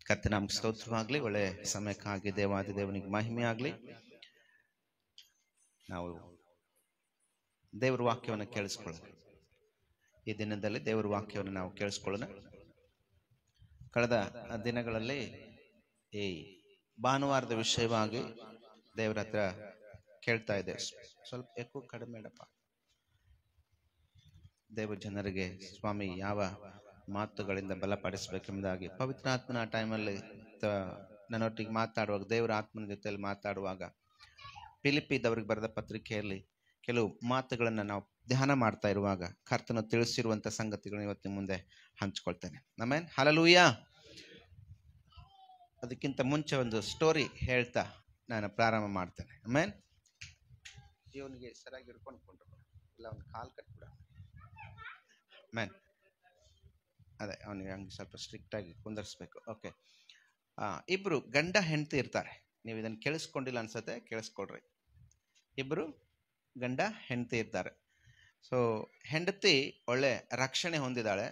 ಕರ್ತನಾಮಕ್ಕೆ ಸ್ತೋತ್ರವಾಗಲಿ. ಒಳ್ಳೆ ಸಮಯಕ್ಕಾಗಿ ದೇವಾದಿ ದೇವನಿಗೆ ಮಹಿಮೆ ಆಗಲಿ. ನಾವು ದೇವರ ವಾಕ್ಯವನ್ನು ಕೇಳಿಸ್ಕೊಳ್ಳೋಣ. ಈ ದಿನದಲ್ಲಿ ದೇವರ ವಾಕ್ಯವನ್ನು ನಾವು ಕೇಳಿಸ್ಕೊಳ್ಳೋಣ. ಕಳೆದ ದಿನಗಳಲ್ಲಿ ಈ ಭಾನುವಾರದ ವಿಷಯವಾಗಿ ದೇವರ ಹತ್ರ ಕೇಳ್ತಾ ಇದ್ದೇವೆ. ಸ್ವಲ್ಪ ఎక్కువ ಕಡಿಮೆ ಇಡಪ್ಪ. ದೇವ ಜನರಿಗೆ ಸ್ವಾಮಿ ಯಾವ ಮಾತುಗಳಿಂದ ಬಲಪಡಿಸಬೇಕೆಂಬುದಾಗಿ ಪವಿತ್ರಾತ್ಮನ ಟೈಮಲ್ಲಿ ನನ್ನೊಟ್ಟಿಗೆ ಮಾತಾಡುವಾಗ, ದೇವರ ಆತ್ಮನ ಜೊತೆಯಲ್ಲಿ ಮಾತಾಡುವಾಗ, ಫಿಲಿಪ್ಪಿದವರಿಗೆ ಬರೆದ ಪತ್ರಿಕೆಯಲ್ಲಿ ಕೆಲವು ಮಾತುಗಳನ್ನು ನಾವು ಧ್ಯಾನ ಮಾಡ್ತಾ ಇರುವಾಗ ಕರ್ತನು ತಿಳಿಸಿರುವಂಥ ಸಂಗತಿಗಳನ್ನ ಇವತ್ತಿನ ಮುಂದೆ ಹಂಚ್ಕೊಳ್ತೇನೆ. Amen, hallelujah. ಅದಕ್ಕಿಂತ ಮುಂಚೆ ಒಂದು ಸ್ಟೋರಿ ಹೇಳ್ತಾ ನಾನು ಪ್ರಾರಂಭ ಮಾಡ್ತೇನೆ. ಆಮೆನ್. ಇವನಿಗೆ ಸರಿಯಾಗಿ ಹಿಡ್ಕೊಂಡ್ಕೊಂಡ್ರು, ಇಲ್ಲ ಒಂದು ಕಾಲು ಕಟ್ಬಿಡ. ಆಮೆನ್. ಅದೇ ಅವನಿಗೆ ಹಂಗೆ ಸ್ವಲ್ಪ ಸ್ಟ್ರಿಕ್ಟ್ ಆಗಿ ಕುಂದರ್ಸ್ಬೇಕು. ಓಕೆ, ಇಬ್ರು ಗಂಡ ಹೆಂಡತಿ ಇರ್ತಾರೆ. ನೀವು ಇದನ್ನು ಕೇಳಿಸ್ಕೊಂಡಿಲ್ಲ ಅನ್ಸತ್ತೆ, ಕೇಳಿಸ್ಕೊಡ್ರಿ. ಇಬ್ರು ಗಂಡ ಹೆಂಡತಿ ಇರ್ತಾರೆ. ಸೊ ಹೆಂಡತಿ ಒಳ್ಳೆ ರಕ್ಷಣೆ ಹೊಂದಿದ್ದಾಳೆ,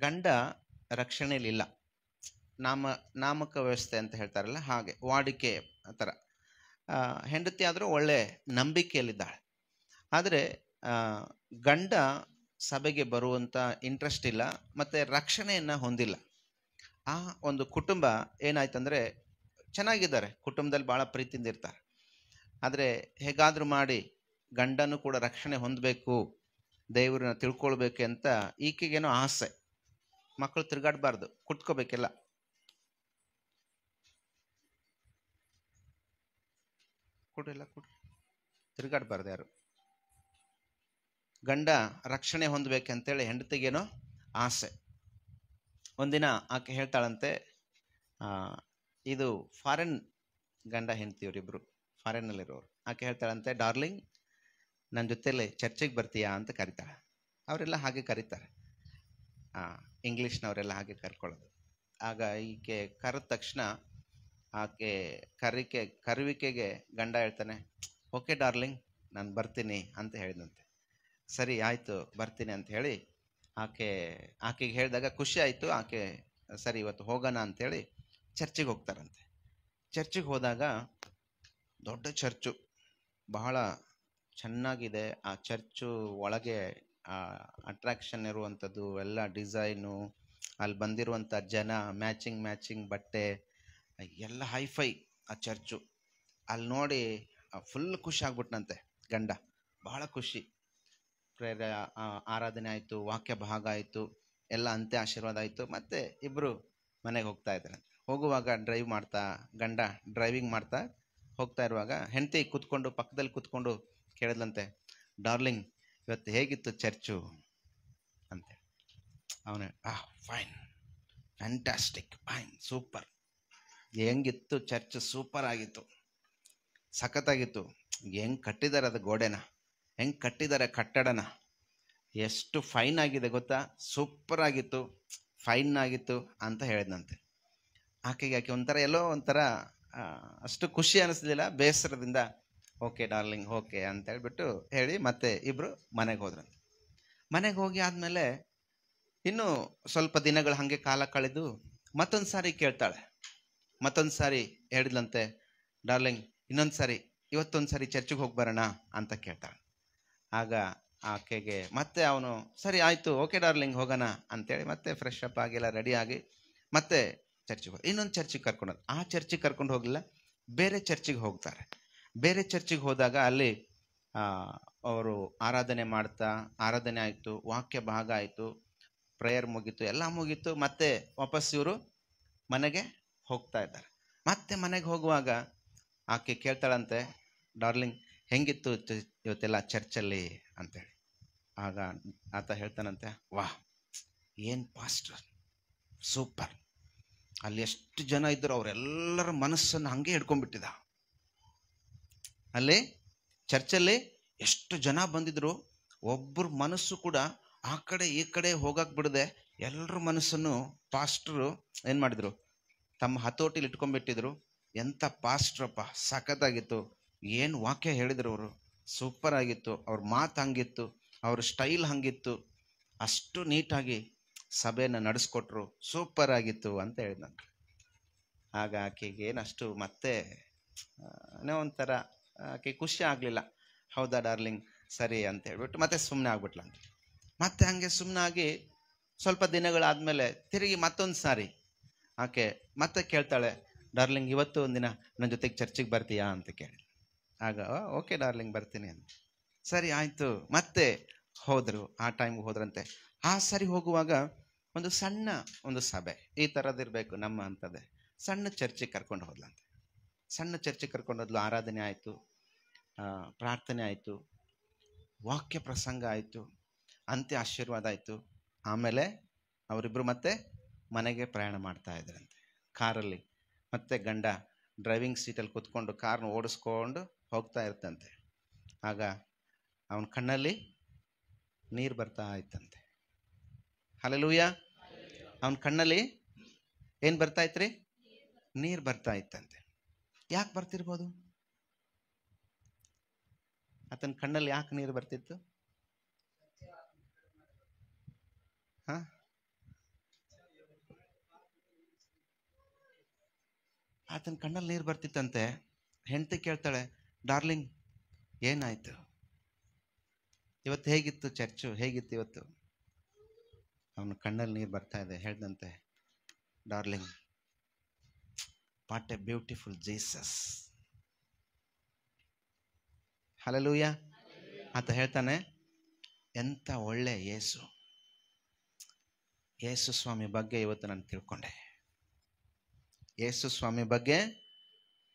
ಗಂಡ ರಕ್ಷಣೆಯಲ್ಲಿಲ್ಲ. ನಾಮಕ ವ್ಯವಸ್ಥೆ ಅಂತ ಹೇಳ್ತಾರಲ್ಲ, ಹಾಗೆ ವಾಡಿಕೆ ಆ ಥರ. ಹೆಂಡತಿ ಆದರೂ ಒಳ್ಳೆ ನಂಬಿಕೆಯಲ್ಲಿದ್ದಾಳೆ. ಆದರೆ ಗಂಡ ಸಭೆಗೆ ಬರುವಂಥ ಇಂಟ್ರೆಸ್ಟ್ ಇಲ್ಲ, ಮತ್ತು ರಕ್ಷಣೆಯನ್ನು ಹೊಂದಿಲ್ಲ. ಆ ಒಂದು ಕುಟುಂಬ ಏನಾಯ್ತಂದರೆ, ಚೆನ್ನಾಗಿದ್ದಾರೆ, ಕುಟುಂಬದಲ್ಲಿ ಭಾಳ ಪ್ರೀತಿಯಿಂದ ಇರ್ತಾರೆ. ಆದರೆ ಹೇಗಾದರೂ ಮಾಡಿ ಗಂಡನೂ ಕೂಡ ರಕ್ಷಣೆ ಹೊಂದಬೇಕು, ದೇವ್ರನ್ನ ತಿಳ್ಕೊಳ್ಬೇಕು ಅಂತ ಈಕೆಗೇನೋ ಆಸೆ. ಮಕ್ಕಳು ತಿರುಗಾಡಬಾರ್ದು, ಕುಟ್ಕೋಬೇಕೆಲ್ಲ. ತಿರುಗಾಡಬಾರ್ದು ಯಾರು. ಗಂಡ ರಕ್ಷಣೆ ಹೊಂದಬೇಕಂತೇಳಿ ಹೆಂಡತಿಗೇನೋ ಆಸೆ. ಒಂದಿನ ಆಕೆ ಹೇಳ್ತಾಳಂತೆ, ಇದು ಫಾರಿನ್ ಗಂಡ ಹೆಂಡತಿಯವರಿಬ್ಬರು ಫಾರಿನ್ನಲ್ಲಿರೋರು. ಆಕೆ ಹೇಳ್ತಾಳಂತೆ, ಡಾರ್ಲಿಂಗ್ ನನ್ನ ಜೊತೆಯಲ್ಲಿ ಚರ್ಚಿಗೆ ಬರ್ತೀಯಾ ಅಂತ ಕರೀತಾಳೆ. ಅವರೆಲ್ಲ ಹಾಗೆ ಕರೀತಾರೆ, ಇಂಗ್ಲೀಷ್ನವರೆಲ್ಲ ಹಾಗೆ ಕರ್ಕೊಳ್ಳೋದು. ಆಗ ಈಕೆ ಕರೆದ ತಕ್ಷಣ ಆಕೆ ಕರುವಿಕೆಗೆ ಗಂಡ ಹೇಳ್ತಾನೆ, ಓಕೆ ಡಾರ್ಲಿಂಗ್ ನಾನು ಬರ್ತೀನಿ ಅಂತ ಹೇಳಿದಂತೆ. ಸರಿ ಆಯಿತು ಬರ್ತೀನಿ ಅಂತ ಹೇಳಿ ಆಕೆಗೆ ಹೇಳಿದಾಗ ಖುಷಿ ಆಯಿತು. ಆಕೆ ಸರಿ ಇವತ್ತು ಹೋಗೋಣ ಅಂಥೇಳಿ ಚರ್ಚಿಗೆ ಹೋಗ್ತಾರಂತೆ. ಚರ್ಚಿಗೆ ಹೋದಾಗ ದೊಡ್ಡ ಚರ್ಚು, ಬಹಳ ಚೆನ್ನಾಗಿದೆ. ಆ ಚರ್ಚು ಒಳಗೆ ಅಟ್ರಾಕ್ಷನ್ ಇರುವಂಥದ್ದು ಎಲ್ಲ ಡಿಸೈನು, ಅಲ್ಲಿ ಬಂದಿರುವಂಥ ಜನ, ಮ್ಯಾಚಿಂಗ್ ಬಟ್ಟೆ ಎಲ್ಲ ಹೈಫೈ ಆ ಚರ್ಚು. ಅಲ್ಲಿ ನೋಡಿ ಫುಲ್ ಖುಷಿ ಆಗ್ಬಿಟ್ನಂತೆ ಗಂಡ, ಬಹಳ ಖುಷಿ. ಪ್ರೇರ ಆರಾಧನೆ ಆಯಿತು, ವಾಕ್ಯ ಭಾಗ ಆಯಿತು, ಎಲ್ಲ ಅಂತ್ಯ ಆಶೀರ್ವಾದ ಆಯಿತು. ಮತ್ತು ಇಬ್ಬರು ಮನೆಗೆ ಹೋಗ್ತಾ ಇದ್ದಾರೆ. ಹೋಗುವಾಗ ಗಂಡ ಡ್ರೈವಿಂಗ್ ಮಾಡ್ತಾ ಹೋಗ್ತಾ ಇರುವಾಗ ಹೆಂಡತಿ ಪಕ್ಕದಲ್ಲಿ ಕೂತ್ಕೊಂಡು ಕೇಳಿದ್ಲಂತೆ, ಡಾರ್ಲಿಂಗ್ ಇವತ್ತು ಹೇಗಿತ್ತು ಚರ್ಚು ಅಂತ. ಅವನು ಫೈನ್, ಫ್ಯಾಂಟಾಸ್ಟಿಕ್, ಫೈನ್, ಸೂಪರ್. ಹೆಂಗಿತ್ತು ಚರ್ಚ್? ಸೂಪರ್ ಆಗಿತ್ತು, ಸಖತ್ತಾಗಿತ್ತು. ಹೆಂಗೆ ಕಟ್ಟಿದ್ದಾರೆ ಅದು ಗೋಡೆನ, ಹೆಂಗೆ ಕಟ್ಟಿದ್ದಾರೆ ಕಟ್ಟಡನ, ಎಷ್ಟು ಫೈನ್ ಆಗಿದೆ ಗೊತ್ತಾ, ಸೂಪರ್ ಆಗಿತ್ತು, ಫೈನ್ ಆಗಿತ್ತು ಅಂತ ಹೇಳಿದ್ನಂತೆ. ಆಕೆ ಒಂಥರ ಎಲ್ಲೋ ಒಂಥರ ಅಷ್ಟು ಖುಷಿ ಅನ್ನಿಸ್ಲಿಲ್ಲ, ಬೇಸರದಿಂದ ಓಕೆ ಡಾರ್ಲಿಂಗ್ ಓಕೆ ಅಂತ ಹೇಳ್ಬಿಟ್ಟು ಹೇಳಿ ಮತ್ತೆ ಇಬ್ಬರು ಮನೆಗೆ ಹೋದ್ರಂತೆ. ಮನೆಗೆ ಹೋಗಿ ಆದಮೇಲೆ ಇನ್ನೂ ಸ್ವಲ್ಪ ದಿನಗಳು ಹಾಗೆ ಕಾಲ ಕಳೆದು ಮತ್ತೊಂದು ಸಾರಿ ಕೇಳ್ತಾಳೆ. ಮತ್ತೊಂದು ಸಾರಿ ಹೇಳಿದ್ಲಂತೆ, ಡಾರ್ಲಿಂಗ್ ಇನ್ನೊಂದು ಸಾರಿ ಇವತ್ತೊಂದು ಸಾರಿ ಚರ್ಚಿಗೆ ಹೋಗಿ ಬರೋಣ ಅಂತ ಕೇಳ್ತಾಳೆ. ಆಗ ಆಕೆಗೆ ಮತ್ತೆ ಅವನು ಸರಿ ಆಯಿತು ಓಕೆ ಡಾರ್ಲಿಂಗ್ ಹೋಗೋಣ ಅಂತೇಳಿ ಮತ್ತೆ ಫ್ರೆಶ್ ಅಪ್ ಆಗಿಲ್ಲ, ರೆಡಿಯಾಗಿ ಮತ್ತೆ ಚರ್ಚಿಗೆ ಇನ್ನೊಂದು ಚರ್ಚಿಗೆ ಕರ್ಕೊಂಡೋದು. ಆ ಚರ್ಚಿಗೆ ಕರ್ಕೊಂಡು ಹೋಗಲಿಲ್ಲ, ಬೇರೆ ಚರ್ಚಿಗೆ ಹೋಗ್ತಾರೆ. ಬೇರೆ ಚರ್ಚಿಗೆ ಹೋದಾಗ ಅಲ್ಲಿ ಅವರು ಆರಾಧನೆ ಆಯಿತು, ವಾಕ್ಯ ಭಾಗ ಆಯಿತು, ಪ್ರೇಯರ್ ಮುಗೀತು, ಎಲ್ಲ ಮುಗೀತು. ಮತ್ತೆ ವಾಪಸ್ ಇವರು ಮನೆಗೆ ಹೋಗ್ತಾ ಇದ್ದಾರೆ. ಮತ್ತೆ ಮನೆಗೆ ಹೋಗುವಾಗ ಆಕೆ ಕೇಳ್ತಾಳಂತೆ, ಡಾರ್ಲಿಂಗ್ ಹೆಂಗಿತ್ತು ಇವತ್ತೆಲ್ಲ ಚರ್ಚಲ್ಲಿ ಅಂತೇಳಿ. ಆಗ ಆತ ಹೇಳ್ತಾನಂತೆ, ವಾಹ್ ಏನು ಪಾಸ್ಟರ್, ಸೂಪರ್. ಅಲ್ಲಿ ಎಷ್ಟು ಜನ ಇದ್ದರು, ಅವರೆಲ್ಲರ ಮನಸ್ಸನ್ನು ಹಂಗೆ ಹಿಡ್ಕೊಂಡ್ಬಿಟ್ಟಿದ. ಅಲ್ಲಿ ಚರ್ಚಲ್ಲಿ ಎಷ್ಟು ಜನ ಬಂದಿದ್ರು, ಒಬ್ಬರ ಮನಸ್ಸು ಕೂಡ ಆ ಕಡೆ ಈ ಕಡೆ ಹೋಗಕ್ಕೆ ಬಿಡದೆ ಎಲ್ಲರ ಮನಸ್ಸನ್ನು ಪಾಸ್ಟ್ರು ಏನು ಮಾಡಿದ್ರು, ತಮ್ಮ ಹತೋಟಿಲಿ ಇಟ್ಕೊಂಡ್ಬಿಟ್ಟಿದ್ರು. ಎಂಥ ಪಾಸ್ಟ್ರಪ್ಪ, ಸಖತ್ತಾಗಿತ್ತು, ಏನು ವಾಕ್ಯ ಹೇಳಿದ್ರು ಅವರು, ಸೂಪರ್ ಆಗಿತ್ತು. ಅವ್ರ ಮಾತು ಹಂಗಿತ್ತು, ಅವ್ರ ಸ್ಟೈಲ್ ಹಂಗಿತ್ತು, ಅಷ್ಟು ನೀಟಾಗಿ ಸಭೆಯನ್ನು ನಡೆಸ್ಕೊಟ್ರು, ಸೂಪರ್ ಆಗಿತ್ತು ಅಂತ ಹೇಳಿದಂತೆ. ಆಗ ಆಕೆಗೆ ಏನಷ್ಟು ಮತ್ತೆ ಏನೋ ಒಂಥರ ಆಕೆ ಖುಷಿ ಆಗಲಿಲ್ಲ. ಹೌದಾ ಡಾರ್ಲಿಂಗ್, ಸರಿ ಅಂತ ಹೇಳ್ಬಿಟ್ಟು ಮತ್ತೆ ಸುಮ್ಮನೆ ಆಗ್ಬಿಟ್ಲಂತೆ. ಮತ್ತೆ ಹಂಗೆ ಸುಮ್ಮನಾಗಿ ಸ್ವಲ್ಪ ದಿನಗಳಾದಮೇಲೆ ತಿರುಗಿ ಮತ್ತೊಂದು ಸಾರಿ ಆಕೆ ಮತ್ತೆ ಕೇಳ್ತಾಳೆ, ಡಾರ್ಲಿಂಗ್ ಇವತ್ತು ಒಂದಿನ ನನ್ನ ಜೊತೆಗೆ ಚರ್ಚಿಗೆ ಬರ್ತೀಯಾ ಅಂತ ಕೇಳಿ. ಆಗ ಓಕೆ ಡಾರ್ಲಿಂಗ್ ಬರ್ತೀನಿ ಅಂತ. ಸರಿ ಆಯಿತು. ಮತ್ತೆ ಹೋದರು, ಆ ಟೈಮ್ಗೆ ಹೋದ್ರಂತೆ. ಆ ಸರಿ ಹೋಗುವಾಗ ಒಂದು ಸಣ್ಣ ಒಂದು ಸಭೆ ಈ ಥರದಿರಬೇಕು ನಮ್ಮ ಅಂಥದ್ದೇ, ಸಣ್ಣ ಚರ್ಚಿಗೆ ಕರ್ಕೊಂಡು ಹೋದ್ಲಂತೆ. ಸಣ್ಣ ಚರ್ಚಿಗೆ ಕರ್ಕೊಂಡು ಹೋದ್ಲು. ಆರಾಧನೆ ಆಯಿತು, ಪ್ರಾರ್ಥನೆ ಆಯಿತು, ವಾಕ್ಯ ಪ್ರಸಂಗ ಆಯಿತು, ಅಂತ್ಯ ಆಶೀರ್ವಾದ ಆಯಿತು. ಆಮೇಲೆ ಅವರಿಬ್ಬರು ಮತ್ತೆ ಮನೆಗೆ ಪ್ರಯಾಣ ಮಾಡ್ತಾ ಇದ್ರಂತೆ ಕಾರಲ್ಲಿ. ಮತ್ತೆ ಗಂಡ ಡ್ರೈವಿಂಗ್ ಸೀಟಲ್ಲಿ ಕೂತ್ಕೊಂಡು ಕಾರ್ನ ಓಡಿಸ್ಕೊಂಡು ಹೋಗ್ತಾ ಇರ್ತಂತೆ. ಆಗ ಅವನ ಕಣ್ಣಲ್ಲಿ ನೀರು ಬರ್ತಾ ಇತ್ತಂತೆ. ಹಲ್ಲೆಲೂಯಾ. ಅವನ ಕಣ್ಣಲ್ಲಿ ಏನು ಬರ್ತಾ ಇತ್ರಿ? ನೀರು ಬರ್ತಾ ಇತ್ತಂತೆ. ಯಾಕೆ ಬರ್ತಿರ್ಬೋದು? ಆತನ ಕಣ್ಣಲ್ಲಿ ಯಾಕೆ ನೀರು ಬರ್ತಿತ್ತು? ಆತನ ಕಣ್ಣಲ್ಲಿ ನೀರು ಬರ್ತಿತ್ತಂತೆ. ಹೆಂಡತಿ ಕೇಳ್ತಾಳೆ, ಡಾರ್ಲಿಂಗ್ ಏನಾಯ್ತು ಇವತ್ತು, ಹೇಗಿತ್ತು ಚರ್ಚು, ಹೇಗಿತ್ತು ಇವತ್ತು? ಅವನ ಕಣ್ಣಲ್ಲಿ ನೀರು ಬರ್ತಾ ಇದೆ. ಹೇಳ್ದಂತೆ, darling what a beautiful Jesus. Hallelujah. ಆತ ಹೇಳ್ತಾನೆ, ಎಂಥ ಒಳ್ಳೆ ಯೇಸು, ಯೇಸು ಸ್ವಾಮಿ ಬಗ್ಗೆ ಇವತ್ತು ನಾನು ತಿಳ್ಕೊಂಡೆ. ಯೇಸು ಸ್ವಾಮಿ ಬಗ್ಗೆ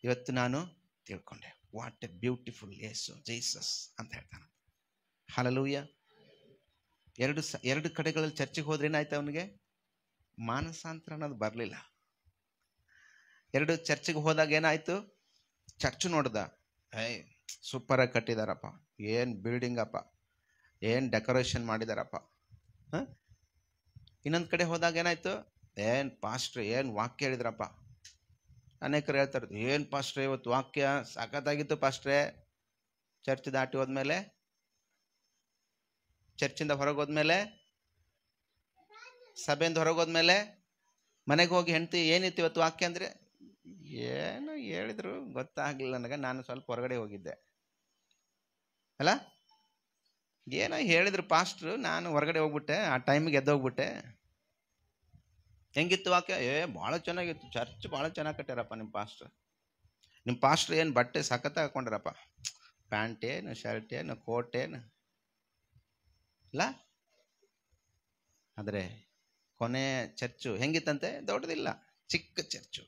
ಇವತ್ತು ನಾನು ತಿಳ್ಕೊಂಡೆ. What a beautiful Yesu Jesus ಅಂತ ಹೇಳ್ತಾನೆ. ಹಲ್ಲೆಲೂಯಾ. ಎರಡು ಕಡೆಗಳಲ್ಲಿ ಚರ್ಚಿಗೆ ಹೋದ್ರೆ ಏನಾಯ್ತು? ಅವನಿಗೆ ಮಾನಸಾಂತರ ಅನ್ನೋದು ಬರಲಿಲ್ಲ. ಎರಡು ಚರ್ಚಿಗೆ ಹೋದಾಗ ಏನಾಯ್ತು? ಚರ್ಚ್ ನೋಡ್ದ, ಸೂಪರಾಗಿ ಕಟ್ಟಿದಾರಪ್ಪ, ಏನು ಬಿಲ್ಡಿಂಗ್ ಅಪ್ಪ, ಏನು ಡೆಕೋರೇಷನ್ ಮಾಡಿದಾರಪ್ಪ. ಇನ್ನೊಂದು ಕಡೆ ಹೋದಾಗ ಏನಾಯ್ತು? ಏನು ಪಾಸ್ಟ್ರೆ ಏನು ವಾಕ್ಯ ಹೇಳಿದ್ರಪ್ಪ. ಅನೇಕರು ಹೇಳ್ತಾರೆ, ಏನು ಪಾಸ್ಟ್ರೆ ಇವತ್ತು ವಾಕ್ಯ ಸಖತ್ತಾಗಿತ್ತು ಪಾಸ್ಟ್ರೆ. ಚರ್ಚ್ ದಾಟಿ ಹೋದ್ಮೇಲೆ, ಚರ್ಚಿಂದ ಹೊರಗೆ ಹೋದ್ಮೇಲೆ, ಸಭೆಯಿಂದ ಹೊರಗೆ ಹೋದ್ಮೇಲೆ ಮನೆಗೆ ಹೋಗಿ ಹೆಂಡತಿ ಏನಿತ್ತು ಇವತ್ತು ವಾಕ್ಯ ಅಂದರೆ, ಏನು ಹೇಳಿದ್ರು ಗೊತ್ತಾಗಲಿಲ್ಲ ನನಗೆ, ನಾನು ಸ್ವಲ್ಪ ಹೊರಗಡೆ ಹೋಗಿದ್ದೆ ಅಲ್ಲ, ಏನೋ ಹೇಳಿದ್ರು ಪಾಸ್ಟ್ರು, ನಾನು ಹೊರಗಡೆ ಹೋಗ್ಬಿಟ್ಟೆ, ಆ ಟೈಮಿಗೆ ಎದ್ದೋಗ್ಬಿಟ್ಟೆ. ಹೆಂಗಿತ್ತು ವಾಕ್ಯ? ಭಾಳ ಚೆನ್ನಾಗಿತ್ತು, ಚರ್ಚ್ ಭಾಳ ಚೆನ್ನಾಗಿ ಕಟ್ಟ್ಯಾರಪ್ಪ ನಿಮ್ಮ ಪಾಸ್ಟ್ರು ಏನು ಬಟ್ಟೆ ಸಖತ್ತಾಗಿ ಹಾಕೊಂಡ್ರಪ್ಪ, ಪ್ಯಾಂಟ್ ಏನು, ಶರ್ಟ್ ಏನು, ಕೋಟ್ ಏನು ಅಲ್ಲ. ಆದರೆ ಕೊನೆ ಚರ್ಚು ಹೆಂಗಿತ್ತಂತೆ? ದೊಡ್ಡದಿಲ್ಲ, ಚಿಕ್ಕ ಚರ್ಚು.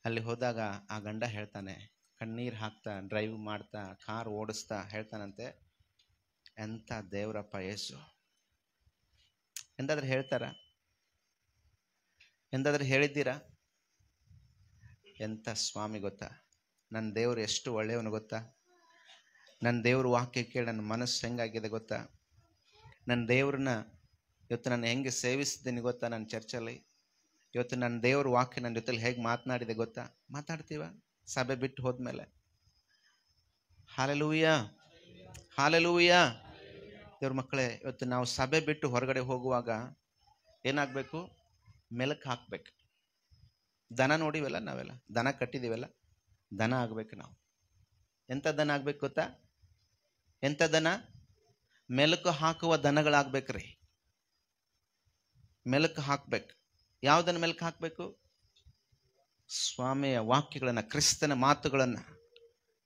ಅಲ್ಲಿ ಹೋದಾಗ ಆ ಗಂಡ ಹೇಳ್ತಾನೆ, ಕಣ್ಣೀರು ಹಾಕ್ತಾ ಡ್ರೈವ್ ಮಾಡ್ತಾ ಕಾರ್ ಓಡಿಸ್ತಾ ಹೇಳ್ತಾನಂತೆ, ಎಂಥ ದೇವರಪ್ಪ ಯೇಸು. ಎಂದಾದ್ರೂ ಹೇಳ್ತಾರ? ಎಂದಾದ್ರೂ ಹೇಳಿದ್ದೀರಾ? ಎಂಥ ಸ್ವಾಮಿ ಗೊತ್ತಾ? ನನ್ನ ದೇವರು ಎಷ್ಟು ಒಳ್ಳೆಯವನು ಗೊತ್ತಾ? ನನ್ನ ದೇವ್ರ ವಾಕ್ಯ ಕೇಳಿ ನನ್ನ ಮನಸ್ಸು ಹೆಂಗಾಗಿದೆ ಗೊತ್ತಾ? ನನ್ನ ದೇವ್ರನ್ನ ಇವತ್ತು ನಾನು ಹೆಂಗೆ ಸೇವಿಸಿದ್ದೀನಿ ಗೊತ್ತಾ? ನನ್ನ ಚರ್ಚಲ್ಲಿ ಇವತ್ತು ನನ್ನ ದೇವ್ರ ವಾಕ್ಯ ನನ್ನ ಜೊತೆಲಿ ಹೇಗೆ ಮಾತನಾಡಿದೆ ಗೊತ್ತಾ? ಮಾತಾಡ್ತೀವ ಸಭೆ ಬಿಟ್ಟು ಹೋದ್ಮೇಲೆ? Hallelujah, hallelujah. ದೇವ್ರ ಮಕ್ಕಳೇ, ಇವತ್ತು ನಾವು ಸಭೆ ಬಿಟ್ಟು ಹೊರಗಡೆ ಹೋಗುವಾಗ ಏನಾಗಬೇಕು? ಮೆಲುಕು ಹಾಕ್ಬೇಕು. ದನ ನೋಡಿವಲ್ಲ, ನಾವೆಲ್ಲ ದನ ಕಟ್ಟಿದ್ದೀವಲ್ಲ, ದನ ಆಗ್ಬೇಕು ನಾವು. ಎಂಥ ದನ ಆಗ್ಬೇಕು ಗೊತ್ತಾ? ಎಂಥ ದನ? ಮೆಲುಕು ಹಾಕುವ ದನಗಳಾಗ್ಬೇಕ್ರಿ. ಮೆಲುಕು ಹಾಕ್ಬೇಕು. ಯಾವುದನ್ನು ಮೆಲುಕು ಹಾಕಬೇಕು? ಸ್ವಾಮಿಯ ವಾಕ್ಯಗಳನ್ನು, ಕ್ರಿಸ್ತನ ಮಾತುಗಳನ್ನು,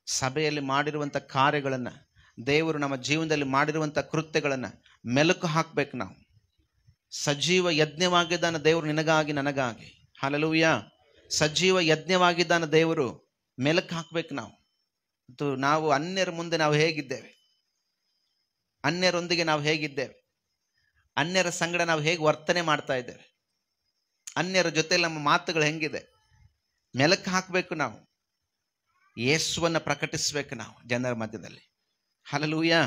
ಸಭೆಯಲ್ಲಿ ಮಾಡಿರುವಂಥ ಕಾರ್ಯಗಳನ್ನು, ದೇವರು ನಮ್ಮ ಜೀವನದಲ್ಲಿ ಮಾಡಿರುವಂಥ ಕೃತ್ಯಗಳನ್ನು ಮೆಲುಕು ಹಾಕ್ಬೇಕು ನಾವು. ಸಜೀವ ಯಜ್ಞವಾಗಿದ್ದಾನ ದೇವರು ನಿನಗಾಗಿ ನನಗಾಗಿ. ಹಲ್ಲೆಲೂಯಾ. ಸಜೀವ ಯಜ್ಞವಾಗಿದ್ದಾನ ದೇವರು. ಮೆಲುಕು ಹಾಕ್ಬೇಕು ನಾವು. ನಾವು ಅನ್ಯರ ಮುಂದೆ ನಾವು ಹೇಗಿದ್ದೇವೆ? ಅನ್ಯರೊಂದಿಗೆ ನಾವು ಹೇಗಿದ್ದೇವೆ? ಅನ್ಯರ ಸಂಗಡ ನಾವು ಹೇಗೆ ವರ್ತನೆ ಮಾಡ್ತಾ ಇದ್ದೇವೆ? ಅನ್ಯರ ಜೊತೆಲಿ ನಮ್ಮ ಮಾತುಗಳು ಹೆಂಗಿದೆ? ಮೆಲುಕು ಹಾಕಬೇಕು ನಾವು. ಯೇಸುವನ್ನು ಪ್ರಕಟಿಸ್ಬೇಕು ನಾವು ಜನರ ಮಧ್ಯದಲ್ಲಿ. ಹಲ್ಲೆಲೂಯಾ.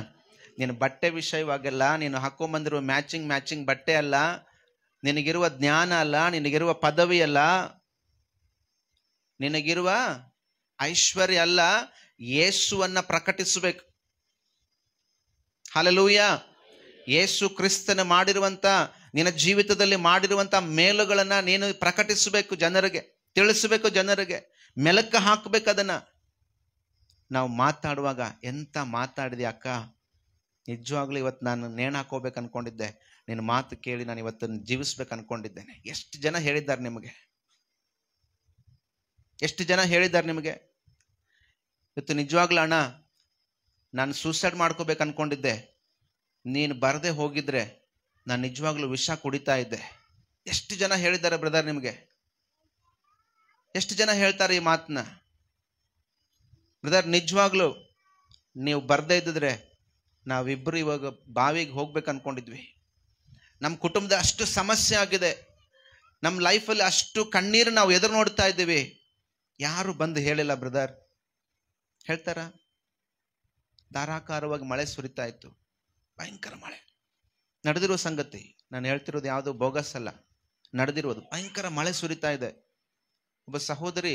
ನೀನು ಬಟ್ಟೆ ವಿಷಯವಾಗಲ್ಲ, ನೀನು ಹಾಕೊಂಬಂದಿರುವ ಮ್ಯಾಚಿಂಗ್ ಬಟ್ಟೆ ಅಲ್ಲ, ನಿನಗಿರುವ ಜ್ಞಾನ ಅಲ್ಲ, ನಿನಗಿರುವ ಪದವಿ ಅಲ್ಲ, ನಿನಗಿರುವ ಐಶ್ವರ್ಯ ಅಲ್ಲ, ಯೇಸುವನ್ನ ಪ್ರಕಟಿಸಬೇಕು. ಹಲ್ಲೆಲೂಯಾ. ಯೇಸು ಕ್ರಿಸ್ತನ ಮಾಡಿರುವಂಥ ನಿನ್ನ ಜೀವಿತದಲ್ಲಿ ಮಾಡಿರುವಂಥ ಮೇಲುಗಳನ್ನು ನೀನು ಪ್ರಕಟಿಸಬೇಕು, ಜನರಿಗೆ ತಿಳಿಸಬೇಕು, ಜನರಿಗೆ ಮೆಲುಕು ಹಾಕಬೇಕು. ಅದನ್ನು ನಾವು ಮಾತಾಡುವಾಗ ಎಂತ ಮಾತಾಡಿದೆ ಅಕ್ಕ, ನಿಜವಾಗ್ಲೂ ಇವತ್ತು ನಾನು ನೇಣು ಹಾಕೋಬೇಕು ಅನ್ಕೊಂಡಿದ್ದೆ, ನಿನ್ನ ಮಾತು ಕೇಳಿ ನಾನು ಇವತ್ತು ಜೀವಿಸ್ಬೇಕು ಅನ್ಕೊಂಡಿದ್ದೇನೆ. ಎಷ್ಟು ಜನ ಹೇಳಿದ್ದಾರೆ ನಿಮಗೆ? ಎಷ್ಟು ಜನ ಹೇಳಿದ್ದಾರೆ ನಿಮಗೆ? ಇವತ್ತು ನಿಜವಾಗ್ಲೂ ಅಣ್ಣ ನಾನು ಸೂಸೈಡ್ ಮಾಡ್ಕೋಬೇಕು ಅನ್ಕೊಂಡಿದ್ದೆ, ನೀನು ಬರದೆ ಹೋಗಿದ್ರೆ ನಾನು ನಿಜವಾಗ್ಲೂ ವಿಷ ಕುಡಿತಾ ಇದ್ದೆ. ಎಷ್ಟು ಜನ ಹೇಳಿದ್ದಾರೆ ಬ್ರದರ್ ನಿಮಗೆ? ಎಷ್ಟು ಜನ ಹೇಳ್ತಾರೆ ಈ ಮಾತನ್ನ? ಬ್ರದರ್ ನಿಜವಾಗ್ಲೂ ನೀವು ಬರದೇ ಇದ್ದಿದ್ರೆ ನಾವಿಬ್ಬರು ಇವಾಗ ಬಾವಿಗೆ ಹೋಗ್ಬೇಕು ಅನ್ಕೊಂಡಿದ್ವಿ. ನಮ್ಮ ಕುಟುಂಬದ ಅಷ್ಟು ಸಮಸ್ಯೆ ಆಗಿದೆ, ನಮ್ಮ ಲೈಫಲ್ಲಿ ಅಷ್ಟು ಕಣ್ಣೀರು ನಾವು ಎದುರು ನೋಡ್ತಾ ಇದ್ದೀವಿ. ಯಾರು ಬಂದು ಹೇಳಿಲ್ಲ ಬ್ರದರ್? ಹೇಳ್ತಾರ? ಧಾರಾಕಾರವಾಗಿ ಮಳೆ ಸುರಿತಾ ಇತ್ತು, ಭಯಂಕರ ಮಳೆ ನಡೆದಿರೋ ಸಂಗತಿ ನಾನು ಹೇಳ್ತಿರೋದು, ಯಾವುದು ಬೋಗಸ್ ಅಲ್ಲ, ನಡೆದಿರೋದು. ಭಯಂಕರ ಮಳೆ ಸುರಿತಾ ಇದೆ. ಒಬ್ಬ ಸಹೋದರಿ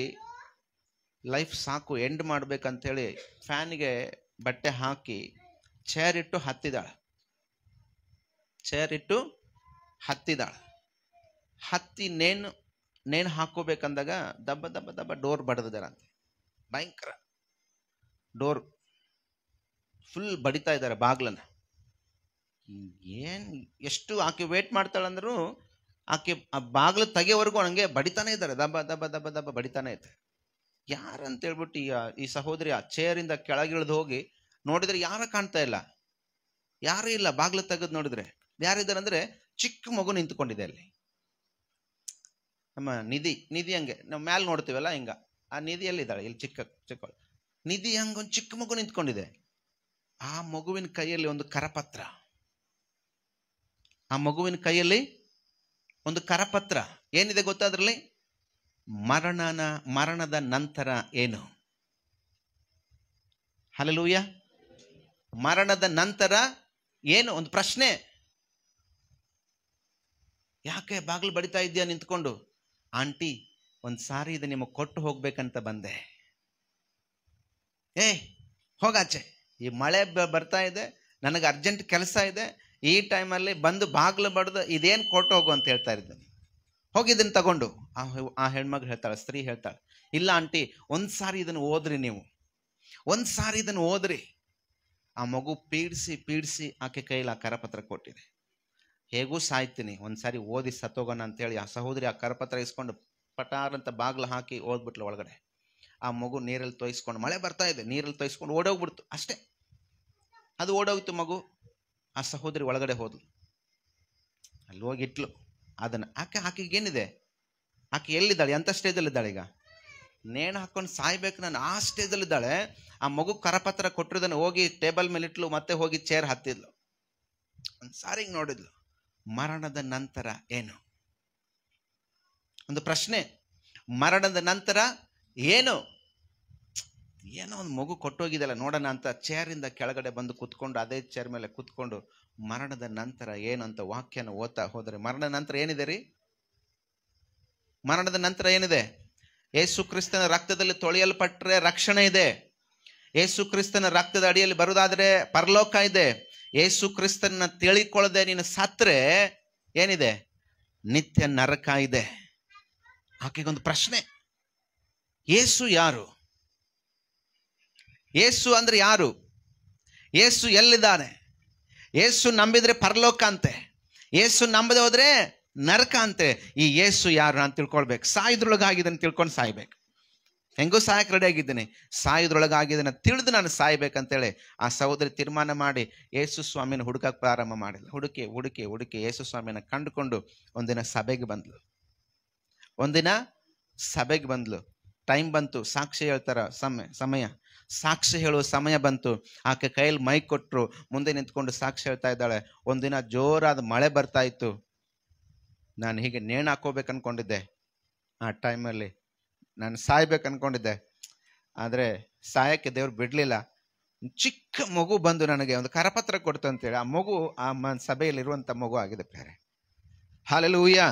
ಲೈಫ್ ಸಾಕು ಎಂಡ್ ಮಾಡ್ಬೇಕಂತೇಳಿ ಫ್ಯಾನಿಗೆ ಬಟ್ಟೆ ಹಾಕಿ ಚೇರ್ ಇಟ್ಟು ಹತ್ತಿದಾಳೆ. ಹತ್ತಿ ನೇಣು ಹಾಕೋಬೇಕಂದಾಗ ದಬ್ಬ ದಬ್ಬ ದಬ್ಬ ಡೋರ್ ಬಡಿದಾರಂತೆ. ಭಯಂಕರ ಡೋರ್ ಫುಲ್ ಬಡಿತಾ ಇದ್ದಾರೆ ಬಾಗ್ಲನ್ನ. ಎಷ್ಟು ಆಕೆ ವೇಟ್ ಮಾಡ್ತಾಳಂದ್ರು ಆಕೆ ಆ ಬಾಗ್ಲು ತೆಗೆಯವರೆಗೂ ಹಂಗೆ ಬಡಿತಾನೆ ಇದ್ದಾರೆ, ದಬ್ಬ ದಬ್ಬ ದಬ್ಬ ದಬ್ಬ ಬಡಿತಾನೆ ಇದ್ದಾರೆ. ಯಾರಂತ ಹೇಳ್ಬಿಟ್ಟು ಈ ಸಹೋದರಿ ಆ ಚೇರಿಂದ ಕೆಳಗಿಳಿದು ಹೋಗಿ ನೋಡಿದ್ರೆ ಯಾರು ಕಾಣ್ತಾ ಇಲ್ಲ, ಯಾರೂ ಇಲ್ಲ. ಬಾಗ್ಲು ತೆಗೆದು ನೋಡಿದ್ರೆ ಯಾರಿದ್ದಾರೆ ಅಂದ್ರೆ ಚಿಕ್ಕ ಮಗು ನಿಂತ್ಕೊಂಡಿದೆ ಅಲ್ಲಿ. ನಮ್ಮ ನಿಧಿ ಹಂಗೆ ನಾವು ಮ್ಯಾಲೆ ನೋಡ್ತೀವಲ್ಲ ಹಿಂಗ, ಆ ನಿಧಿಯಲ್ಲಿದ್ದಾಳೆ ಇಲ್ಲಿ ಚಿಕ್ಕ ನಿಧಿ ಹಂಗೊಂದು ಚಿಕ್ಕ ಮಗು ನಿಂತ್ಕೊಂಡಿದೆ. ಆ ಮಗುವಿನ ಕೈಯಲ್ಲಿ ಒಂದು ಕರಪತ್ರ, ಆ ಮಗುವಿನ ಕೈಯಲ್ಲಿ ಒಂದು ಕರಪತ್ರ. ಏನಿದೆ ಗೊತ್ತಾದ್ರಲ್ಲಿ? ಮರಣದ ನಂತರ ಏನು? ಹಲ್ಲೆಲೂಯಾ. ಮರಣದ ನಂತರ ಏನು? ಒಂದು ಪ್ರಶ್ನೆ. ಯಾಕೆ ಬಾಗಿಲು ಬಡಿತಾ ಇದೆಯಾ ನಿಂತ್ಕೊಂಡು? ಆಂಟಿ ಒಂದು ಸಾರಿ ಇದು ನಿಮಗೆ ಕೊಟ್ಟು ಹೋಗ್ಬೇಕಂತ ಬಂದೆ. ಹೋಗಾಚೆ, ಈ ಮಳೆ ಬರ್ತಾ ಇದೆ, ನನಗೆ ಅರ್ಜೆಂಟ್ ಕೆಲಸ ಇದೆ, ಈ ಟೈಮಲ್ಲಿ ಬಂದು ಬಾಗಿಲು ಬಡ್ದು ಇದೇನು ಕೊಟ್ಟು ಹೋಗು ಅಂತ ಹೇಳ್ತಾ ಇದ್ದೀನಿ. ಹೋಗಿದ್ದನ್ನು ತಗೊಂಡು ಆ ಹೆಣ್ಮಗಳು ಹೇಳ್ತಾಳೆ, ಸ್ತ್ರೀ ಹೇಳ್ತಾಳೆ, ಇಲ್ಲ ಆಂಟಿ ಒಂದು ಸಾರಿ ಇದನ್ನು ಓದ್ರಿ, ನೀವು ಒಂದು ಸಾರಿ ಇದನ್ನು ಓದ್ರಿ. ಆ ಮಗು ಪೀಡಿಸಿ ಆಕೆ ಕೈಲಿ ಆ ಕರಪತ್ರ ಕೊಟ್ಟಿದೆ. ಹೇಗೂ ಸಾಯ್ತೀನಿ, ಒಂದು ಸಾರಿ ಓದಿ ಸತ್ತೋಗೋಣ ಅಂತೇಳಿ ಆ ಸಹೋದರಿ ಆ ಕರಪತ್ರ ಇಸ್ಕೊಂಡು ಪಟಾರ್ ಅಂತ ಬಾಗಿಲು ಹಾಕಿ ಓದ್ಬಿಟ್ಲು ಒಳಗಡೆ. ಆ ಮಗು ನೀರಲ್ಲಿ ತೊಯ್ಸ್ಕೊಂಡು, ಮಳೆ ಬರ್ತಾ ಇದೆ, ನೀರಲ್ಲಿ ತೊಯ್ಸ್ಕೊಂಡು ಓಡೋಗ್ಬಿಡ್ತು ಅಷ್ಟೇ. ಅದು ಓಡೋಗಿತ್ತು ಮಗು. ಆ ಸಹೋದರಿ ಒಳಗಡೆ ಹೋದ್ಲು, ಅಲ್ಲಿ ಹೋಗಿಟ್ಲು ಅದನ್ನು. ಆಕೆಗೇನಿದೆ? ಆಕೆ ಎಲ್ಲಿದ್ದಾಳೆ? ಎಂಥ ಸ್ಟೇಜಲ್ಲಿದ್ದಾಳೆ ಈಗ? ನೇಣು ಹಾಕೊಂಡು ಸಾಯ್ಬೇಕು ನಾನು ಆ ಸ್ಟೇಜಲ್ಲಿದ್ದಾಳೆ. ಆ ಮಗು ಕರಪತ್ರ ಕೊಟ್ಟಿರೋದನ್ನು ಹೋಗಿ ಟೇಬಲ್ ಮೇಲೆ ಇಟ್ಲು, ಮತ್ತೆ ಹೋಗಿ ಚೇರ್ ಹತ್ತಿದ್ಲು. ಒಂದು ಸಾರಿ ನೋಡಿದ್ಲು. ಮರಣದ ನಂತರ ಏನು? ಒಂದು ಪ್ರಶ್ನೆ. ಮರಣದ ನಂತರ ಏನು? ಏನೋ ಒಂದು ಮಗು ಕೊಟ್ಟೋಗಿದೆಯಲ್ಲ ನೋಡೋಣ ಅಂತ ಚೇರಿಂದ ಕೆಳಗಡೆ ಬಂದು ಕೂತ್ಕೊಂಡು ಅದೇ ಚೇರ್ ಮೇಲೆ ಕೂತ್ಕೊಂಡು ಮರಣದ ನಂತರ ಏನು ಅಂತ ವಾಕ್ಯನ ಓದ್ತಾ ಹೋದರೆ, ಮರಣದ ನಂತರ ಏನಿದೆ ರೀ? ಮರಣದ ನಂತರ ಏನಿದೆ? ಯೇಸು ಕ್ರಿಸ್ತನ ರಕ್ತದಲ್ಲಿ ತೊಳೆಯಲ್ಪಟ್ಟರೆ ರಕ್ಷಣೆ ಇದೆ. ಯೇಸು ಕ್ರಿಸ್ತನ ರಕ್ತದ ಅಡಿಯಲ್ಲಿ ಬರುವುದಾದ್ರೆ ಪರಲೋಕ ಇದೆ. ಯೇಸು ಕ್ರಿಸ್ತನ ತಿಳಿಕೊಳ್ಳದೆ ನೀನು ಸತ್ರೆ ಏನಿದೆ? ನಿತ್ಯ ನರಕ ಇದೆ. ಆಕೆಗೊಂದು ಪ್ರಶ್ನೆ, ಯೇಸು ಯಾರು? ಯೇಸು ಅಂದ್ರೆ ಯಾರು? ಯೇಸು ಎಲ್ಲಿದ್ದಾನೆ? ಯೇಸು ನಂಬಿದ್ರೆ ಪರಲೋಕ ಅಂತೆ, ಯೇಸು ನಂಬದೆ ಹೋದ್ರೆ ನರಕ ಅಂತೆ. ಈ ಯೇಸು ಯಾರು ನಾನು ತಿಳ್ಕೊಳ್ಬೇಕು. ಸಾಯುದ್ರೊಳಗಾಗಿದ್ದನ್ನು ತಿಳ್ಕೊಂಡು ಸಾಯ್ಬೇಕು. ಹೆಂಗೂ ಸಾಯಕ್ಕೆ ರೆಡಿ ಆಗಿದ್ದೀನಿ, ಸಾಯುದ್ರೊಳಗಾಗಿದ್ದನ್ನು ತಿಳಿದು ನಾನು ಸಾಯ್ಬೇಕಂತೇಳಿ ಆ ಸಹೋದರಿ ತೀರ್ಮಾನ ಮಾಡಿ ಯೇಸು ಸ್ವಾಮಿನ ಹುಡುಕಕ್ಕೆ ಪ್ರಾರಂಭ ಮಾಡಿದ್ಲು. ಹುಡುಕಿ ಯೇಸು ಸ್ವಾಮಿನ ಕಂಡುಕೊಂಡು ಒಂದಿನ ಸಭೆಗೆ ಬಂದ್ಲು. ಟೈಮ್ ಬಂತು, ಸಾಕ್ಷಿ ಹೇಳ್ತಾರ ಸಮಯ, ಸಾಕ್ಷಿ ಹೇಳುವ ಸಮಯ ಬಂತು. ಆಕೆ ಕೈಯಲ್ಲಿ ಮೈಕ್ ಕೊಟ್ಟರು, ಮುಂದೆ ನಿಂತ್ಕೊಂಡು ಸಾಕ್ಷಿ ಹೇಳ್ತಾ ಇದ್ದಾಳೆ. ಒಂದಿನ ಜೋರಾದ ಮಳೆ ಬರ್ತಾ ಇತ್ತು, ನಾನು ಹೀಗೆ ನೇಣು ಹಾಕೋಬೇಕು ಅನ್ಕೊಂಡಿದ್ದೆ. ಆ ಟೈಮಲ್ಲಿ ನಾನು ಸಾಯ್ಬೇಕು ಅನ್ಕೊಂಡಿದ್ದೆ, ಆದರೆ ಸಾಯಕ್ಕೆ ದೇವ್ರು ಬಿಡಲಿಲ್ಲ. ಚಿಕ್ಕ ಮಗು ಬಂದು ನನಗೆ ಒಂದು ಕರಪತ್ರ ಕೊಡ್ತು ಅಂತೇಳಿ ಆ ಮಗು ಆ ಸಭೆಯಲ್ಲಿರುವಂಥ ಮಗು ಆಗಿದೆ ಪ್ರೇರೆ. ಹಲ್ಲೆಲೂಯಾ.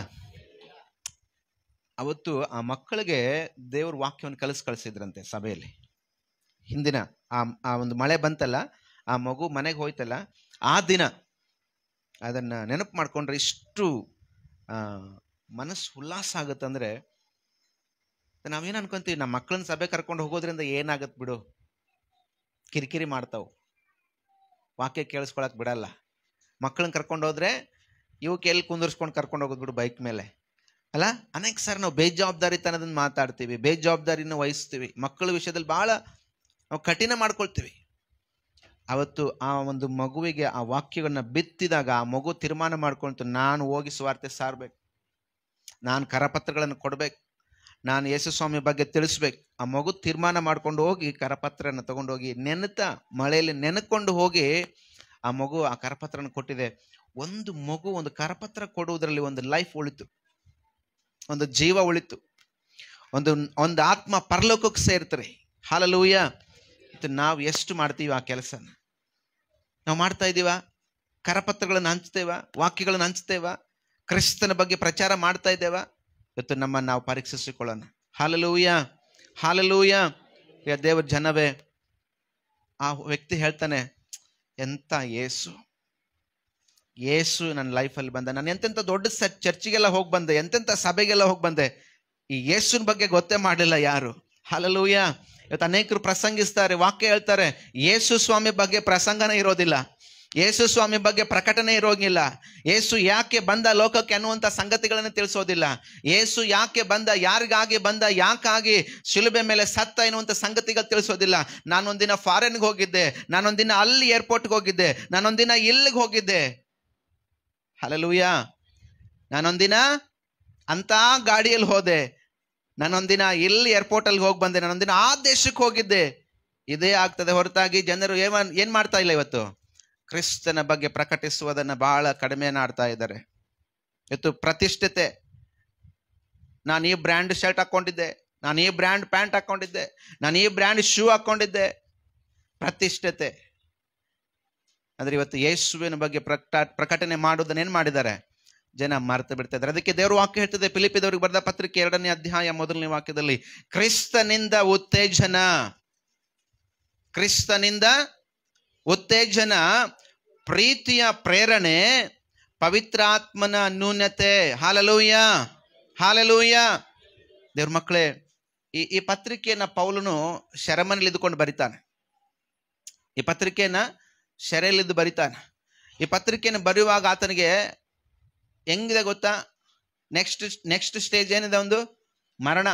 ಅವತ್ತು ಆ ಮಕ್ಕಳಿಗೆ ದೇವ್ರ ವಾಕ್ಯವನ್ನು ಕಳಿಸಿದ್ರಂತೆ ಸಭೆಯಲ್ಲಿ. ಹಿಂದಿನ ಆ ಒಂದು ಮಳೆ ಬಂತಲ್ಲ, ಆ ಮಗು ಮನೆಗೆ ಹೋಯ್ತಲ್ಲ, ಆ ದಿನ ಅದನ್ನು ನೆನಪು ಮಾಡ್ಕೊಂಡ್ರೆ ಇಷ್ಟು ಮನಸ್ಸು ಉಲ್ಲಾಸ ಆಗುತ್ತಂದರೆ, ನಾವೇನು ಅನ್ಕೊಂತೀವಿ, ನಮ್ಮ ಮಕ್ಕಳನ್ನ ಸಭೆ ಕರ್ಕೊಂಡು ಹೋಗೋದ್ರಿಂದ ಏನಾಗತ್ತೆ ಬಿಡು, ಕಿರಿಕಿರಿ ಮಾಡ್ತಾವೆ, ವಾಕ್ಯ ಕೇಳಿಸ್ಕೊಳಕ್ಕೆ ಬಿಡಲ್ಲ. ಮಕ್ಕಳನ್ನ ಕರ್ಕೊಂಡು ಹೋದ್ರೆ ಇವಕ್ಕೆ ಎಲ್ಲಿ ಕುಂದರ್ಸ್ಕೊಂಡು ಕರ್ಕೊಂಡು ಹೋಗೋದು ಬಿಡು ಬೈಕ್ ಮೇಲೆ ಅಲ್ಲ. ಅನೇಕ ಸಾರಿ ನಾವು ಬೇಜವಾಬ್ದಾರಿತನದನ್ನು ಮಾತಾಡ್ತೀವಿ, ಬೇಜವಾಬ್ದಾರಿನ ವಹಿಸ್ತೀವಿ, ಮಕ್ಕಳ ವಿಷಯದಲ್ಲಿ ಭಾಳ ನಾವು ಕಠಿಣ ಮಾಡ್ಕೊಳ್ತೀವಿ. ಅವತ್ತು ಆ ಒಂದು ಮಗುವಿಗೆ ಆ ವಾಕ್ಯವನ್ನು ಬಿತ್ತಿದಾಗ ಆ ಮಗು ತೀರ್ಮಾನ ಮಾಡ್ಕೊಳ್ತು, ನಾನು ಹೋಗಿ ಸುವಾರ್ತೆ ಸಾರಬೇಕು, ನಾನು ಕರಪತ್ರಗಳನ್ನು ಕೊಡಬೇಕು, ನಾನು ಯೇಸು ಸ್ವಾಮಿ ಬಗ್ಗೆ ತಿಳಿಸ್ಬೇಕು. ಆ ಮಗು ತೀರ್ಮಾನ ಮಾಡ್ಕೊಂಡು ಹೋಗಿ ಕರಪತ್ರನ ತಗೊಂಡೋಗಿ ನೆನೆತಾ ಮಳೆಯಲ್ಲಿ ನೆನೆಕೊಂಡು ಹೋಗಿ ಆ ಮಗು ಆ ಕರಪತ್ರನ ಕೊಟ್ಟಿದೆ. ಒಂದು ಮಗು ಒಂದು ಕರಪತ್ರ ಕೊಡುವುದರಲ್ಲಿ ಒಂದು ಲೈಫ್ ಉಳಿತು, ಒಂದು ಜೀವ ಉಳಿತು, ಒಂದು ಆತ್ಮ ಪರಲೋಕಕ್ಕೆ ಸೇರ್ತಾರೆ. ಹಲ್ಲೆಲೂಯಾ. ನಾವು ಎಷ್ಟು ಮಾಡ್ತೀವಿ ಆ ಕೆಲಸನ? ನಾವು ಮಾಡ್ತಾ ಇದ್ದೀವ? ಕರಪತ್ರಗಳನ್ನು ಹಂಚ್ತೇವ, ವಾಕ್ಯಗಳನ್ನು ಹಂಚ್ತೇವ, ಕ್ರಿಸ್ತನ ಬಗ್ಗೆ ಪ್ರಚಾರ ಮಾಡ್ತಾ ಇದ್ದೇವ? ಇವತ್ತು ನಮ್ಮನ್ನು ನಾವು ಪರೀಕ್ಷಿಸಿಕೊಳ್ಳೋಣ. Hallelujah, hallelujah. ದೇವರ ಜನವೇ, ಆ ವ್ಯಕ್ತಿ ಹೇಳ್ತಾನೆ, ಎಂತ ಯೇಸು ನನ್ನ ಲೈಫಲ್ಲಿ ಬಂದ, ನಾನು ಎಂತೆಂಥ ದೊಡ್ಡ ಚರ್ಚಿಗೆಲ್ಲ ಹೋಗಿ ಬಂದೆ, ಎಂತೆಂಥ ಸಭೆಗೆಲ್ಲ ಹೋಗಿ ಬಂದೆ, ಈ ಯೇಸುವಿನ ಬಗ್ಗೆ ಗೊತ್ತೇ ಮಾಡಲಿಲ್ಲ ಯಾರು. ಹಲ್ಲೆಲೂಯಾ. ಇವತ್ತು ಅನೇಕರು ಪ್ರಸಂಗಿಸ್ತಾರೆ, ವಾಕ್ಯ ಹೇಳ್ತಾರೆ, ಯೇಸು ಸ್ವಾಮಿ ಬಗ್ಗೆ ಪ್ರಸಂಗನೇ ಇರೋದಿಲ್ಲ, ಯೇಸು ಸ್ವಾಮಿ ಬಗ್ಗೆ ಪ್ರಕಟಣೆ ಇರೋಂಗಿಲ್ಲ, ಯೇಸು ಯಾಕೆ ಬಂದ ಲೋಕಕ್ಕೆ ಅನ್ನುವಂಥ ಸಂಗತಿಗಳನ್ನು ತಿಳಿಸೋದಿಲ್ಲ, ಯೇಸು ಯಾಕೆ ಬಂದ, ಯಾರಿಗಾಗಿ ಬಂದ, ಯಾಕಾಗಿ ಶಿಲುಬೆ ಮೇಲೆ ಸತ್ತ ಎನ್ನುವಂಥ ಸಂಗತಿಗಳು ತಿಳಿಸೋದಿಲ್ಲ. ನಾನೊಂದಿನ ಫಾರಿನ್ಗೆ ಹೋಗಿದ್ದೆ, ನಾನೊಂದಿನ ಅಲ್ಲಿ ಏರ್ಪೋರ್ಟ್ಗೆ ಹೋಗಿದ್ದೆ, ನಾನೊಂದಿನ ಇಲ್ಲಿಗೆ ಹೋಗಿದ್ದೆ. ಹಲ್ಲೆಲೂಯಾ. ನಾನೊಂದಿನ ಅಂತ ಗಾಡಿಯಲ್ಲಿ ಹೋದೆ, ನಾನೊಂದಿನ ಇಲ್ಲಿ ಏರ್ಪೋರ್ಟಲ್ಲಿ ಹೋಗಿ ಬಂದೆ, ನಾನೊಂದಿನ ಆ ದೇಶಕ್ಕೆ ಹೋಗಿದ್ದೆ. ಇದೇ ಆಗ್ತದೆ ಹೊರತಾಗಿ ಜನರು ಏನು ಮಾಡ್ತಾ ಇಲ್ಲ. ಇವತ್ತು ಕ್ರಿಸ್ತನ ಬಗ್ಗೆ ಪ್ರಕಟಿಸುವುದನ್ನು ಬಹಳ ಕಡಿಮೆ ಮಾಡ್ತಾ ಇದ್ದಾರೆ. ಇವತ್ತು ಪ್ರತಿಷ್ಠತೆ, ನಾನು ಈ ಬ್ರ್ಯಾಂಡ್ ಶರ್ಟ್ ಹಾಕ್ಕೊಂಡಿದ್ದೆ, ನಾನು ಈ ಬ್ರ್ಯಾಂಡ್ ಪ್ಯಾಂಟ್ ಹಾಕ್ಕೊಂಡಿದ್ದೆ, ನಾನು ಈ ಬ್ರ್ಯಾಂಡ್ ಶೂ ಹಾಕ್ಕೊಂಡಿದ್ದೆ, ಪ್ರತಿಷ್ಠತೆ. ಅಂದರೆ ಇವತ್ತು ಯೇಸುವಿನ ಬಗ್ಗೆ ಪ್ರಕಟಣೆ ಮಾಡೋದನ್ನ ಏನು ಮಾಡಿದ್ದಾರೆ ಜನ ಮರೆತು ಬಿಡ್ತಾ ಇದ್ದಾರೆ. ಅದಕ್ಕೆ ದೇವರು ವಾಕ್ಯ ಹೇಳ್ತದೆ, ಫಿಲಿಪ್ಪಿದವರಿಗೆ ಬರೆದ ಪತ್ರಿಕೆ 2ನೇ ಅಧ್ಯಾಯ 1ನೇ ವಾಕ್ಯದಲ್ಲಿ, ಕ್ರಿಸ್ತನಿಂದ ಉತ್ತೇಜನ, ಕ್ರಿಸ್ತನಿಂದ ಉತ್ತೇಜನ, ಪ್ರೀತಿಯ ಪ್ರೇರಣೆ, ಪವಿತ್ರಾತ್ಮನ ನ್ಯೂನತೆ. Hallelujah, hallelujah. ದೇವ್ರ ಮಕ್ಕಳೇ, ಈ ಪತ್ರಿಕೆಯನ್ನ ಪೌಲನು ಸೆರೆಮನೆಯಲ್ಲಿ ಇದ್ದುಕೊಂಡು ಬರಿತಾನೆ. ಈ ಪತ್ರಿಕೆಯನ್ನ ಸೆರೆಯಲ್ಲಿದ್ದು ಬರಿತಾನೆ. ಈ ಪತ್ರಿಕೆಯನ್ನು ಬರೆಯುವಾಗ ಆತನಿಗೆ ಹೆಂಗಿದೆ ಗೊತ್ತಾ? ನೆಕ್ಸ್ಟ್ ಸ್ಟೇಜ್ ಏನಿದೆ? ಒಂದು ಮರಣ.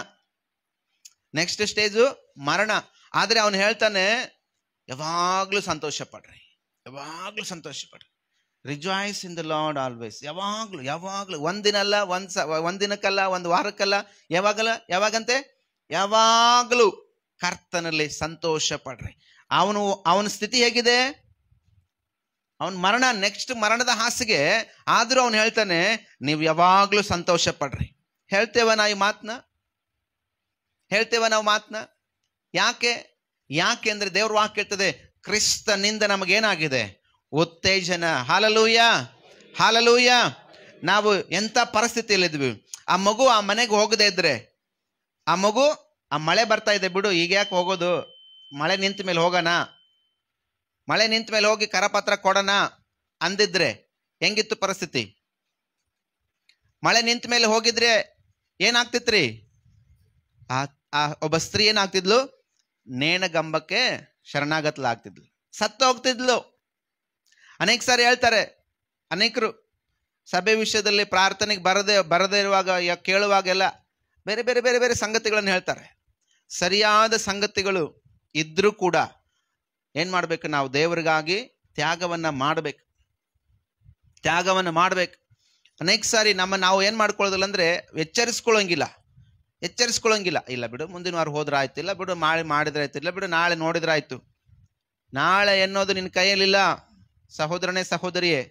ನೆಕ್ಸ್ಟ್ ಸ್ಟೇಜು ಮರಣ. ಆದರೆ ಅವನು ಹೇಳ್ತಾನೆ, ಯಾವಾಗಲೂ ಸಂತೋಷ ಪಡ್ರಿ, ಯಾವಾಗಲೂ ಸಂತೋಷ ಪಡ್ರಿ, rejoice in the lord always. ಯಾವಾಗಲೂ ಒಂದಿನಲ್ಲ, ಒಂದಿನಕ್ಕಲ್ಲ, ಒಂದು ವಾರಕ್ಕಲ್ಲ, ಯಾವಾಗಂತೆ ಯಾವಾಗಲೂ ಕರ್ತನಲ್ಲಿ ಸಂತೋಷ ಪಡ್ರಿ. ಅವನ ಸ್ಥಿತಿ ಹೇಗಿದೆ? ಅವನ ಮರಣ, ನೆಕ್ಸ್ಟ್ ಮರಣದ ಹಾಸಿಗೆ. ಆದರೂ ಅವನು ಹೇಳ್ತಾನೆ, ನೀವು ಯಾವಾಗಲೂ ಸಂತೋಷ ಪಡ್ರಿ. ಹೇಳ್ತೇವ ನಾವು ಈ ಮಾತನ್ನ? ಹೇಳ್ತೇವ ನಾವು ಮಾತನ್ನ? ಯಾಕೆ ಅಂದ್ರೆ ದೇವ್ರ ವಾಕ್ಯ ಹೇಳ್ತದೆ, ಕ್ರಿಸ್ತನಿಂದ ನಮಗೇನಾಗಿದೆ? ಉತ್ತೇಜನ. Hallelujah, hallelujah. ನಾವು ಎಂಥ ಪರಿಸ್ಥಿತಿಯಲ್ಲಿದ್ವಿ. ಆ ಮಗು ಆ ಮನೆಗೆ ಹೋಗದೆ ಇದ್ರೆ, ಆ ಮಗು ಆ ಮಳೆ ಬರ್ತಾ ಇದೆ ಬಿಡು, ಈಗ ಯಾಕೆ ಹೋಗೋದು, ಮಳೆ ನಿಂತ ಮೇಲೆ ಹೋಗೋಣ, ಮಳೆ ನಿಂತ ಮೇಲೆ ಹೋಗಿ ಕರಪತ್ರ ಕೊಡೋಣ ಅಂದಿದ್ರೆ ಹೆಂಗಿತ್ತು ಪರಿಸ್ಥಿತಿ? ಮಳೆ ನಿಂತ ಮೇಲೆ ಹೋಗಿದ್ರೆ ಏನಾಗ್ತಿತ್ರಿ? ಆ ಒಬ್ಬ ಸ್ತ್ರೀ ಏನಾಗ್ತಿದ್ಲು? ನೇಣಗಂಬಕ್ಕೆ ಶರಣಾಗತಲಾಗ್ತಿದ್ಲು, ಸತ್ತು ಹೋಗ್ತಿದ್ಲು. ಅನೇಕ ಸಾರಿ ಹೇಳ್ತಾರೆ ಅನೇಕರು, ಸಭೆ ವಿಷಯದಲ್ಲಿ ಪ್ರಾರ್ಥನೆಗೆ ಬರದೇ ಇರುವಾಗ, ಕೇಳುವಾಗೆಲ್ಲ ಬೇರೆ ಬೇರೆ ಬೇರೆ ಬೇರೆ ಸಂಗತಿಗಳನ್ನು ಹೇಳ್ತಾರೆ. ಸರಿಯಾದ ಸಂಗತಿಗಳು ಇದ್ರೂ ಕೂಡ ಏನು ಮಾಡಬೇಕು? ನಾವು ದೇವರಿಗಾಗಿ ತ್ಯಾಗವನ್ನು ಮಾಡಬೇಕು. ಅನೇಕ ಸಾರಿ ನಾವು ಏನು ಮಾಡ್ಕೊಳ್ಳೋದಿಲ್ಲ ಅಂದರೆ ಎಚ್ಚರಿಸ್ಕೊಳ್ಳೋಂಗಿಲ್ಲ. ಇಲ್ಲ ಬಿಡು, ಮುಂದಿನ ವಾರ ಹೋದ್ರೆ ಆಯ್ತು, ಇಲ್ಲ ಬಿಡು ಮಾಡಿದ್ರೆ ಆಯ್ತು, ಇಲ್ಲ ಬಿಡು ನಾಳೆ ನೋಡಿದ್ರೆ ಆಯ್ತು. ನಾಳೆ ಎನ್ನೋದು ನಿನ್ನ ಕೈಯಲ್ಲಿಲ್ಲ ಸಹೋದರನೇ ಸಹೋದರಿಯೇ.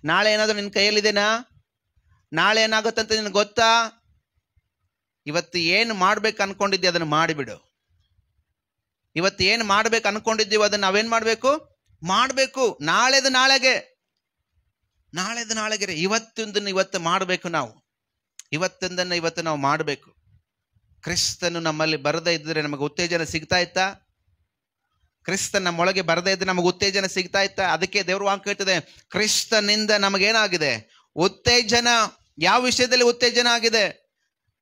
ನಾಳೆ ಏನಾದರೂ ನಿನ್ನ ಕೈಯಲ್ಲಿದೆನಾ? ನಾಳೆ ಏನಾಗುತ್ತಂತ ನಿನಗೆ ಗೊತ್ತಾ? ಇವತ್ತು ಏನು ಮಾಡ್ಬೇಕು ಅನ್ಕೊಂಡಿದ್ದೆ ಅದನ್ನು ಮಾಡಿಬಿಡು. ಇವತ್ತು ಏನು ಮಾಡ್ಬೇಕು ಅನ್ಕೊಂಡಿದ್ದೀವಿ ಅದನ್ನು ನಾವೇನು ಮಾಡಬೇಕು. ನಾಳೆದು ನಾಳೆಗೆ ಇವತ್ತು ಮಾಡಬೇಕು. ಇವತ್ತಿಂದನ್ನು ಇವತ್ತು ನಾವು ಮಾಡಬೇಕು. ಕ್ರಿಸ್ತನು ನಮ್ಮಲ್ಲಿ ಬರದೇ ಇದ್ದರೆ ನಮಗೆ ಉತ್ತೇಜನ ಸಿಗ್ತಾ ಇತ್ತಾ? ಕ್ರಿಸ್ತ ನಮ್ಮೊಳಗೆ ಬರದೇ ಇದ್ರೆ ನಮಗೆ ಉತ್ತೇಜನ ಸಿಗ್ತಾ ಇತ್ತ? ಅದಕ್ಕೆ ದೇವ್ರ ವಾಕ್ಯ ಹೇಳ್ತದೆ, ಕ್ರಿಸ್ತನಿಂದ ನಮಗೇನಾಗಿದೆ? ಉತ್ತೇಜನ. ಯಾವ ವಿಷಯದಲ್ಲಿ ಉತ್ತೇಜನ ಆಗಿದೆ?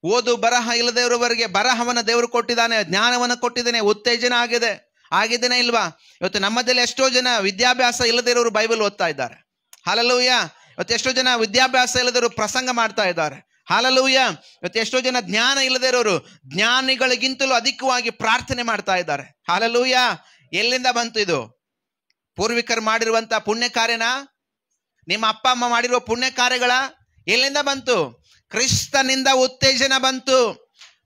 ಓದು ಬರಹ ಇಲ್ಲದವರವರೆಗೆ ಬರಹವನ್ನ ದೇವರು ಕೊಟ್ಟಿದ್ದಾನೆ, ಜ್ಞಾನವನ್ನ ಕೊಟ್ಟಿದ್ದಾನೆ, ಉತ್ತೇಜನ ಆಗಿದ್ದೇನೆ ಇಲ್ವಾ? ಇವತ್ತು ನಮ್ಮದಲ್ಲಿ ಎಷ್ಟೋ ಜನ ವಿದ್ಯಾಭ್ಯಾಸ ಇಲ್ಲದಿರೋರು ಬೈಬಲ್ ಓದ್ತಾ ಇದ್ದಾರೆ. ಹಲ್ಲೆಲೂಯಾ. ಇವತ್ತು ಎಷ್ಟೋ ಜನ ವಿದ್ಯಾಭ್ಯಾಸ ಇಲ್ಲದಿರೋರು ಪ್ರಸಂಗ ಮಾಡ್ತಾ ಇದ್ದಾರೆ. ಹಲ್ಲೆಲೂಯಾ. ಇವತ್ತು ಎಷ್ಟೋ ಜನ ಜ್ಞಾನ ಇಲ್ಲದಿರೋರು ಜ್ಞಾನಿಗಳಿಗಿಂತಲೂ ಅಧಿಕವಾಗಿ ಪ್ರಾರ್ಥನೆ ಮಾಡ್ತಾ ಇದ್ದಾರೆ. ಹಲ್ಲೆಲೂಯಾ. ಎಲ್ಲಿಂದ ಬಂತು ಇದು? ಪೂರ್ವಿಕರು ಮಾಡಿರುವಂತ ಪುಣ್ಯ ಕಾರ್ಯನ? ನಿಮ್ಮ ಅಪ್ಪ ಅಮ್ಮ ಮಾಡಿರುವ ಪುಣ್ಯ ಕಾರ್ಯಗಳ? ಎಲ್ಲಿಂದ ಬಂತು? ಕ್ರಿಸ್ತನಿಂದ ಉತ್ತೇಜನ ಬಂತು.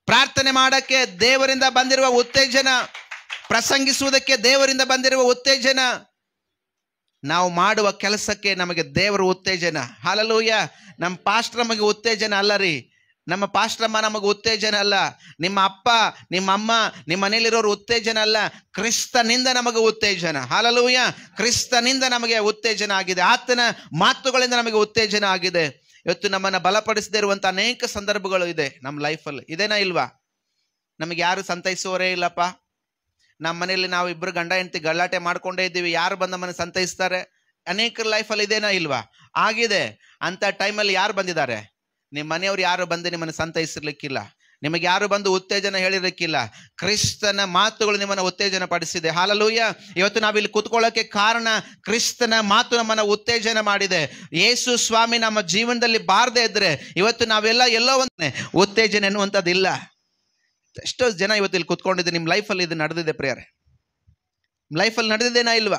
ಪ್ರಾರ್ಥನೆ ಮಾಡಕ್ಕೆ ದೇವರಿಂದ ಬಂದಿರುವ ಉತ್ತೇಜನ, ಪ್ರಸಂಗಿಸುವುದಕ್ಕೆ ದೇವರಿಂದ ಬಂದಿರುವ ಉತ್ತೇಜನ, ನಾವು ಮಾಡುವ ಕೆಲಸಕ್ಕೆ ನಮಗೆ ದೇವರ ಉತ್ತೇಜನ. ಹಲ್ಲೆಲೂಯಾ. ನಮ್ಮ ಪಾಸ್ಟರ್ ನಮಗೆ ಉತ್ತೇಜನ ಅಲ್ಲ ರೀ. ನಮ್ಮ ಪಾಸ್ಟರಮ್ಮ ನಮಗೆ ಉತ್ತೇಜನ ಅಲ್ಲ. ನಿಮ್ಮ ಅಪ್ಪ, ನಿಮ್ಮ ಅಮ್ಮ, ನಿಮ್ಮ ಮನೆಯಲ್ಲಿರೋರು ಉತ್ತೇಜನ ಅಲ್ಲ. ಕ್ರಿಸ್ತನಿಂದ ನಮಗೆ ಉತ್ತೇಜನ. ಹಲ್ಲೆಲೂಯಾ. ಕ್ರಿಸ್ತನಿಂದ ನಮಗೆ ಉತ್ತೇಜನ ಆಗಿದೆ. ಆತನ ಮಾತುಗಳಿಂದ ನಮಗೆ ಉತ್ತೇಜನ ಆಗಿದೆ. ಇವತ್ತು ನಮ್ಮನ್ನು ಬಲಪಡಿಸದೇ ಇರುವಂಥ ಅನೇಕ ಸಂದರ್ಭಗಳು ಇದೆ ನಮ್ಮ ಲೈಫಲ್ಲಿ. ಇದೇನಾ ಇಲ್ವಾ? ನಮಗೆ ಯಾರು ಸಂತೈಸುವವರೇ ಇಲ್ಲಪ್ಪ. ನಮ್ಮ ಮನೆಯಲ್ಲಿ ನಾವು ಇಬ್ಬರು ಗಂಡ ಹೆಂಡತಿ ಗಲಾಟೆ ಮಾಡ್ಕೊಂಡೇ ಇದ್ದೀವಿ, ಯಾರು ಬಂದು ನಮ್ಮನ್ನು ಸಂತೈಸ್ತಾರೆ? ಅನೇಕರ ಲೈಫಲ್ಲಿ ಇದೇನಾ ಇಲ್ವಾ? ಆಗಿದೆ. ಅಂತ ಟೈಮಲ್ಲಿ ಯಾರು ಬಂದಿದ್ದಾರೆ? ನಿಮ್ಮ ಮನೆಯವ್ರು ಯಾರು ಬಂದು ನಿಮ್ಮನ್ನು ಸಂತೈಸಿರ್ಲಿಕ್ಕಿಲ್ಲ, ನಿಮಗೆ ಯಾರು ಬಂದು ಉತ್ತೇಜನ ಹೇಳಿರ್ಲಿಕ್ಕಿಲ್ಲ. ಕ್ರಿಸ್ತನ ಮಾತುಗಳು ನಿಮ್ಮನ್ನು ಉತ್ತೇಜನ ಪಡಿಸಿದೆ. ಹಲ್ಲೆಲೂಯಾ. ಇವತ್ತು ನಾವಿಲ್ಲಿ ಕೂತ್ಕೊಳ್ಳೋಕೆ ಕಾರಣ ಕ್ರಿಸ್ತನ ಮಾತು ನಮ್ಮನ್ನು ಉತ್ತೇಜನ ಮಾಡಿದೆ. ಯೇಸು ಸ್ವಾಮಿ ನಮ್ಮ ಜೀವನದಲ್ಲಿ ಬಾರದೇ ಇದ್ರೆ ಇವತ್ತು ನಾವೆಲ್ಲ ಎಲ್ಲೋ ಒಂದೇ ಉತ್ತೇಜನ ಎನ್ನುವಂಥದ್ದಿಲ್ಲ. ಎಷ್ಟೋ ಜನ ಇವತ್ತು ಇಲ್ಲಿ ಕೂತ್ಕೊಂಡಿದ್ದೆ, ನಿಮ್ಮ ಲೈಫಲ್ಲಿ ಇದು ನಡೆದಿದೆ ಪ್ರೇಯರೇ. ಲೈಫಲ್ಲಿ ನಡೆದಿದ್ದೇನಾ ಇಲ್ವಾ?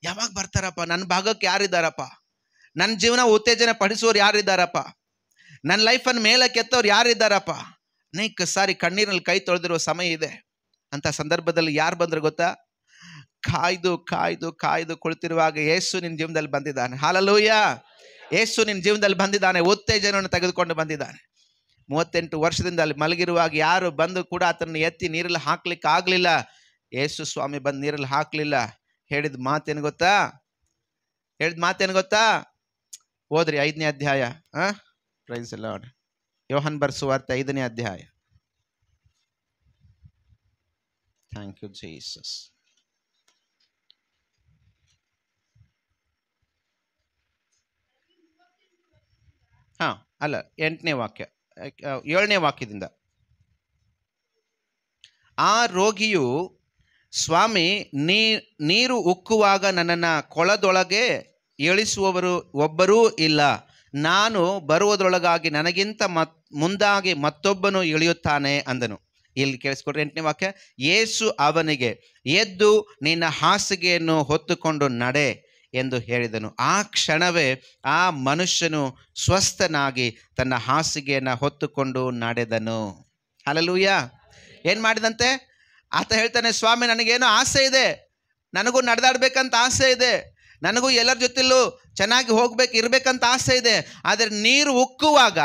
ಯಾವಾಗ ಬರ್ತಾರಪ್ಪ? ನನ್ನ ಭಾಗಕ್ಕೆ ಯಾರಿದ್ದಾರಪ್ಪ? ನನ್ನ ಜೀವನ ಉತ್ತೇಜನ ಪಡಿಸುವವ್ರು ಯಾರಿದ್ದಾರಪ್ಪ? ನನ್ನ ಲೈಫನ್ನು ಮೇಲಕ್ಕೆ ಎತ್ತವ್ರು ಯಾರಿದ್ದಾರಪ್ಪ? ಅನೇಕ ಸಾರಿ ಕಣ್ಣೀರಲ್ಲಿ ಕೈ ತೊಳೆದಿರುವ ಸಮಯ ಇದೆ. ಅಂತ ಸಂದರ್ಭದಲ್ಲಿ ಯಾರು ಬಂದ್ರೆ ಗೊತ್ತಾ? ಕಾಯ್ದು ಕಾಯ್ದು ಕಾಯ್ದು ಕುಳಿತಿರುವಾಗ ಯೇಸು ನಿನ್ನ ಜೀವನದಲ್ಲಿ ಬಂದಿದ್ದಾನೆ. ಹಲ್ಲೆಲೂಯಾ. ಯೇಸು ನಿನ್ನ ಜೀವನದಲ್ಲಿ ಬಂದಿದ್ದಾನೆ, ಉತ್ತೇಜನವನ್ನು ತೆಗೆದುಕೊಂಡು ಬಂದಿದ್ದಾನೆ. 38 ವರ್ಷದಿಂದ ಅಲ್ಲಿ ಮಲಗಿರುವಾಗ ಯಾರು ಬಂದು ಕೂಡ ಆತನ ಎತ್ತಿ ನೀರಲ್ಲಿ ಹಾಕ್ಲಿಕ್ಕೆ ಆಗಲಿಲ್ಲ. ಯೇಸು ಸ್ವಾಮಿ ಬಂದು ನೀರಲ್ಲಿ ಹಾಕಲಿಲ್ಲ. ಹೇಳಿದ ಮಾತೇನು ಗೊತ್ತಾ? ಓದ್ರಿ 5ನೇ ಅಧ್ಯಾಯ. Praise the lord. ಯೋಹನ್ ಬರೆಸುವಾರ್ತೆ 5ನೇ ಅಧ್ಯಾಯ. Thank you Jesus. ಅಲ್ಲ, 8ನೇ ವಾಕ್ಯ, 7ನೇ ವಾಕ್ಯದಿಂದ. ಆ ರೋಗಿಯು, ಸ್ವಾಮಿ, ನೀರು ಉಕ್ಕುವಾಗ ನನ್ನನ್ನು ಕೊಳದೊಳಗೆ ಇಳಿಸುವವರು ಒಬ್ಬರೂ ಇಲ್ಲ. ನಾನು ಬರುವುದರೊಳಗಾಗಿ ನನಗಿಂತ ಮುಂದಾಗಿ ಮತ್ತೊಬ್ಬನು ಇಳಿಯುತ್ತಾನೆ ಅಂದನು. ಇಲ್ಲಿ ಕೇಳಿಸ್ಕೊಡ್ರಿ 8ನೇ ವಾಕ್ಯ. ಯೇಸು ಅವನಿಗೆ, ಎದ್ದು ನಿನ್ನ ಹಾಸಿಗೆಯನ್ನು ಹೊತ್ತುಕೊಂಡು ನಡೆ ಎಂದು ಹೇಳಿದನು. ಆ ಕ್ಷಣವೇ ಆ ಮನುಷ್ಯನು ಸ್ವಸ್ಥನಾಗಿ ತನ್ನ ಹಾಸಿಗೆಯನ್ನು ಹೊತ್ತುಕೊಂಡು ನಡೆದನು. ಹಲ್ಲೆಲೂಯಾ. ಏನು ಮಾಡಿದಂತೆ? ಆತ ಹೇಳ್ತಾನೆ, ಸ್ವಾಮಿ, ನನಗೇನೋ ಆಸೆ ಇದೆ, ನನಗೂ ನಡೆದಾಡ್ಬೇಕಂತ ಆಸೆ ಇದೆ, ನನಗೂ ಎಲ್ಲರ ಜೊತೆಲೂ ಚೆನ್ನಾಗಿ ಇರ್ಬೇಕಂತ ಆಸೆ ಇದೆ. ಆದರೆ ನೀರು ಉಕ್ಕುವಾಗ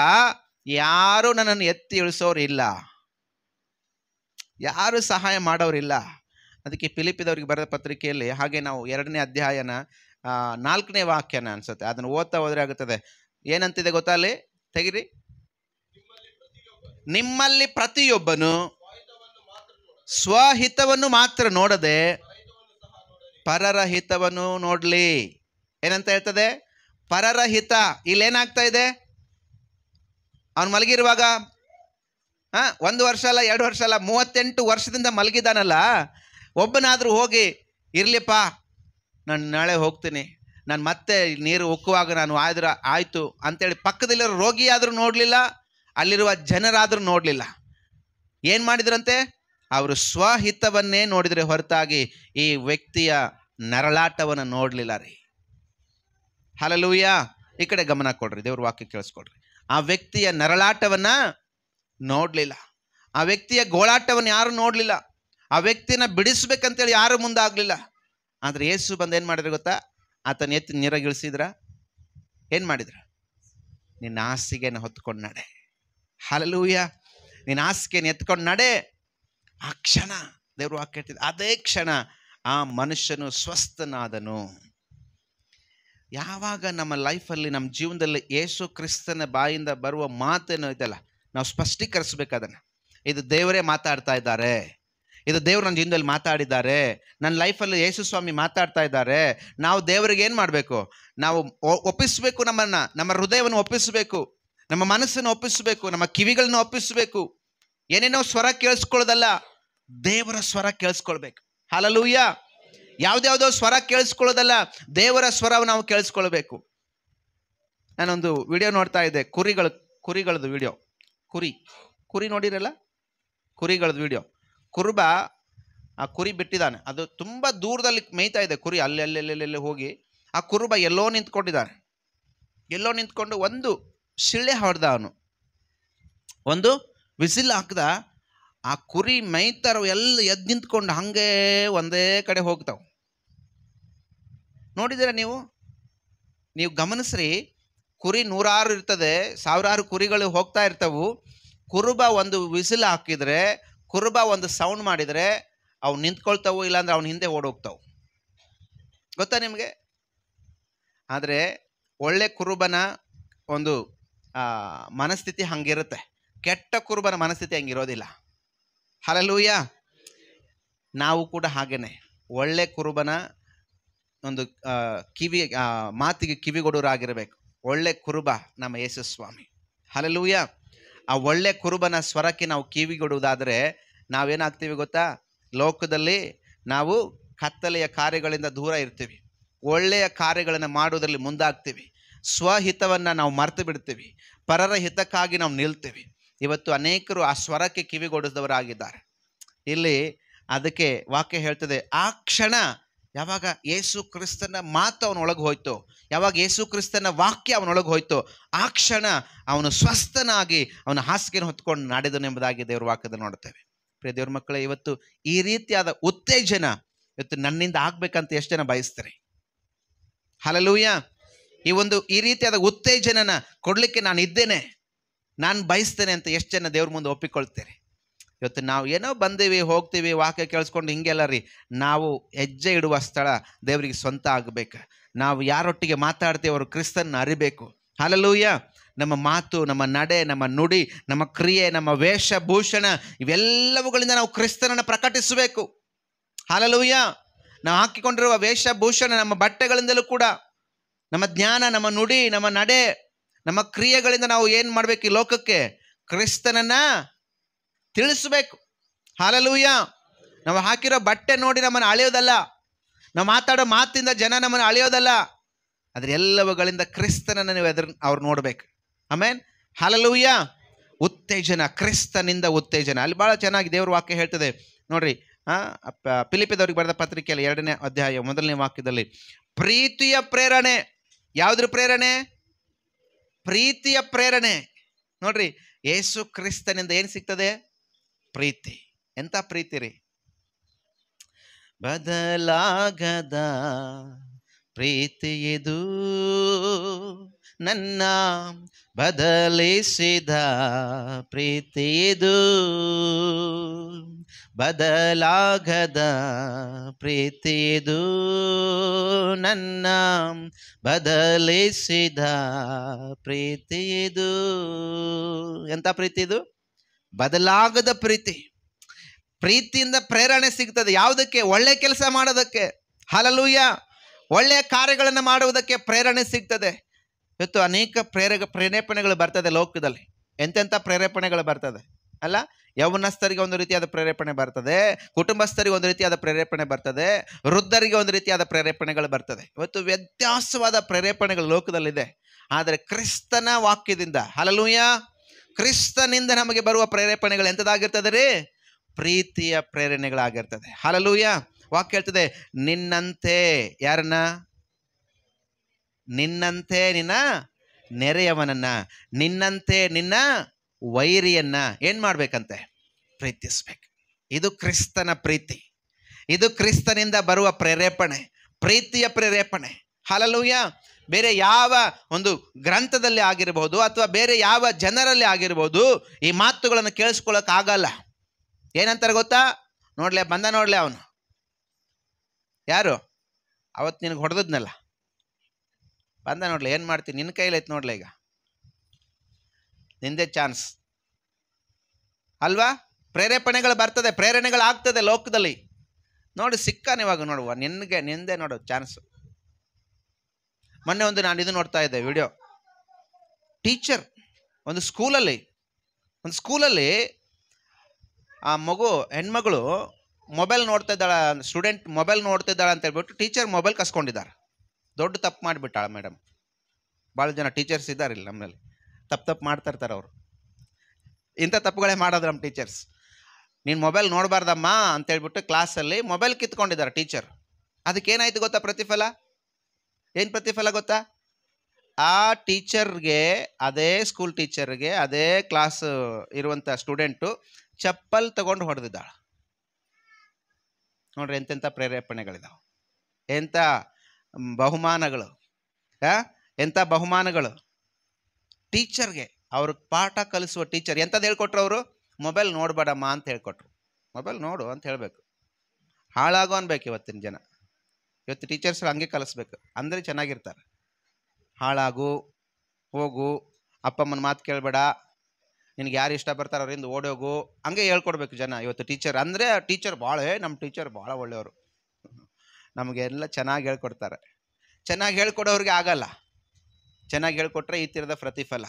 ಯಾರೂ ನನ್ನನ್ನು ಎತ್ತಿ ಇಳಿಸೋರು ಇಲ್ಲ, ಯಾರು ಸಹಾಯ ಮಾಡೋರಿಲ್ಲ. ಅದಕ್ಕೆ ಫಿಲಿಪ್ಪಿದವರಿಗೆ ಬರೆದ ಪತ್ರಿಕೆಯಲ್ಲಿ, ಹಾಗೆ ನಾವು 2ನೇ ಅಧ್ಯಾಯನ 4ನೇ ವಾಕ್ಯನ ಅನ್ಸುತ್ತೆ, ಅದನ್ನು ಓದ್ತಾ ಹೋದ್ರೆ ಆಗುತ್ತದೆ. ಏನಂತಿದೆ ಗೊತ್ತಾ ಅಲ್ಲಿ? ತೆಗಿರಿ. ನಿಮ್ಮಲ್ಲಿ ಪ್ರತಿಯೊಬ್ಬನು ಸ್ವಹಿತವನ್ನು ಮಾತ್ರ ನೋಡದೆ ಪರರ ಹಿತವನ್ನು ನೋಡ್ಲಿ. ಏನಂತ ಹೇಳ್ತದೆ? ಪರರ ಹಿತ. ಇಲ್ಲೇನಾಗ್ತಾ ಇದೆ? ಅವನು ಮಲಗಿರುವಾಗ 1 ವರ್ಷ ಅಲ್ಲ, 2 ವರ್ಷ ಅಲ್ಲ, 38 ವರ್ಷದಿಂದ ಮಲಗಿದಾನಲ್ಲ, ಒಬ್ಬನಾದರೂ ಹೋಗಿ, ಇರ್ಲಿಪ್ಪ, ನಾನು ನಾಳೆ ಹೋಗ್ತೀನಿ, ನಾನು ಮತ್ತೆ ನೀರು ಉಕ್ಕುವಾಗ ನಾನು ಆಯ್ತು ಅಂತೇಳಿ ಪಕ್ಕದಲ್ಲಿರೋ ರೋಗಿ ಆದರೂ ನೋಡಲಿಲ್ಲ, ಅಲ್ಲಿರುವ ಜನರಾದರೂ ನೋಡಲಿಲ್ಲ. ಏನು ಮಾಡಿದ್ರಂತೆ? ಅವರು ಸ್ವಹಿತವನ್ನೇ ನೋಡಿದರೆ ಹೊರತಾಗಿ ಈ ವ್ಯಕ್ತಿಯ ನರಳಾಟವನ್ನು ನೋಡಲಿಲ್ಲ ರೀ. ಹಲ್ಲೆಲೂಯಾ. ಈ ಕಡೆ ಗಮನ ಕೊಡ್ರಿ, ದೇವ್ರ ವಾಕ್ಯ ಕೇಳಿಸ್ಕೊಡ್ರಿ. ಆ ವ್ಯಕ್ತಿಯ ನರಳಾಟವನ್ನು ನೋಡಲಿಲ್ಲ, ಆ ವ್ಯಕ್ತಿಯ ಗೋಳಾಟವನ್ನು ಯಾರು ನೋಡಲಿಲ್ಲ, ಆ ವ್ಯಕ್ತಿನ ಬಿಡಿಸ್ಬೇಕಂತೇಳಿ ಯಾರು ಮುಂದಾಗಲಿಲ್ಲ. ಆದರೆ ಯೇಸು ಬಂದು ಏನು ಮಾಡಿದ್ರೆ ಗೊತ್ತಾ? ಆತನ ಎತ್ತಿ ನೀರಾಗಿಳಿಸಿದ್ರ? ಏನು ಮಾಡಿದ್ರ? ನಿನ್ನ ಹಾಸಿಗೆಯನ್ನು ಹೊತ್ಕೊಂಡು ನಡೆ. ಹಲ್ಲೆಲೂಯಾ. ನಿನ್ನ ಹಾಸಿಗೆಯನ್ನು ಎತ್ಕೊಂಡು ನಡೆ. ಆ ಕ್ಷಣ ದೇವರು ವಾಕ್ಯ ಹೇಳ್ತಿದ್ದ, ಅದೇ ಕ್ಷಣ ಆ ಮನುಷ್ಯನು ಸ್ವಸ್ಥನಾದನು. ಯಾವಾಗ ನಮ್ಮ ಲೈಫಲ್ಲಿ, ನಮ್ಮ ಜೀವನದಲ್ಲಿ ಯೇಸು ಕ್ರಿಸ್ತನ ಬಾಯಿಂದ ಬರುವ ಮಾತೇನೋ ಇದೆಲ್ಲ, ನಾವು ಸ್ಪಷ್ಟೀಕರಿಸ್ಬೇಕು ಅದನ್ನು. ಇದು ದೇವರೇ ಮಾತಾಡ್ತಾ ಇದ್ದಾರೆ, ಇದು ದೇವ್ರು ನನ್ನ ಜೀವನದಲ್ಲಿ ಮಾತಾಡಿದ್ದಾರೆ, ನನ್ನ ಲೈಫಲ್ಲಿ ಯೇಸು ಸ್ವಾಮಿ ಮಾತಾಡ್ತಾ ಇದ್ದಾರೆ. ನಾವು ದೇವರಿಗೆ ಏನು ಮಾಡಬೇಕು? ನಾವು ಒಪ್ಪಿಸಬೇಕು, ನಮ್ಮ ಹೃದಯವನ್ನು ಒಪ್ಪಿಸಬೇಕು, ನಮ್ಮ ಮನಸ್ಸನ್ನು ಒಪ್ಪಿಸಬೇಕು, ನಮ್ಮ ಕಿವಿಗಳನ್ನ ಒಪ್ಪಿಸಬೇಕು. ಏನೇನೋ ಸ್ವರ ಕೇಳಿಸ್ಕೊಳ್ಳೋದಲ್ಲ, ದೇವರ ಸ್ವರ ಕೇಳಿಸ್ಕೊಳ್ಬೇಕು. ಹಲ್ಲೆಲೂಯಾ. ಯಾವುದ್ಯಾವುದೋ ಸ್ವರ ಕೇಳಿಸ್ಕೊಳ್ಳೋದಲ್ಲ, ದೇವರ ಸ್ವರ ನಾವು ಕೇಳಿಸ್ಕೊಳ್ಬೇಕು. ನಾನೊಂದು ವಿಡಿಯೋ ನೋಡ್ತಾ ಇದ್ದೆ, ಕುರಿಗಳದ್ದು ವಿಡಿಯೋ. ಕುರಿ ನೋಡಿರಲ್ಲ, ಕುರಿಗಳದ್ದು ವಿಡಿಯೋ. ಕುರುಬ ಆ ಕುರಿ ಬಿಟ್ಟಿದ್ದಾನೆ, ಅದು ತುಂಬ ದೂರದಲ್ಲಿ ಮೇಯ್ತಾ ಇದೆ ಕುರಿ, ಅಲ್ಲೆಲ್ಲೆಲ್ಲೆಲ್ಲೆಲ್ಲಿ ಹೋಗಿ. ಆ ಕುರುಬ ಎಲ್ಲೋ ನಿಂತ್ಕೊಂಡಿದ್ದಾನೆ. ಎಲ್ಲೋ ನಿಂತ್ಕೊಂಡು ಒಂದು ಶಿಳ್ಳೆ ಹೊಡೆದ, ಅವನು ಒಂದು ವಿಸಿಲ್ ಹಾಕ್ದ. ಆ ಕುರಿ ಮೈತಾರೋ ಎಲ್ಲ ಎದ್ದು ನಿಂತ್ಕೊಂಡು ಹಂಗೆ ಒಂದೇ ಕಡೆ ಹೋಗ್ತಾವೆ. ನೋಡಿದ್ದೀರ ನೀವು ಗಮನಿಸ್ರಿ. ಕುರಿ ನೂರಾರು ಇರ್ತದೆ, ಸಾವಿರಾರು ಕುರಿಗಳು ಹೋಗ್ತಾ ಇರ್ತವು. ಕುರುಬ ಒಂದು ವಿಸಿಲ್ ಹಾಕಿದರೆ, ಕುರುಬ ಒಂದು ಸೌಂಡ್ ಮಾಡಿದರೆ ಅವು ನಿಂತ್ಕೊಳ್ತಾವು, ಇಲ್ಲಾಂದ್ರೆ ಅವನ ಹಿಂದೆ ಓಡೋಗ್ತಾವು. ಗೊತ್ತಾ ನಿಮಗೆ? ಆದರೆ ಒಳ್ಳೆ ಕುರುಬನ ಒಂದು ಮನಸ್ಥಿತಿ ಹಂಗಿರುತ್ತೆ, ಕೆಟ್ಟ ಕುರುಬನ ಮನಸ್ಥಿತಿ ಹಂಗಿರೋದಿಲ್ಲ. ಹಲ್ಲೆಲೂಯಾ. ನಾವು ಕೂಡ ಹಾಗೇನೆ ಒಳ್ಳೆ ಕುರುಬನ ಒಂದು ಮಾತಿಗೆ ಕಿವಿಗೊಡೋರಾಗಿರಬೇಕು. ಒಳ್ಳೆ ಕುರುಬ ನಮ್ಮ ಯೇಸು ಸ್ವಾಮಿ. ಹಲ್ಲೆಲೂಯಾ. ಆ ಒಳ್ಳೆ ಕುರುಬನ ಸ್ವರಕ್ಕೆ ನಾವು ಕಿವಿಗೊಡುವುದಾದರೆ ನಾವೇನಾಗ್ತೀವಿ ಗೊತ್ತಾ? ಲೋಕದಲ್ಲಿ ನಾವು ಕತ್ತಲೆಯ ಕಾರ್ಯಗಳಿಂದ ದೂರ ಇರ್ತೀವಿ, ಒಳ್ಳೆಯ ಕಾರ್ಯಗಳನ್ನು ಮಾಡುವುದರಲ್ಲಿ ಮುಂದಾಗ್ತೀವಿ. ಸ್ವಹಿತವನ್ನು ನಾವು ಮರೆತು ಬಿಡ್ತೀವಿ, ಪರರ ಹಿತಕ್ಕಾಗಿ ನಾವು ನಿಲ್ತೀವಿ. ಇವತ್ತು ಅನೇಕರು ಆ ಸ್ವರಕ್ಕೆ ಕಿವಿಗೊಡಿಸಿದವರಾಗಿದ್ದಾರೆ. ಇಲ್ಲಿ ಅದಕ್ಕೆ ವಾಕ್ಯ ಹೇಳ್ತದೆ, ಆ ಕ್ಷಣ ಯಾವಾಗ ಯೇಸು ಕ್ರಿಸ್ತನ ಮಾತು ಅವನೊಳಗೆ ಹೋಯ್ತು, ಯಾವಾಗ ಯೇಸು ಕ್ರಿಸ್ತನ ವಾಕ್ಯ ಅವನೊಳಗೆ ಹೋಯ್ತು, ಆ ಕ್ಷಣ ಅವನು ಸ್ವಸ್ಥನಾಗಿ ಅವನ ಹಾಸಿಗೆಯನ್ನು ಹೊತ್ಕೊಂಡು ನಡೆದನೆಂಬುದಾಗಿ ದೇವ್ರ ವಾಕ್ಯದಲ್ಲಿ ನೋಡ್ತೇವೆ. ಪ್ರಿಯ ದೇವ್ರ ಮಕ್ಕಳೇ, ಇವತ್ತು ಈ ರೀತಿಯಾದ ಉತ್ತೇಜನ ಇವತ್ತು ನನ್ನಿಂದ ಆಗ್ಬೇಕಂತ ಎಷ್ಟು ಜನ ಬಯಸ್ತಾರೆ? ಹಲ್ಲೆಲೂಯಾ. ಈ ರೀತಿಯಾದ ಉತ್ತೇಜನನ ಕೊಡಲಿಕ್ಕೆ ನಾನು ಇದ್ದೇನೆ, ನಾನು ಬಯಸ್ತೇನೆ ಅಂತ ಎಷ್ಟು ಜನ ದೇವ್ರ ಮುಂದೆ ಒಪ್ಪಿಕೊಳ್ತೇನೆ? ಇವತ್ತು ನಾವು ಏನೋ ಬಂದೀವಿ ಹೋಗ್ತೀವಿ, ವಾಕ್ಯ ಕೇಳಿಸ್ಕೊಂಡು ಹಿಂಗೆಲ್ಲ ರೀ. ನಾವು ಹೆಜ್ಜೆ ಇಡುವ ಸ್ಥಳ ದೇವರಿಗೆ ಸ್ವಂತ ಆಗಬೇಕು. ನಾವು ಯಾರೊಟ್ಟಿಗೆ ಮಾತಾಡ್ತೀವಿ ಅವರು ಕ್ರಿಸ್ತನ ಅರಿಬೇಕು. ಹಲ್ಲೆಲೂಯಾ. ನಮ್ಮ ಮಾತು, ನಮ್ಮ ನಡೆ, ನಮ್ಮ ನುಡಿ, ನಮ್ಮ ಕ್ರಿಯೆ, ನಮ್ಮ ವೇಷಭೂಷಣ ಇವೆಲ್ಲವುಗಳಿಂದ ನಾವು ಕ್ರಿಸ್ತನನ್ನು ಪ್ರಕಟಿಸಬೇಕು. ಹಲ್ಲೆಲೂಯಾ. ನಾವು ಹಾಕಿಕೊಂಡಿರುವ ವೇಷಭೂಷಣ, ನಮ್ಮ ಬಟ್ಟೆಗಳಿಂದಲೂ ಕೂಡ ನಮ್ಮ ಜ್ಞಾನ, ನಮ್ಮ ನುಡಿ, ನಮ್ಮ ನಡೆ, ನಮ್ಮ ಕ್ರಿಯೆಗಳಿಂದ ನಾವು ಏನು ಮಾಡಬೇಕು? ಈ ಲೋಕಕ್ಕೆ ಕ್ರಿಸ್ತನನ್ನ ತಿಳಿಸಬೇಕು. ಹಲ್ಲೆಲೂಯಾ. ನಾವು ಹಾಕಿರೋ ಬಟ್ಟೆ ನೋಡಿ ನಮ್ಮನ್ನು ಅಳೆಯೋದಲ್ಲ, ನಾವು ಮಾತಾಡೋ ಮಾತಿಂದ ಜನ ನಮ್ಮನ್ನು ಅಳೆಯೋದಲ್ಲ, ಅದ್ರ ಎಲ್ಲವುಗಳಿಂದ ಕ್ರಿಸ್ತನನ್ನು ನೀವು ಅವ್ರು ನೋಡ್ಬೇಕು. ಆಮೇನ್. ಹಲ್ಲೆಲೂಯಾ. ಉತ್ತೇಜನ, ಕ್ರಿಸ್ತನಿಂದ ಉತ್ತೇಜನ. ಅಲ್ಲಿ ಭಾಳ ಚೆನ್ನಾಗಿ ದೇವ್ರ ವಾಕ್ಯ ಹೇಳ್ತದೆ ನೋಡ್ರಿ. ಫಿಲಿಪ್ಪಿಯದವರಿಗೆ ಬರೆದ ಪತ್ರಿಕೆಯಲ್ಲಿ 2ನೇ ಅಧ್ಯಾಯ 1ನೇ ವಾಕ್ಯದಲ್ಲಿ ಪ್ರೀತಿಯ ಪ್ರೇರಣೆ. ಯಾವುದ್ರ ಪ್ರೇರಣೆ? ಪ್ರೀತಿಯ ಪ್ರೇರಣೆ. ನೋಡ್ರಿ, ಯೇಸು ಕ್ರಿಸ್ತನಿಂದ ಏನು ಸಿಗ್ತದೆ? ಪ್ರೀತಿ. ಎಂತ ಪ್ರೀತಿ ರೀ! ಬದಲಾಗದ ಪ್ರೀತಿ ಇದು, ನನ್ನ ಬದಲಿಸಿದ ಪ್ರೀತಿ ಇದು, ಬದಲಾಗದ ಪ್ರೀತಿ ಇದು, ನನ್ನ ಬದಲಿಸಿದ ಪ್ರೀತಿ ಇದು. ಎಂತ ಪ್ರೀತಿ ಇದು? ಬದಲಾಗದ ಪ್ರೀತಿ. ಪ್ರೀತಿಯಿಂದ ಪ್ರೇರಣೆ ಸಿಗ್ತದೆ. ಯಾವುದಕ್ಕೆ? ಒಳ್ಳೆ ಕೆಲಸ ಮಾಡೋದಕ್ಕೆ. ಹಲ್ಲೆಲೂಯಾ. ಒಳ್ಳೆಯ ಕಾರ್ಯಗಳನ್ನು ಮಾಡುವುದಕ್ಕೆ ಪ್ರೇರಣೆ ಸಿಗ್ತದೆ. ಇವತ್ತು ಅನೇಕ ಪ್ರೇರೇಪಣೆಗಳು ಬರ್ತದೆ ಲೋಕದಲ್ಲಿ. ಎಂತೆಂಥ ಪ್ರೇರೇಪಣೆಗಳು ಬರ್ತದೆ ಅಲ್ಲ? ಯೌವನಸ್ಥರಿಗೆ ಒಂದು ರೀತಿಯಾದ ಪ್ರೇರೇಪಣೆ ಬರ್ತದೆ, ಕುಟುಂಬಸ್ಥರಿಗೆ ಒಂದು ರೀತಿಯಾದ ಪ್ರೇರೇಪಣೆ ಬರ್ತದೆ, ವೃದ್ಧರಿಗೆ ಒಂದು ರೀತಿಯಾದ ಪ್ರೇರೇಪಣೆಗಳು ಬರ್ತದೆ. ಇವತ್ತು ವ್ಯತ್ಯಾಸವಾದ ಪ್ರೇರೇಪಣೆಗಳು ಲೋಕದಲ್ಲಿದೆ. ಆದರೆ ಕ್ರಿಸ್ತನ ವಾಕ್ಯದಿಂದ, ಹಲ್ಲೆಲೂಯಾ, ಕ್ರಿಸ್ತನಿಂದ ನಮಗೆ ಬರುವ ಪ್ರೇರೇಪಣೆಗಳು ಎಂಥದ್ದಾಗಿರ್ತದೆ ರೀ? ಪ್ರೀತಿಯ ಪ್ರೇರಣೆಗಳಾಗಿರ್ತದೆ. ಹಲ್ಲೆಲೂಯಾ. ವಾಕ್ಯ ಹೇಳ್ತದೆ, ನಿನ್ನಂತೆ ಯಾರನ್ನ? ನಿನ್ನಂತೆ ನಿನ್ನ ನೆರೆಯವನನ್ನ, ನಿನ್ನಂತೆ ನಿನ್ನ ವೈರಿಯನ್ನ ಏನು ಮಾಡ್ಬೇಕಂತೆ? ಪ್ರೀತಿಸ್ಬೇಕು. ಇದು ಕ್ರಿಸ್ತನ ಪ್ರೀತಿ. ಇದು ಕ್ರಿಸ್ತನಿಂದ ಬರುವ ಪ್ರೇರೇಪಣೆ, ಪ್ರೀತಿಯ ಪ್ರೇರೇಪಣೆ. ಹಲ್ಲೆಲೂಯಾ. ಬೇರೆ ಯಾವ ಒಂದು ಗ್ರಂಥದಲ್ಲಿ ಆಗಿರ್ಬೋದು ಅಥವಾ ಬೇರೆ ಯಾವ ಜನರಲ್ಲಿ ಆಗಿರ್ಬೋದು ಈ ಮಾತುಗಳನ್ನು ಕೇಳಿಸ್ಕೊಳ್ಳೋಕ್ಕಾಗಲ್ಲ. ಏನಂತಾರೆ ಗೊತ್ತಾ? ನೋಡ್ಲೆ ಬಂದ, ನೋಡ್ಲೆ ಅವನು ಯಾರು ಅವತ್ತು ನಿನಗೆ ಹೊಡೆದದ್ನಲ್ಲ, ಬಂದ ನೋಡ್ಲೆ, ಏನು ಮಾಡ್ತೀನಿ, ನಿನ್ನ ಕೈಲೈತೆ ನೋಡ್ಲೆ, ಈಗ ನಿಂದೇ ಚಾನ್ಸ್ ಅಲ್ವಾ? ಪ್ರೇರೇಪಣೆಗಳು ಬರ್ತದೆ, ಪ್ರೇರಣೆಗಳು ಆಗ್ತದೆ ಲೋಕದಲ್ಲಿ. ನೋಡಿ ಸಿಕ್ಕಾನ ಇವಾಗ ನೋಡುವ ನಿಂದೆ ನೋಡು ಚಾನ್ಸ್. ಮೊನ್ನೆ ಒಂದು ನಾನು ಇದು ನೋಡ್ತಾ ಇದ್ದೆ ವಿಡಿಯೋ. ಟೀಚರ್ ಒಂದು ಸ್ಕೂಲಲ್ಲಿ ಆ ಹೆಣ್ಮಗಳು ಮೊಬೈಲ್ ನೋಡ್ತಾ ಇದ್ದಾಳ, ಸ್ಟೂಡೆಂಟ್ ಮೊಬೈಲ್ ನೋಡ್ತಿದ್ದಾಳೆ ಅಂತ ಹೇಳ್ಬಿಟ್ಟು ಟೀಚರ್ ಮೊಬೈಲ್ ಕಸ್ಕೊಂಡಿದ್ದಾರೆ. ದೊಡ್ಡ ತಪ್ಪು ಮಾಡಿಬಿಟ್ಟಾಳ ಮೇಡಮ್. ಭಾಳ ಜನ ಟೀಚರ್ಸ್ ಇದ್ದಾರೆ ಇಲ್ಲಿ ನಮ್ಮಲ್ಲಿ, ತಪ್ಪು ಮಾಡ್ತಾ ಇರ್ತಾರೆ ಅವರು. ಇಂಥ ತಪ್ಪುಗಳೇ ಮಾಡೋದು ನಮ್ಮ ಟೀಚರ್ಸ್. ನೀನು ಮೊಬೈಲ್ ನೋಡಬಾರ್ದಮ್ಮ ಅಂತೇಳ್ಬಿಟ್ಟು ಕ್ಲಾಸಲ್ಲಿ ಮೊಬೈಲ್ ಕಿತ್ಕೊಂಡಿದ್ದಾರೆ ಟೀಚರ್. ಅದಕ್ಕೇನಾಯ್ತು ಗೊತ್ತಾ ಪ್ರತಿಫಲ? ಏನು ಪ್ರತಿಫಲ ಗೊತ್ತಾ? ಆ ಟೀಚರ್ಗೆ, ಅದೇ ಸ್ಕೂಲ್ ಟೀಚರ್ಗೆ, ಅದೇ ಕ್ಲಾಸ್ ಇರುವಂಥ ಸ್ಟೂಡೆಂಟು ಚಪ್ಪಲ್ ತಗೊಂಡು ಹೊಡೆದಿದ್ದಾಳೆ. ನೋಡ್ರಿ ಎಂತೆಂಥ ಪ್ರೇರೇಪಣೆಗಳಿದಾವೆ, ಎಂಥ ಬಹುಮಾನಗಳು, ಎಂಥ ಬಹುಮಾನಗಳು ಟೀಚರ್ಗೆ. ಅವ್ರಿಗೆ ಪಾಠ ಕಲಿಸುವ ಟೀಚರ್ ಎಂಥದ್ದು ಹೇಳ್ಕೊಟ್ರು ಅವರು? ಮೊಬೈಲ್ ನೋಡಬೇಡಮ್ಮ ಅಂತ ಹೇಳ್ಕೊಟ್ರು. ಮೊಬೈಲ್ ನೋಡು ಅಂತ ಹೇಳಬೇಕು. ಹಾಳಾಗೋ ಅನ್ಬೇಕು ಇವತ್ತಿನ ಜನ. ಇವತ್ತು ಟೀಚರ್ಸ್ ಹಂಗೆ ಕಲಿಸ್ಬೇಕು, ಅಂದರೆ ಚೆನ್ನಾಗಿರ್ತಾರೆ. ಹಾಳಾಗು, ಹೋಗು, ಅಪ್ಪಮ್ಮನ ಮಾತು ಕೇಳಬೇಡ, ನಿನಗೆ ಯಾರು ಇಷ್ಟ ಬರ್ತಾರೆ ಅವರಿಂದ ಓಡೋಗು, ಹಂಗೆ ಹೇಳ್ಕೊಡ್ಬೇಕು ಜನ ಇವತ್ತು ಟೀಚರ್. ಅಂದರೆ ಟೀಚರ್ ಭಾಳ, ನಮ್ಮ ಟೀಚರ್ ಭಾಳ ಒಳ್ಳೆಯವರು, ನಮಗೆಲ್ಲ ಚೆನ್ನಾಗಿ ಹೇಳ್ಕೊಡ್ತಾರೆ. ಚೆನ್ನಾಗಿ ಹೇಳ್ಕೊಡೋರಿಗೆ ಆಗಲ್ಲ, ಚೆನ್ನಾಗಿ ಹೇಳ್ಕೊಟ್ರೆ ಈ ಥರದ ಪ್ರತಿಫಲ.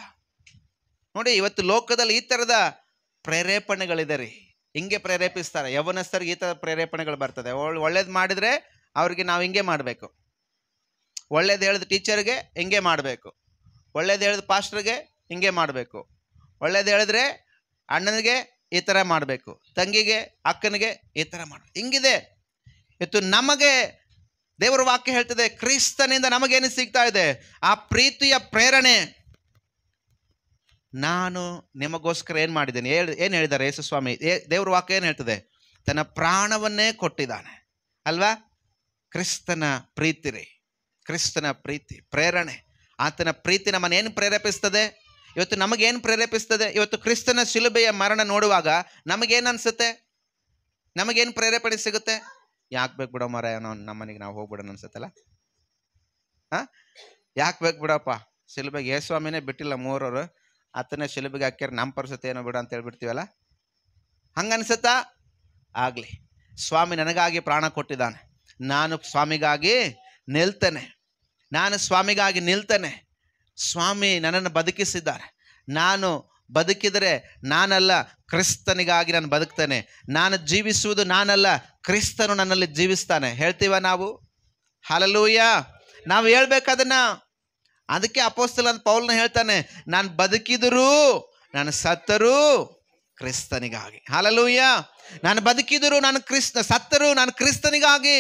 ನೋಡಿ ಇವತ್ತು ಲೋಕದಲ್ಲಿ ಈ ಥರದ ಪ್ರೇರೇಪಣೆಗಳಿದೆ ರೀ. ಹಿಂಗೆ ಪ್ರೇರೇಪಿಸ್ತಾರೆ ಯೌವನಸ್ಥರಿಗೆ. ಈ ಥರ ಪ್ರೇರೇಪಣೆಗಳು ಬರ್ತದೆ. ಒಳ್ಳೇದು ಮಾಡಿದರೆ ಅವ್ರಿಗೆ ನಾವು ಹಿಂಗೆ ಮಾಡಬೇಕು, ಒಳ್ಳೇದು ಹೇಳಿದ ಟೀಚರ್ಗೆ ಹಿಂಗೆ ಮಾಡಬೇಕು, ಒಳ್ಳೇದು ಹೇಳಿದ ಪಾಸ್ಟರ್ಗೆ ಹಿಂಗೆ ಮಾಡಬೇಕು, ಒಳ್ಳೇದು ಹೇಳಿದ್ರೆ ಅಣ್ಣನಿಗೆ ಈ ಥರ ಮಾಡಬೇಕು, ತಂಗಿಗೆ ಅಕ್ಕನಿಗೆ ಈ ಥರ ಮಾಡಬೇಕು. ಹಿಂಗಿದೆ ಇವತ್ತು. ನಮಗೆ ದೇವರ ವಾಕ್ಯ ಹೇಳ್ತದೆ, ಕ್ರಿಸ್ತನಿಂದ ನಮಗೇನು ಸಿಗ್ತಾ ಇದೆ? ಆ ಪ್ರೀತಿಯ ಪ್ರೇರಣೆ. ನಾನು ನಿಮಗೋಸ್ಕರ ಏನು ಮಾಡಿದ್ದೇನೆ? ಏನು ಹೇಳಿದ್ದಾರೆ ಯೇಸು ಸ್ವಾಮಿ? ದೇವ್ರ ವಾಕ್ಯ ಏನು ಹೇಳ್ತದೆ? ತನ್ನ ಪ್ರಾಣವನ್ನೇ ಕೊಟ್ಟಿದ್ದಾನೆ ಅಲ್ವಾ? ಕ್ರಿಸ್ತನ ಪ್ರೀತಿ ರೀ, ಕ್ರಿಸ್ತನ ಪ್ರೀತಿ ಪ್ರೇರಣೆ. ಆತನ ಪ್ರೀತಿ ನಮ್ಮನ್ನೇನು ಪ್ರೇರೇಪಿಸ್ತದೆ? ಇವತ್ತು ನಮಗೇನು ಪ್ರೇರೇಪಿಸ್ತದೆ? ಇವತ್ತು ಕ್ರಿಸ್ತನ ಶಿಲುಬೆಯ ಮರಣ ನೋಡುವಾಗ ನಮಗೇನು ಅನಿಸುತ್ತೆ? ನಮಗೇನು ಪ್ರೇರೇಪಣೆ ಸಿಗುತ್ತೆ? ಯಾಕೆ ಬೇಕು ಬಿಡೋ ಮರ, ನಮ್ಮ ಮನೆಗೆ ನಾವು ಹೋಗ್ಬಿಡೋಣ ಅನ್ಸುತ್ತಲ್ಲ. ಯಾಕೆ ಬೇಕು ಬಿಡಪ್ಪ, ಶಿಲುಬೆಗೆ ಯೇಸ್ವಾಮಿನೇ ಬಿಟ್ಟಿಲ್ಲ ಮೂರವರು, ಆತನೇ ಶಿಲುಬೆಗೆ ಹಾಕ್ಯಾರ, ನಮ್ಮ ಪರಿಸ್ಥಿತಿ ಏನೋ ಬಿಡ ಅಂತ ಹೇಳ್ಬಿಡ್ತೀವಲ್ಲ. ಹಂಗೆ ಅನ್ಸುತ್ತಾ? ಆಗಲಿ. ಸ್ವಾಮಿ ನನಗಾಗಿ ಪ್ರಾಣ ಕೊಟ್ಟಿದ್ದಾನೆ, ನಾನು ಸ್ವಾಮಿಗಾಗಿ ನಿಲ್ತೇನೆ, ನಾನು ಸ್ವಾಮಿಗಾಗಿ ನಿಲ್ತೇನೆ. ಸ್ವಾಮಿ ನನ್ನನ್ನು ಬದುಕಿಸಿದ್ದಾರೆ. ನಾನು ಬದುಕಿದರೆ ನಾನಲ್ಲ, ಕ್ರಿಸ್ತನಿಗಾಗಿ ನಾನು ಬದುಕ್ತೇನೆ. ನಾನು ಜೀವಿಸುವುದು ನಾನಲ್ಲ, ಕ್ರಿಸ್ತನು ನನ್ನಲ್ಲಿ ಜೀವಿಸ್ತಾನೆ. ಹೇಳ್ತೀವ ನಾವು? ಹಲ್ಲೆಲೂಯಾ. ನಾವು ಹೇಳ್ಬೇಕದನ್ನ. ಅದಕ್ಕೆ ಅಪೊಸ್ತಲನಾದ ಪೌಲನು ಹೇಳ್ತಾನೆ, ನಾನು ಬದುಕಿದರೂ ನಾನು ಸತ್ತರೂ ಕ್ರಿಸ್ತನಿಗಾಗಿ. ಹಲ್ಲೆಲೂಯಾ. ನಾನು ಬದುಕಿದರೂ ನಾನು ಸತ್ತರೂ ನಾನು ಕ್ರಿಸ್ತನಿಗಾಗಿ.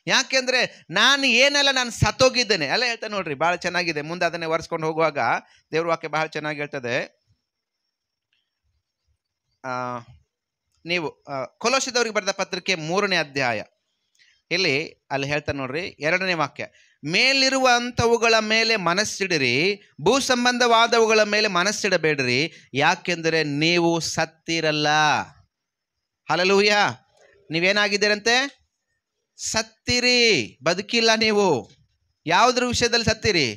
ಯಾಕೆಂದರೆ ನಾನು ಏನೆಲ್ಲ ನಾನು ಸತ್ತೋಗಿದ್ದೇನೆ ಎಲ್ಲ ಹೇಳ್ತಾನೆ ನೋಡ್ರಿ, ಭಾಳ ಚೆನ್ನಾಗಿದೆ. ಮುಂದೆ ಅದನ್ನೇ ಒರೆಸ್ಕೊಂಡು ಹೋಗುವಾಗ ದೇವ್ರ ವಾಕ್ಯ ಭಾಳ ಚೆನ್ನಾಗಿ ಹೇಳ್ತದೆ. ನೀವು ಕೊಲೋಸ್ಯದವರಿಗೆ ಬರೆದ ಪತ್ರಿಕೆ 3ನೇ ಅಧ್ಯಾಯ ಅಲ್ಲಿ ಹೇಳ್ತಾನೆ ನೋಡ್ರಿ, 2ನೇ ವಾಕ್ಯ. ಮೇಲಿರುವಂಥವುಗಳ ಮೇಲೆ ಮನಸ್ಸಿಡಿರಿ, ಭೂ ಸಂಬಂಧವಾದವುಗಳ ಮೇಲೆ ಮನಸ್ಸಿಡಬೇಡ್ರಿ, ಯಾಕೆಂದರೆ ನೀವು ಸತ್ತಿರಲ್ಲ. ಹಲ್ಲೆಲೂಯಾ. ನೀವೇನಾಗಿದ್ದೀರಂತೆ? ಸತ್ತಿರಿ, ಬದುಕಿಲ್ಲ. ನೀವು ಯಾವುದ್ರ ವಿಷಯದಲ್ಲಿ ಸತ್ತಿರಿ?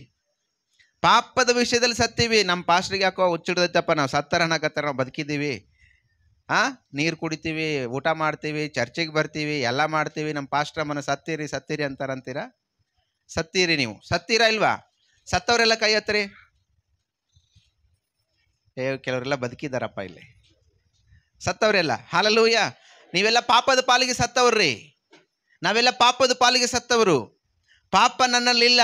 ಪಾಪದ ವಿಷಯದಲ್ಲಿ ಸತ್ತೀವಿ. ನಮ್ಮ ಪಾಸ್ಟ್ರಿಗೆ ಯಾಕೋ ಹುಚ್ಚಿಡ್ದೈತಪ್ಪ, ನಾವು ಸತ್ತರನಾಗತ್ತಾರ, ನಾವು ಬದುಕಿದ್ದೀವಿ. ನೀರು ಕುಡಿತೀವಿ, ಊಟ ಮಾಡ್ತೀವಿ, ಚರ್ಚಿಗೆ ಬರ್ತೀವಿ, ಎಲ್ಲ ಮಾಡ್ತೀವಿ. ನಮ್ಮ ಪಾಸ್ಟ್ರಮ್ಮನ ಸತ್ತಿರಿ ಸತ್ತಿರಿ ಅಂತಾರಂತೀರ? ಸತ್ತೀರಿ. ನೀವು ಸತ್ತೀರಾ ಇಲ್ವಾ? ಸತ್ತವರೆಲ್ಲ ಕೈ ಹತ್ತಿರಿ. ಕೆಲವರೆಲ್ಲ ಬದುಕಿದಾರಪ್ಪ ಇಲ್ಲಿ, ಸತ್ತವರೆಲ್ಲ. ಹಲ್ಲೆಲೂಯಾ. ನೀವೆಲ್ಲ ಪಾಪದ ಪಾಲಿಗೆ ಸತ್ತವ್ರಿ. ನಾವೆಲ್ಲ ಪಾಪದ ಪಾಲಿಗೆ ಸತ್ತವರು. ಪಾಪ ನನ್ನಲ್ಲಿಲ್ಲ,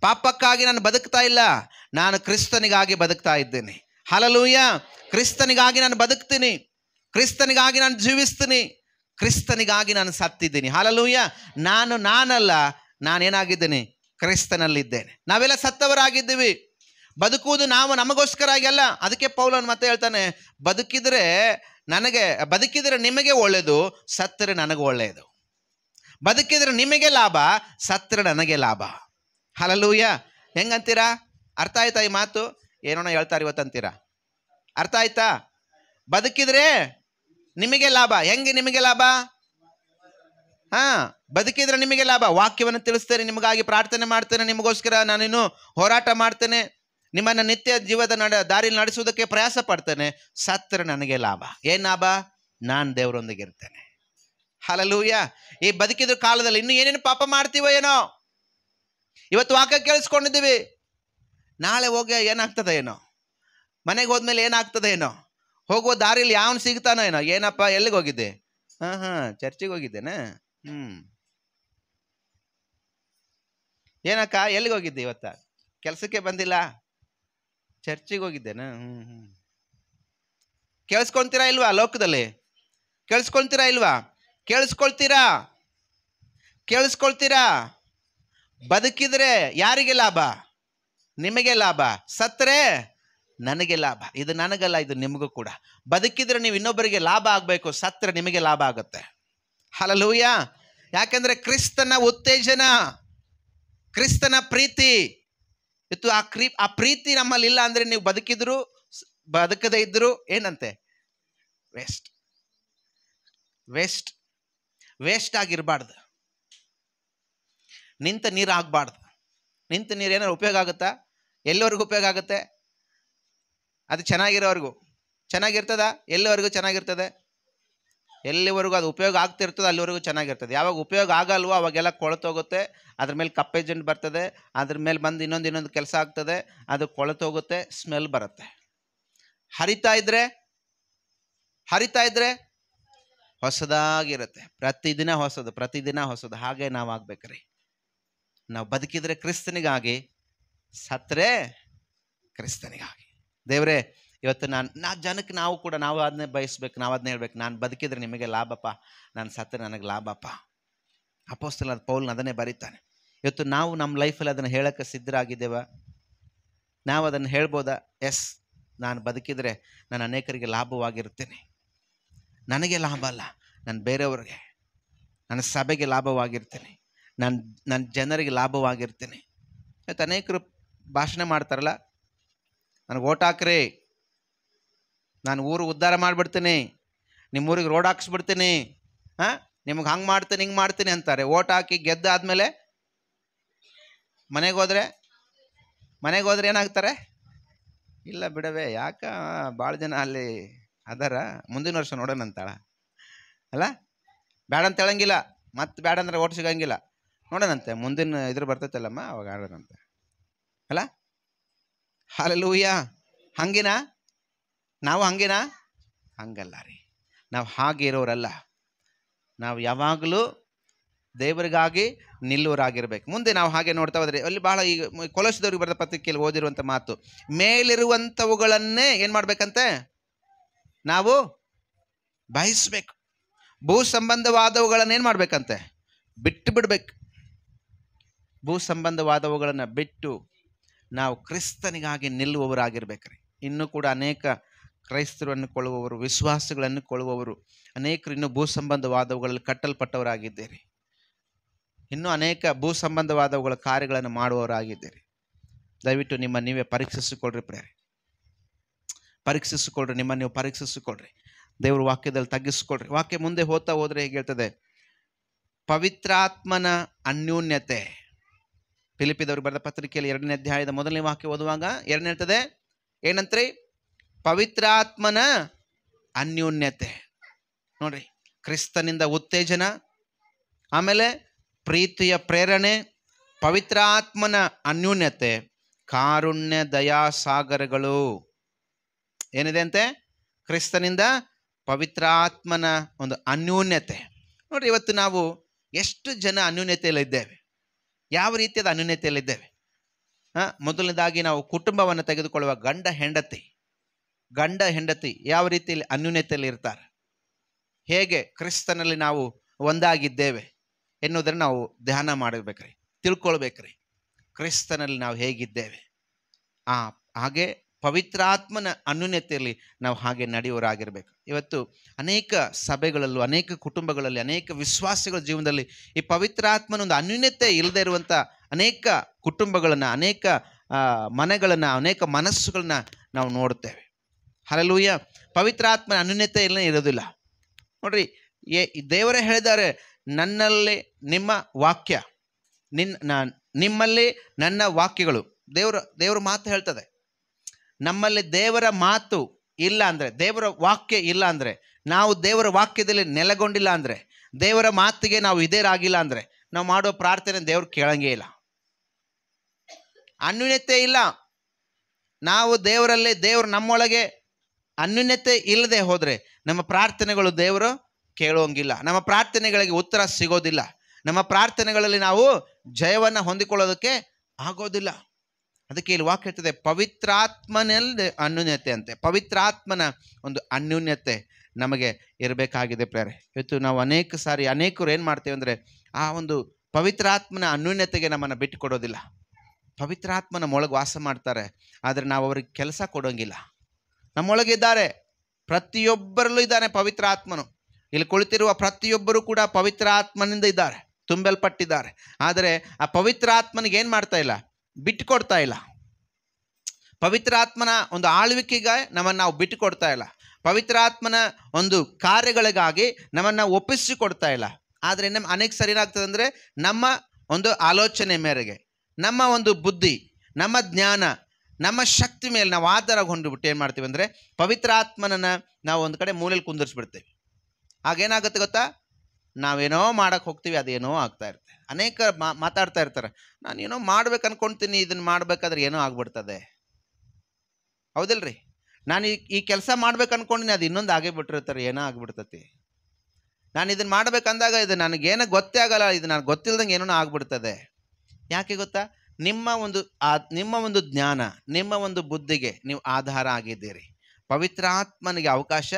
ಪಾಪಕ್ಕಾಗಿ ನಾನು ಬದುಕ್ತಾ ಇಲ್ಲ, ನಾನು ಕ್ರಿಸ್ತನಿಗಾಗಿ ಬದುಕ್ತಾ ಇದ್ದೇನೆ. ಹಲ್ಲೆಲೂಯಾ. ಕ್ರಿಸ್ತನಿಗಾಗಿ ನಾನು ಬದುಕ್ತೀನಿ, ಕ್ರಿಸ್ತನಿಗಾಗಿ ನಾನು ಜೀವಿಸ್ತೀನಿ, ಕ್ರಿಸ್ತನಿಗಾಗಿ ನಾನು ಸತ್ತಿದ್ದೀನಿ. ಹಲ್ಲೆಲೂಯಾ. ನಾನಲ್ಲ, ನಾನೇನಾಗಿದ್ದೇನೆ? ಕ್ರಿಸ್ತನಲ್ಲಿದ್ದೇನೆ. ನಾವೆಲ್ಲ ಸತ್ತವರಾಗಿದ್ದೀವಿ. ಬದುಕುವುದು ನಾವು ನಮಗೋಸ್ಕರ ಆಗಲ್ಲ. ಅದಕ್ಕೆ ಪೌಲನು ಮತ್ತೆ ಹೇಳ್ತಾನೆ, ಬದುಕಿದರೆ ನಿಮಗೆ ಒಳ್ಳೆಯದು, ಸತ್ತರೆ ನನಗೆ ಒಳ್ಳೆಯದು. ಬದುಕಿದ್ರೆ ನಿಮಗೆ ಲಾಭ, ಸತ್ತರೆ ನನಗೆ ಲಾಭ. ಹಲ್ಲೆಲೂಯಾ. ಹೆಂಗಂತೀರಾ? ಅರ್ಥ ಆಯ್ತಾ ಈ ಮಾತು? ಏನೋಣ ಹೇಳ್ತಾರೆ ಇವತ್ತಂತೀರಾ? ಅರ್ಥ ಆಯ್ತಾ? ಬದುಕಿದ್ರೆ ನಿಮಗೆ ಲಾಭ. ಹೆಂಗೆ ನಿಮಗೆ ಲಾಭ? ಬದುಕಿದ್ರೆ ನಿಮಗೆ ಲಾಭ. ವಾಕ್ಯವನ್ನು ತಿಳಿಸ್ತೇನೆ, ನಿಮಗಾಗಿ ಪ್ರಾರ್ಥನೆ ಮಾಡ್ತೇನೆ, ನಿಮಗೋಸ್ಕರ ನಾನಿನ್ನು ಹೋರಾಟ ಮಾಡ್ತೇನೆ, ನಿಮ್ಮನ್ನು ನಿತ್ಯ ಜೀವದ ದಾರಿಯಲ್ಲಿ ನಡೆಸುವುದಕ್ಕೆ ಪ್ರಯಾಸ ಪಡ್ತೇನೆ. ಸತ್ತರೆ ನನಗೆ ಲಾಭ. ಏನು ಲಾಭ? ನಾನು ದೇವರೊಂದಿಗೆ ಇರ್ತೇನೆ. ಹಲ್ಲೆಲೂಯ. ಈ ಬದುಕಿದ ಕಾಲದಲ್ಲಿ ಇನ್ನು ಏನೇನು ಪಾಪ ಮಾಡ್ತೀವೋ ಏನೋ, ಇವತ್ತು ವಾಕ್ಯ ಕೇಳಿಸ್ಕೊಂಡಿದ್ದೀವಿ, ನಾಳೆ ಹೋಗಿ ಏನಾಗ್ತದೆ ಏನೋ, ಮನೆಗೆ ಹೋದ್ಮೇಲೆ ಏನಾಗ್ತದೆ ಏನೋ, ಹೋಗುವ ದಾರಿಯಲ್ಲಿ ಯಾವನು ಸಿಗ್ತಾನೋ ಏನೋ. ಏನಪ್ಪ ಎಲ್ಲಿಗೆ ಹೋಗಿದ್ದೆ? ಚರ್ಚಿಗೆ ಹೋಗಿದ್ದೇನೆ. ಏನಕ್ಕ ಎಲ್ಲಿಗೆ ಹೋಗಿದ್ದೆ? ಇವತ್ತ ಕೆಲಸಕ್ಕೆ ಬಂದಿಲ್ಲ, ಚರ್ಚಿಗೆ ಹೋಗಿದ್ದೇನೆ. ಕೇಳಿಸ್ಕೊಳ್ತೀರಾ ಇಲ್ವಾ? ಲೋಕದಲ್ಲಿ ಕೇಳಿಸ್ಕೊಳ್ತೀರಾ ಇಲ್ವಾ? ಕೇಳಿಸ್ಕೊಳ್ತೀರಾ? ಬದುಕಿದ್ರೆ ಯಾರಿಗೆ ಲಾಭ? ನಿಮಗೆ ಲಾಭ. ಸತ್ತರೆ ನನಗೆ ಲಾಭ. ಇದು ನನಗಲ್ಲ, ಇದು ನಿಮಗೂ ಕೂಡ. ಬದುಕಿದ್ರೆ ನೀವು ಇನ್ನೊಬ್ಬರಿಗೆ ಲಾಭ ಆಗಬೇಕು, ಸತ್ತರೆ ನಿಮಗೆ ಲಾಭ ಆಗುತ್ತೆ. ಹಲ್ಲೆಲೂಯ. ಯಾಕೆಂದ್ರೆ ಕ್ರಿಸ್ತನ ಉತ್ತೇಜನ, ಕ್ರಿಸ್ತನ ಪ್ರೀತಿ ಇತ್ತು. ಆ ಪ್ರೀತಿ ನಮ್ಮಲ್ಲಿ ಇಲ್ಲ ಅಂದ್ರೆ ನೀವು ಬದುಕಿದ್ರು ಬದುಕದೇ ಇದ್ರು ಏನಂತೆ? ವೇಸ್ಟ್ ಆಗಿರಬಾರ್ದು. ನಿಂತ ನೀರು ಆಗಬಾರ್ದು. ನಿಂತ ನೀರು ಏನಾದ್ರು ಉಪಯೋಗ ಆಗುತ್ತಾ? ಎಲ್ಲಿವರೆಗೂ ಉಪಯೋಗ ಆಗುತ್ತೆ? ಅದು ಚೆನ್ನಾಗಿರೋವರೆಗೂ ಚೆನ್ನಾಗಿರ್ತದ. ಎಲ್ಲಿವರೆಗೂ ಚೆನ್ನಾಗಿರ್ತದೆ? ಎಲ್ಲಿವರೆಗೂ ಅದು ಉಪಯೋಗ ಆಗ್ತಿರ್ತದೆ ಅಲ್ಲಿವರೆಗೂ ಚೆನ್ನಾಗಿರ್ತದೆ. ಯಾವಾಗ ಉಪಯೋಗ ಆಗಲ್ವೋ ಅವಾಗೆಲ್ಲ ಕೊಳತೋಗುತ್ತೆ, ಅದ್ರ ಮೇಲೆ ಕಪ್ಪೆಜೆಂಟ್ ಬರ್ತದೆ, ಅದ್ರ ಮೇಲೆ ಬಂದು ಇನ್ನೊಂದು ಕೆಲಸ ಆಗ್ತದೆ, ಅದು ಕೊಳತೋಗುತ್ತೆ, ಸ್ಮೆಲ್ ಬರುತ್ತೆ. ಹರಿತಾ ಇದ್ರೆ ಹೊಸದಾಗಿರುತ್ತೆ. ಪ್ರತಿದಿನ ಹೊಸದು. ಹಾಗೆ ನಾವು ಆಗ್ಬೇಕ್ರಿ. ನಾವು ಬದುಕಿದ್ರೆ ಕ್ರಿಸ್ತನಿಗಾಗಿ, ಸತ್ತರೆ ಕ್ರಿಸ್ತನಿಗಾಗಿ. ದೇವರೇ, ಇವತ್ತು ಜನಕ್ಕೆ ನಾವು ಅದನ್ನೇ ಬಯಸ್ಬೇಕು, ನಾವು ಅದನ್ನೇ ಹೇಳ್ಬೇಕು. ನಾನು ಬದುಕಿದ್ರೆ ನಿಮಗೆ ಲಾಭಪ್ಪ, ನಾನು ಸತ್ತರೆ ನನಗೆ ಲಾಭಪ್ಪ. ಅಪೊಸ್ತಲನಾದ ಪೌಲನು ಅದನ್ನೇ ಬರೀತಾನೆ. ಇವತ್ತು ನಾವು ನಮ್ಮ ಲೈಫಲ್ಲಿ ಅದನ್ನು ಹೇಳೋಕ್ಕೆ ಸಿದ್ಧರಾಗಿದ್ದೇವ? ನಾವು ಅದನ್ನು ಹೇಳ್ಬೋದಾ? ಎಸ್, ನಾನು ಬದುಕಿದ್ರೆ ನಾನು ಅನೇಕರಿಗೆ ಲಾಭವಾಗಿರ್ತೇನೆ. ನನಗೆ ಲಾಭ ಅಲ್ಲ, ನಾನು ಬೇರೆಯವ್ರಿಗೆ, ನನ್ನ ಸಭೆಗೆ ಲಾಭವಾಗಿರ್ತೇನೆ, ನನ್ನ ಜನರಿಗೆ ಲಾಭವಾಗಿರ್ತೇನೆ. ಇವತ್ತು ಅನೇಕರು ಭಾಷಣ ಮಾಡ್ತಾರಲ್ಲ, ನನಗೆ ಓಟ್ ಹಾಕ್ರಿ, ನಾನು ಊರು ಉದ್ಧಾರ ಮಾಡಿಬಿಡ್ತೀನಿ, ನಿಮ್ಮೂರಿಗೆ ರೋಡ್ ಹಾಕ್ಸ್ಬಿಡ್ತೀನಿ, ನಿಮ್ಗೆ ಹಂಗೆ ಮಾಡ್ತೀನಿ ಹಿಂಗೆ ಮಾಡ್ತೀನಿ ಅಂತಾರೆ. ಓಟ್ ಹಾಕಿ ಗೆದ್ದಾದ್ಮೇಲೆ ಮನೆಗೆ ಹೋದ್ರೆ ಏನಾಗ್ತಾರೆ? ಇಲ್ಲ ಬಿಡವೆ, ಯಾಕ ಭಾಳ ಜನ ಅಲ್ಲಿ ಅದರ ಮುಂದಿನ ವರ್ಷ ನೋಡೋಣ ಅಂತಾಳ ಅಲ್ಲ, ಬೇಡ ಅಂತ ಹೇಳಂಗಿಲ್ಲ, ಮತ್ತೆ ಬೇಡ ಅಂದ್ರೆ ಓಟ್ ಸಿಗಂಗಿಲ್ಲ, ನೋಡೋಣಂತೆ ಮುಂದಿನ ಇದ್ರ ಬರ್ತೈತಲ್ಲಮ್ಮ ಅವಾಗ ಆಡೋಣಂತೆ ಅಲ್ಲ. ಹಲ್ಲೆಲೂಯಾ. ನಾವು ಹಂಗಲ್ಲ ರೀ. ನಾವು ಹಾಗೆ ಇರೋರಲ್ಲ. ನಾವು ಯಾವಾಗಲೂ ದೇವರಿಗಾಗಿ ನಿಲ್ಲುವರಾಗಿರ್ಬೇಕು. ಮುಂದೆ ನಾವು ಹಾಗೆ ನೋಡ್ತಾ ಹೋದ್ರೆ ಅಲ್ಲಿ ಬಹಳ, ಈಗ ಕೊಲೊಸ್ಸದವರಿಗೆ ಬರೆದ ಪತ್ರಿಕೆಯಲ್ಲಿ ಓದಿರುವಂಥ ಮಾತು, ಮೇಲಿರುವಂಥವುಗಳನ್ನೇ ಏನು ಮಾಡ್ಬೇಕಂತೆ? ನಾವು ಬಯಸ್ಬೇಕು. ಭೂ ಸಂಬಂಧವಾದವುಗಳನ್ನ ಏನು ಮಾಡ್ಬೇಕಂತೆ? ಬಿಟ್ಟು ಬಿಡ್ಬೇಕು. ಭೂ ಸಂಬಂಧವಾದವುಗಳನ್ನು ಬಿಟ್ಟು ನಾವು ಕ್ರಿಸ್ತನಿಗಾಗಿ ನಿಲ್ಲುವವರಾಗಿರ್ಬೇಕ್ರಿ. ಇನ್ನೂ ಕೂಡ ಅನೇಕ ಕ್ರೈಸ್ತರು ಅನ್ನಿಕೊಳ್ಳುವವರು, ವಿಶ್ವಾಸಗಳನ್ನು ಕೊಳ್ಳುವವರು ಅನೇಕರು ಇನ್ನೂ ಭೂ ಸಂಬಂಧವಾದವುಗಳಲ್ಲಿ ಕಟ್ಟಲ್ಪಟ್ಟವರಾಗಿದ್ದೀರಿ. ಇನ್ನೂ ಅನೇಕ ಭೂ ಸಂಬಂಧವಾದವುಗಳ ಕಾರ್ಯಗಳನ್ನು ಮಾಡುವವರಾಗಿದ್ದೀರಿ. ದಯವಿಟ್ಟು ನಿಮ್ಮ ನೀವೇ ಪರೀಕ್ಷಿಸಿಕೊಳ್ಳ್ರಿ ಪ್ರೇರೆ, ಪರೀಕ್ಷಿಸಿಕೊಳ್ಳ್ರಿ, ನಿಮ್ಮನ್ನು ನೀವು ಪರೀಕ್ಷಿಸಿಕೊಳ್ಳ್ರಿ. ದೇವ್ರ ವಾಕ್ಯದಲ್ಲಿ ತಗ್ಗಿಸಿಕೊಳ್ರಿ. ವಾಕ್ಯ ಮುಂದೆ ಹೋದ್ರೆ ಹೇಗೆ ಹೇಳ್ತದೆ? ಪವಿತ್ರಾತ್ಮನ ಅನ್ಯೋನ್ಯತೆ. ಫಿಲಿಪ್ಪಿದವ್ರಿಗೆ ಬರೆದ ಪತ್ರಿಕೆಯಲ್ಲಿ 2ನೇ ಅಧ್ಯಾಯದ 1ನೇ ವಾಕ್ಯ ಓದುವಾಗ ಏನ್ ಹೇಳ್ತದೆ? ಏನಂತ್ರಿ? ಪವಿತ್ರಾತ್ಮನ ಅನ್ಯೋನ್ಯತೆ. ನೋಡ್ರಿ, ಕ್ರಿಸ್ತನಿಂದ ಉತ್ತೇಜನ, ಆಮೇಲೆ ಪ್ರೀತಿಯ ಪ್ರೇರಣೆ, ಪವಿತ್ರಾತ್ಮನ ಅನ್ಯೋನ್ಯತೆ, ಕಾರುಣ್ಯ ದಯಾ ಸಾಗರಗಳು. ಏನಿದೆ ಅಂತೆ? ಕ್ರಿಸ್ತನಿಂದ ಪವಿತ್ರಾತ್ಮನ ಒಂದು ಅನ್ಯೋನ್ಯತೆ. ನೋಡ್ರಿ, ಇವತ್ತು ನಾವು ಎಷ್ಟು ಜನ ಅನ್ಯೋನ್ಯತೆಯಲ್ಲಿದ್ದೇವೆ? ಯಾವ ರೀತಿಯಾದ ಅನ್ಯೋನ್ಯತೆಯಲ್ಲಿದ್ದೇವೆ? ಮೊದಲನೇದಾಗಿ ನಾವು ಕುಟುಂಬವನ್ನು ತೆಗೆದುಕೊಳ್ಳುವ ಗಂಡ ಹೆಂಡತಿ ಯಾವ ರೀತಿಯಲ್ಲಿ ಅನ್ಯೋನ್ಯತೆಯಲ್ಲಿ ಇರ್ತಾರೆ, ಹೇಗೆ ಕ್ರಿಸ್ತನಲ್ಲಿ ನಾವು ಒಂದಾಗಿದ್ದೇವೆ ಎನ್ನುವುದನ್ನು ನಾವು ಧ್ಯಾನ ಮಾಡಿರ್ಬೇಕ್ರಿ, ತಿಳ್ಕೊಳ್ಬೇಕ್ರಿ. ಕ್ರಿಸ್ತನಲ್ಲಿ ನಾವು ಹೇಗಿದ್ದೇವೆ, ಹಾಗೆ ಪವಿತ್ರಾತ್ಮನ ಅನ್ಯೋನ್ಯತೆಯಲ್ಲಿ ನಾವು ಹಾಗೆ ನಡೆಯುವರಾಗಿರ್ಬೇಕು. ಇವತ್ತು ಅನೇಕ ಸಭೆಗಳಲ್ಲೂ, ಅನೇಕ ಕುಟುಂಬಗಳಲ್ಲಿ, ಅನೇಕ ವಿಶ್ವಾಸಿಗಳ ಜೀವನದಲ್ಲಿ ಈ ಪವಿತ್ರಾತ್ಮನ ಒಂದು ಅನ್ಯೋನ್ಯತೆ ಇಲ್ಲದೆ ಇರುವಂಥ ಅನೇಕ ಕುಟುಂಬಗಳನ್ನು, ಅನೇಕ ಮನೆಗಳನ್ನು, ಅನೇಕ ಮನಸ್ಸುಗಳನ್ನ ನಾವು ನೋಡ್ತೇವೆ. ಹಲ್ಲೆಲೂಯಾ. ಪವಿತ್ರಾತ್ಮನ ಅನ್ಯೋನ್ಯತೆ ಇರೋದಿಲ್ಲ. ನೋಡ್ರಿ, ದೇವರೇ ಹೇಳಿದ್ದಾರೆ, ನನ್ನಲ್ಲಿ ನಿಮ್ಮ ವಾಕ್ಯ, ನಿಮ್ಮಲ್ಲಿ ನನ್ನ ವಾಕ್ಯಗಳು. ದೇವರ ಮಾತು ಹೇಳ್ತದೆ. ನಮ್ಮಲ್ಲಿ ದೇವರ ಮಾತು ಇಲ್ಲ ಅಂದರೆ, ದೇವರ ವಾಕ್ಯ ಇಲ್ಲ ಅಂದರೆ ನಾವು ದೇವರ ವಾಕ್ಯದಲ್ಲಿ ನೆಲೆಗೊಂಡಿಲ್ಲ ಅಂದರೆ, ದೇವರ ಮಾತಿಗೆ ನಾವು ಇದೇರಾಗಿಲ್ಲ ಅಂದರೆ, ನಾವು ಮಾಡೋ ಪ್ರಾರ್ಥನೆ ದೇವ್ರು ಕೇಳಂಗೇ ಇಲ್ಲ. ಅನ್ಯೂನ್ಯತೆ ಇಲ್ಲ. ನಾವು ದೇವರಲ್ಲಿ, ದೇವರು ನಮ್ಮೊಳಗೆ ಅನ್ಯೂನ್ಯತೆ ಇಲ್ಲದೆ ಹೋದರೆ ನಮ್ಮ ಪ್ರಾರ್ಥನೆಗಳು ದೇವರು ಕೇಳುವಂಗಿಲ್ಲ. ನಮ್ಮ ಪ್ರಾರ್ಥನೆಗಳಿಗೆ ಉತ್ತರ ಸಿಗೋದಿಲ್ಲ. ನಮ್ಮ ಪ್ರಾರ್ಥನೆಗಳಲ್ಲಿ ನಾವು ಜಯವನ್ನು ಹೊಂದಿಕೊಳ್ಳೋದಕ್ಕೆ ಆಗೋದಿಲ್ಲ. ಅದಕ್ಕೆ ಇಲ್ಲಿ ವಾಕ್ಯ ಹೇಳ್ತದೆ, ಪವಿತ್ರಾತ್ಮನಲ್ಲಿ ಅನ್ಯೂನ್ಯತೆ ಅಂತೆ. ಪವಿತ್ರಾತ್ಮನ ಒಂದು ಅನ್ಯೂನ್ಯತೆ ನಮಗೆ ಇರಬೇಕಾಗಿದೆ ಪ್ರೇರೆ. ಇವತ್ತು ನಾವು ಅನೇಕರು ಏನು ಮಾಡ್ತೇವೆ ಅಂದರೆ, ಆ ಒಂದು ಪವಿತ್ರಾತ್ಮನ ಅನ್ಯೂನ್ಯತೆಗೆ ನಮ್ಮನ್ನು ಬಿಟ್ಟು ಕೊಡೋದಿಲ್ಲ. ಪವಿತ್ರಾತ್ಮನ ಒಳಗೆ ವಾಸ ಮಾಡ್ತಾರೆ, ಆದರೆ ನಾವು ಅವ್ರಿಗೆ ಕೆಲಸ ಕೊಡೋಂಗಿಲ್ಲ. ನಮ್ಮೊಳಗಿದ್ದಾರೆ, ಪ್ರತಿಯೊಬ್ಬರಲ್ಲೂ ಇದ್ದಾನೆ ಪವಿತ್ರಾತ್ಮನು. ಇಲ್ಲಿ ಕುಳಿತಿರುವ ಪ್ರತಿಯೊಬ್ಬರು ಕೂಡ ಪವಿತ್ರಾತ್ಮನಿಂದ ಇದ್ದಾರೆ, ತುಂಬಲ್ಪಟ್ಟಿದ್ದಾರೆ. ಆದರೆ ಆ ಪವಿತ್ರಾತ್ಮನಿಗೆ ಏನು ಮಾಡ್ತಾ ಇಲ್ಲ, ಬಿಟ್ಟುಕೊಡ್ತಾ ಇಲ್ಲ. ಪವಿತ್ರಾತ್ಮನ ಒಂದು ಆಳ್ವಿಕೆಗೆ ನಮ್ಮನ್ನು ನಾವು ಬಿಟ್ಟುಕೊಡ್ತಾ ಇಲ್ಲ. ಪವಿತ್ರಾತ್ಮನ ಒಂದು ಕಾರ್ಯಗಳಿಗಾಗಿ ನಮ್ಮನ್ನು ಒಪ್ಪಿಸಿಕೊಡ್ತಾ ಇಲ್ಲ. ಆದರೆ ಅನೇಕ ಸರಿ ಏನಾಗ್ತದೆ ಅಂದರೆ, ನಮ್ಮ ಒಂದು ಆಲೋಚನೆ ಮೇರೆಗೆ, ನಮ್ಮ ಒಂದು ಬುದ್ಧಿ, ನಮ್ಮ ಜ್ಞಾನ, ನಮ್ಮ ಶಕ್ತಿ ಮೇಲೆ ನಾವು ಆಧಾರ ಹೊಂದ್ಬಿಟ್ಟು ಏನು ಮಾಡ್ತೀವಿ ಅಂದರೆ, ಪವಿತ್ರಾತ್ಮನನ್ನು ನಾವು ಒಂದು ಕಡೆ ಮೂಲೆಯಲ್ಲಿ ಕುಂದಿರಿಸ್ಬಿಡ್ತೀವಿ. ಆಗೇನಾಗುತ್ತೆ ಗೊತ್ತಾ, ನಾವೇನೋ ಮಾಡೋಕ್ಕೆ ಹೋಗ್ತೀವಿ, ಅದೇನೋ ಆಗ್ತಾ ಇರುತ್ತೆ. ಅನೇಕ ಮಾತಾಡ್ತಾ ಇರ್ತಾರೆ, ನಾನು ಏನೋ ಮಾಡ್ಬೇಕು ಅನ್ಕೊಳ್ತೀನಿ, ಇದನ್ನು ಮಾಡಬೇಕಾದ್ರೆ ಏನೋ ಆಗ್ಬಿಡ್ತದೆ. ಹೌದಿಲ್ರಿ? ನಾನು ಈ ಕೆಲಸ ಮಾಡ್ಬೇಕು ಅನ್ಕೊಂಡಿನಿ, ಅದು ಇನ್ನೊಂದು ಆಗೇ ಬಿಟ್ಟಿರ್ತಾರೆ, ಏನೋ ಆಗ್ಬಿಡ್ತತಿ. ನಾನು ಇದನ್ನು ಮಾಡ್ಬೇಕಂದಾಗ ಇದು ನನಗೇನೋ ಗೊತ್ತೇ ಆಗಲ್ಲ, ಇದು ನನಗೆ ಗೊತ್ತಿಲ್ದಂಗೆ ಏನೋ ಆಗ್ಬಿಡ್ತದೆ. ಯಾಕೆ ಗೊತ್ತಾ? ನಿಮ್ಮ ಒಂದು ಜ್ಞಾನ, ನಿಮ್ಮ ಒಂದು ಬುದ್ಧಿಗೆ ನೀವು ಆಧಾರ ಆಗಿದ್ದೀರಿ. ಪವಿತ್ರಾತ್ಮನಿಗೆ ಅವಕಾಶ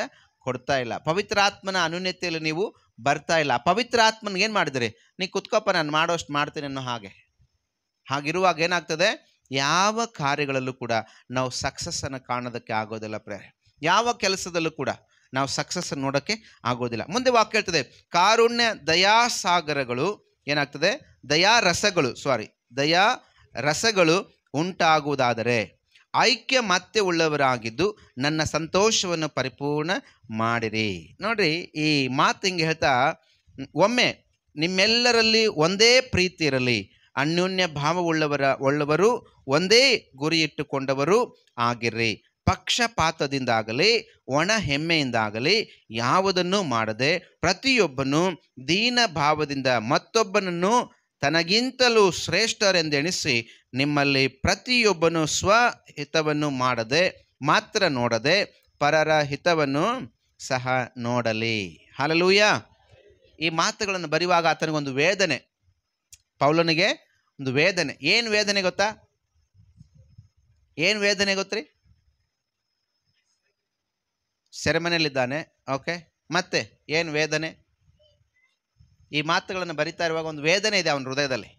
ಕೊಡ್ತಾ ಇಲ್ಲ. ಪವಿತ್ರಾತ್ಮನ ಅನ್ಯೂನ್ಯತೆಯಲ್ಲಿ ನೀವು ಬರ್ತಾ ಇಲ್ಲ. ಪವಿತ್ರಾತ್ಮನಿಗೆ ಏನು ಮಾಡಿದಿರಿ, ನೀ ಕುತ್ಕೊಪ್ಪ, ನಾನು ಮಾಡೋಷ್ಟು ಮಾಡ್ತೀನಿ ಅನ್ನೋ ಹಾಗಿರುವಾಗ ಏನಾಗ್ತದೆ, ಯಾವ ಕಾರ್ಯಗಳಲ್ಲೂ ಕೂಡ ನಾವು ಸಕ್ಸಸ್ಸನ್ನು ಕಾಣೋದಕ್ಕೆ ಆಗೋದಿಲ್ಲ ಪ್ರೇರೆ. ಯಾವ ಕೆಲಸದಲ್ಲೂ ಕೂಡ ನಾವು ಸಕ್ಸಸ್ ನೋಡೋಕ್ಕೆ ಆಗೋದಿಲ್ಲ. ಮುಂದೆ ವಾಕ್ಯ ಹೇಳ್ತದೆ, ಕಾರುಣ್ಯ ದಯಾಸಾಗರಗಳು ಏನಾಗ್ತದೆ, ದಯಾ ರಸಗಳು ಉಂಟಾಗುವುದಾದರೆ ಐಕ್ಯ ಮತ್ತೆ ಉಳ್ಳವರಾಗಿದ್ದು ನನ್ನ ಸಂತೋಷವನ್ನು ಪರಿಪೂರ್ಣ ಮಾಡಿರಿ. ನೋಡ್ರಿ, ಈ ಮಾತು ಹಿಂಗೆ ಹೇಳ್ತಾ, ಒಮ್ಮೆ ನಿಮ್ಮೆಲ್ಲರಲ್ಲಿ ಒಂದೇ ಪ್ರೀತಿ ಇರಲಿ, ಅನ್ಯೋನ್ಯ ಭಾವವುಳ್ಳವರು, ಒಂದೇ ಗುರಿ ಇಟ್ಟುಕೊಂಡವರು ಆಗಿರ್ರಿ. ಪಕ್ಷಪಾತದಿಂದಾಗಲಿ ಒಣ ಹೆಮ್ಮೆಯಿಂದಾಗಲಿ ಯಾವುದನ್ನು ಮಾಡದೆ ಪ್ರತಿಯೊಬ್ಬನು ದೀನ ಭಾವದಿಂದ ಮತ್ತೊಬ್ಬನನ್ನು ತನಗಿಂತಲೂ ಶ್ರೇಷ್ಠರೆಂದೆಣಿಸಿ ನಿಮ್ಮಲ್ಲಿ ಪ್ರತಿಯೊಬ್ಬನು ಸ್ವಹಿತವನ್ನು ಮಾಡದೆ ಮಾತ್ರ ನೋಡದೆ ಪರರ ಹಿತವನ್ನು ಸಹ ನೋಡಲಿ. ಹಲ್ಲೆಲೂಯಾ. ಈ ಮಾತುಗಳನ್ನು ಬರೆಯುವಾಗ ಆತನಿಗೊಂದು ವೇದನೆ, ಪೌಲನಿಗೆ ಒಂದು ವೇದನೆ. ಏನು ವೇದನೆ ಗೊತ್ತಾ? ಏನು ವೇದನೆ ಗೊತ್ತ್ರಿ? ಸೆರೆಮನೆಯಲ್ಲಿದ್ದಾನೆ. ಓಕೆ, ಮತ್ತೆ ಏನು ವೇದನೆ? ಈ ಮಾತುಗಳನ್ನು ಬರಿತಾ ಇರುವಾಗ ಒಂದು ವೇದನೆ ಇದೆ ಅವನ ಹೃದಯದಲ್ಲಿ.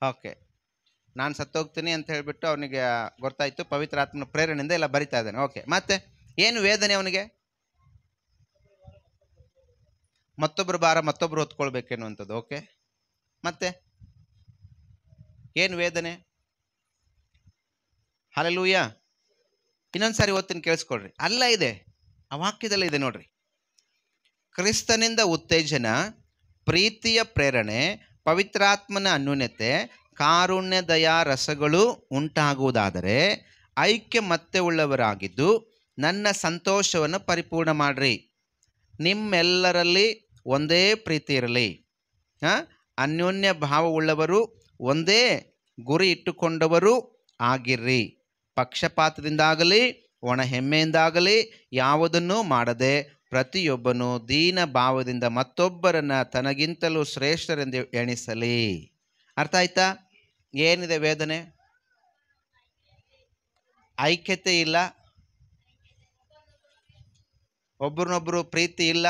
ಓಕೆ, ನಾನು ಸತ್ತೋಗ್ತೀನಿ ಅಂತ ಹೇಳಿಬಿಟ್ಟು ಅವನಿಗೆ ಗೊತ್ತಾಯಿತು, ಪವಿತ್ರಾತ್ಮನ ಪ್ರೇರಣೆಯಿಂದ ಎಲ್ಲ ಬರಿತಾ ಇದ್ದಾನೆ. ಓಕೆ, ಮತ್ತೆ ಏನು ವೇದನೆ ಅವನಿಗೆ? ಮತ್ತೊಬ್ಬರು ಭಾರ ಮತ್ತೊಬ್ಬರು ಹೊತ್ಕೊಳ್ಬೇಕೆನ್ನುವಂಥದ್ದು. ಓಕೆ, ಮತ್ತೆ ಏನು ವೇದನೆ? ಹಲ್ಲೆಲೂಯಾ. ಇನ್ನೊಂದ್ಸಾರಿ ಓದ್ತೀನಿ, ಕೇಳಿಸ್ಕೊಳ್ರಿ. ಅಲ್ಲ, ಇದೆ, ಆ ವಾಕ್ಯದಲ್ಲೇ ಇದೆ ನೋಡ್ರಿ. ಕ್ರಿಸ್ತನಿಂದ ಉತ್ತೇಜನ, ಪ್ರೀತಿಯ ಪ್ರೇರಣೆ, ಪವಿತ್ರಾತ್ಮನ ಅನ್ಯೂನ್ಯತೆ, ಕಾರುಣ್ಯ ದಯಾ ರಸಗಳು ಉಂಟಾಗುವುದಾದರೆ ಐಕ್ಯ ಮತ್ತೆ ಉಳ್ಳವರಾಗಿದ್ದು ನನ್ನ ಸಂತೋಷವನ್ನು ಪರಿಪೂರ್ಣ ಮಾಡ್ರಿ. ನಿಮ್ಮೆಲ್ಲರಲ್ಲಿ ಒಂದೇ ಪ್ರೀತಿ ಇರಲಿ, ಅನ್ಯೋನ್ಯ ಭಾವವುಳ್ಳವರು, ಒಂದೇ ಗುರಿ ಇಟ್ಟುಕೊಂಡವರು ಆಗಿರ್ರಿ. ಪಕ್ಷಪಾತದಿಂದಾಗಲಿ ಒಣ ಹೆಮ್ಮೆಯಿಂದಾಗಲಿ ಯಾವುದನ್ನೂ ಮಾಡದೆ ಪ್ರತಿಯೊಬ್ಬನು ದೀನ ಭಾವದಿಂದ ಮತ್ತೊಬ್ಬರನ್ನು ತನಗಿಂತಲೂ ಶ್ರೇಷ್ಠರೆಂದು ಎಣಿಸಲಿ. ಅರ್ಥ ಆಯ್ತಾ? ಏನಿದೆ ವೇದನೆ? ಐಕ್ಯತೆ ಇಲ್ಲ, ಒಬ್ಬರನ್ನೊಬ್ಬರು ಪ್ರೀತಿ ಇಲ್ಲ,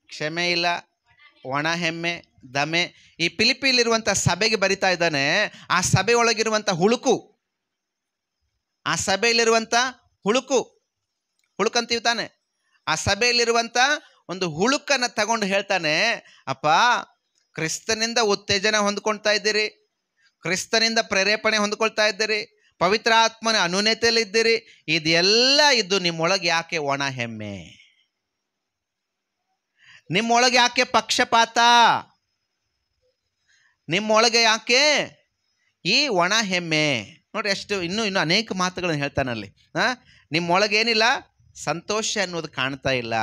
ಕ್ಷಮೆ ಇಲ್ಲ, ಒಣ ಹೆಮ್ಮೆ, ದಮೆ. ಈ ಫಿಲಿಪಿಯಲ್ಲಿರುವಂಥ ಸಭೆಗೆ ಬರಿತಾ ಇದ್ದಾನೆ. ಆ ಸಭೆ ಒಳಗಿರುವಂಥ ಹುಳುಕು, ಆ ಸಭೆಯಲ್ಲಿರುವಂಥ ಹುಳುಕಂತೀವಿ ತಾನೆ, ಆ ಸಭೆಯಲ್ಲಿರುವಂಥ ಒಂದು ಹುಳುಕನ್ನು ತಗೊಂಡು ಹೇಳ್ತಾನೆ, ಅಪ್ಪ, ಕ್ರಿಸ್ತನಿಂದ ಉತ್ತೇಜನ ಹೊಂದ್ಕೊಳ್ತಾ ಇದ್ದೀರಿ, ಕ್ರಿಸ್ತನಿಂದ ಪ್ರೇರೇಪಣೆ ಹೊಂದ್ಕೊಳ್ತಾ ಇದ್ದೀರಿ, ಪವಿತ್ರಾತ್ಮನ ಅನ್ಯೂನ್ಯತೆಯಲ್ಲಿ ಇದ್ದೀರಿ, ಇದೆಲ್ಲ ಇದ್ದು ನಿಮ್ಮೊಳಗೆ ಯಾಕೆ ಒಣ ಹೆಮ್ಮೆ? ನಿಮ್ಮೊಳಗೆ ಯಾಕೆ ಪಕ್ಷಪಾತ? ನಿಮ್ಮೊಳಗೆ ಯಾಕೆ ಈ ಒಣ ಹೆಮ್ಮೆ. ನೋಡ್ರಿ ಎಷ್ಟು ಇನ್ನೂ ಅನೇಕ ಮಾತುಗಳನ್ನು ಹೇಳ್ತಾನಲ್ಲಿ. ನಿಮ್ಮೊಳಗೆ ಏನಿಲ್ಲ, ಸಂತೋಷ ಅನ್ನೋದು ಕಾಣ್ತಾ ಇಲ್ಲ,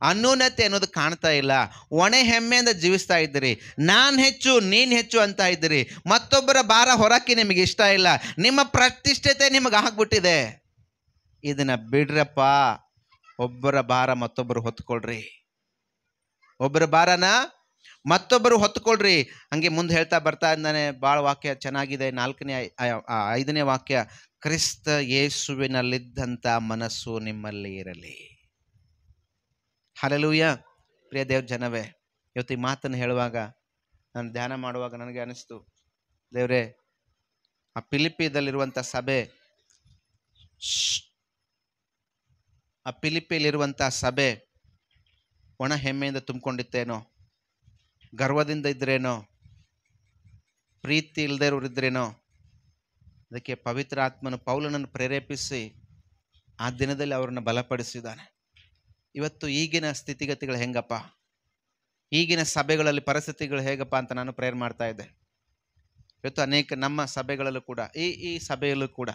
ಅನ್ಯೂನ್ಯತೆ ಅನ್ನೋದು ಕಾಣ್ತಾ ಇಲ್ಲ, ಒಣ ಹೆಮ್ಮೆಯಿಂದ ಜೀವಿಸ್ತಾ ಇದ್ದೀರಿ, ನಾನು ಹೆಚ್ಚು ನೀನು ಹೆಚ್ಚು ಅಂತ ಇದ್ದೀರಿ, ಮತ್ತೊಬ್ಬರ ಭಾರ ಹೊರಕ್ಕೆ ನಿಮಗೆ ಇಷ್ಟ ಇಲ್ಲ, ನಿಮ್ಮ ಪ್ರತಿಷ್ಠತೆ ನಿಮಗೆ ಆಗ್ಬಿಟ್ಟಿದೆ. ಇದನ್ನ ಬಿಡ್ರಪ್ಪ, ಒಬ್ಬರ ಭಾರ ಮತ್ತೊಬ್ಬರು ಹೊತ್ಕೊಳ್ರಿ, ಒಬ್ಬರ ಭಾರನ ಮತ್ತೊಬ್ಬರು ಹೊತ್ಕೊಳ್ರಿ. ಹಂಗೆ ಮುಂದೆ ಹೇಳ್ತಾ ಬರ್ತಾ ಇದ್ದಾನೆ. ಭಾಳ ವಾಕ್ಯ ಚೆನ್ನಾಗಿದೆ. 5ನೇ ವಾಕ್ಯ, ಕ್ರಿಸ್ತ ಯೇಸುವಿನಲ್ಲಿದ್ದಂಥ ಮನಸ್ಸು ನಿಮ್ಮಲ್ಲಿ ಇರಲಿ. ಹಲ್ಲೆಲೂಯ. ಪ್ರಿಯ ದೇವ್ರ ಜನವೇ, ಇವತ್ತು ಈ ಮಾತನ್ನು ಹೇಳುವಾಗ, ನಾನು ಧ್ಯಾನ ಮಾಡುವಾಗ ನನಗೆ ಅನಿಸ್ತು, ದೇವರೇ, ಆ ಫಿಲಿಪಿಯಲ್ಲಿರುವಂಥ ಸಭೆ ಒಣ ಹೆಮ್ಮೆಯಿಂದ ತುಂಬಿಕೊಂಡಿತ್ತೇನೋ, ಗರ್ವದಿಂದ ಇದ್ರೇನೋ, ಪ್ರೀತಿ ಇಲ್ಲದೆ ಇರೋರಿದ್ರೇನೋ. ಅದಕ್ಕೆ ಪವಿತ್ರ ಆತ್ಮನು ಪೌಲನನ್ನು ಪ್ರೇರೇಪಿಸಿ ಆ ದಿನದಲ್ಲಿ ಅವರನ್ನು ಬಲಪಡಿಸಿದ್ದಾನೆ. ಇವತ್ತು ಈಗಿನ ಸ್ಥಿತಿಗತಿಗಳು ಹೆಂಗಪ್ಪ, ಈಗಿನ ಸಭೆಗಳಲ್ಲಿ ಪರಿಸ್ಥಿತಿಗಳು ಹೇಗಪ್ಪ ಅಂತ ನಾನು ಪ್ರೇರ್ ಮಾಡ್ತಾ ಇದ್ದೆ. ಇವತ್ತು ಅನೇಕ ನಮ್ಮ ಸಭೆಗಳಲ್ಲೂ ಕೂಡ, ಈ ಸಭೆಯಲ್ಲೂ ಕೂಡ